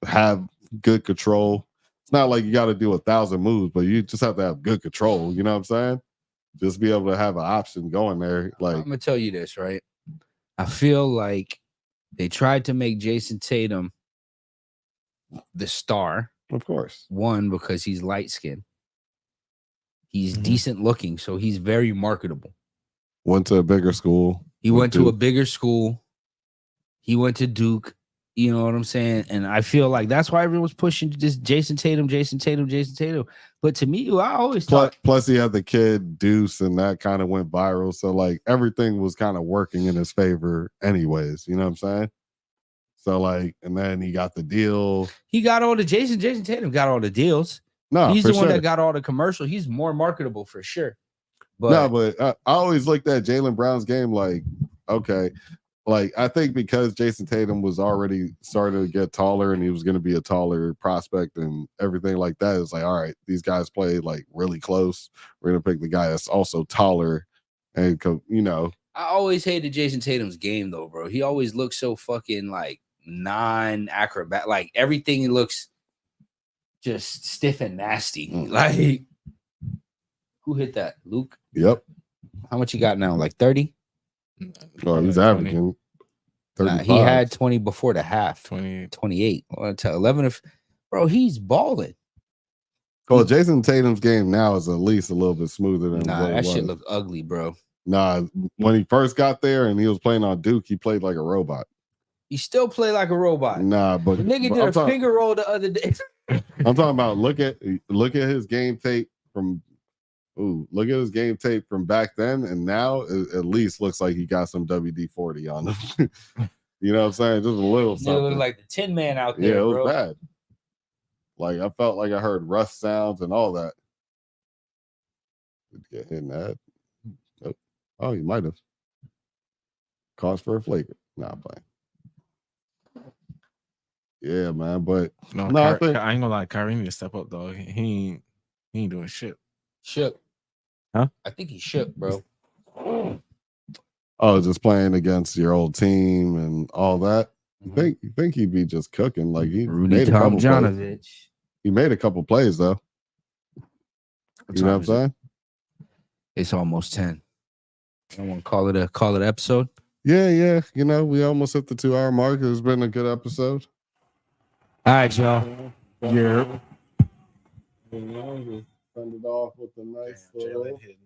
[SPEAKER 3] have good control. It's not like you got to do 1,000 moves, but you just have to have good control. You know what I'm saying? Just be able to have an option going there. Like,
[SPEAKER 1] I'm gonna tell you this, right? I feel like they tried to make Jason Tatum the star.
[SPEAKER 3] Of course.
[SPEAKER 1] One, because he's light skinned. He's decent looking, so he's very marketable.
[SPEAKER 3] Went to a bigger school.
[SPEAKER 1] He went to a bigger school. He went to Duke. You know what I'm saying? And I feel like that's why everyone was pushing just Jason Tatum. But to me, I always thought.
[SPEAKER 3] Plus, he had the kid Deuce, and that kind of went viral. So, like, everything was kind of working in his favor, anyways. You know what I'm saying? So, like, and then he got the deal.
[SPEAKER 1] He got all the Jason Tatum got all the deals.
[SPEAKER 3] No,
[SPEAKER 1] he's the one
[SPEAKER 3] sure.
[SPEAKER 1] that got all the commercial. He's more marketable for sure.
[SPEAKER 3] But I always looked at Jaylen Brown's game like, okay. Like, I think because Jason Tatum was already starting to get taller and he was going to be a taller prospect and everything like that, it's like, all right, these guys play like really close. We're going to pick the guy that's also taller. And, you know.
[SPEAKER 1] I always hated Jason Tatum's game, though, bro. He always looks so fucking like non-acrobat. Like, everything looks just stiff and nasty. Like, who hit that? Luke?
[SPEAKER 3] Yep.
[SPEAKER 1] How much he got now? Like 30?
[SPEAKER 3] Oh, he's averaging 35.
[SPEAKER 1] He had 20 before the half.
[SPEAKER 2] 28.
[SPEAKER 1] To 11 of, bro, he's balling.
[SPEAKER 3] Well, Jason Tatum's game now is at least a little bit smoother than what it
[SPEAKER 1] that
[SPEAKER 3] was.
[SPEAKER 1] shit look ugly, bro.
[SPEAKER 3] Nah, when he first got there and he was playing on Duke, he played like a robot.
[SPEAKER 1] He still played like a robot.
[SPEAKER 3] Nah, but
[SPEAKER 1] the nigga did a finger roll the other day.
[SPEAKER 3] I'm talking about look at his game tape from look at his game tape from back then, and now it at least looks like he got some WD-40 on him. You know what I'm saying? Just a little something.
[SPEAKER 1] It looked like the Tin Man out there.
[SPEAKER 3] Yeah, it was
[SPEAKER 1] bro.
[SPEAKER 3] bad. Like I felt like I heard rust sounds and all that. Did you get hit in the head? Nope. Oh, you might have. Cause for a flaker. Nah, I'm playing. Yeah, man. But
[SPEAKER 2] I ain't gonna lie, Kyrie need to step up, dog. He ain't doing shit.
[SPEAKER 1] Shook.
[SPEAKER 2] Huh?
[SPEAKER 1] I think he shook, bro.
[SPEAKER 3] Oh, just playing against your old team and all that. You think he'd be just cooking? Like he made a couple plays. He made a couple plays though. You know what I'm saying?
[SPEAKER 1] It's almost 10. I want to call it an episode.
[SPEAKER 3] Yeah. You know, we almost hit the 2-hour mark. It's been a good episode.
[SPEAKER 1] All right, y'all.
[SPEAKER 3] Yeah. Send it off with a nice
[SPEAKER 2] Jalen hit.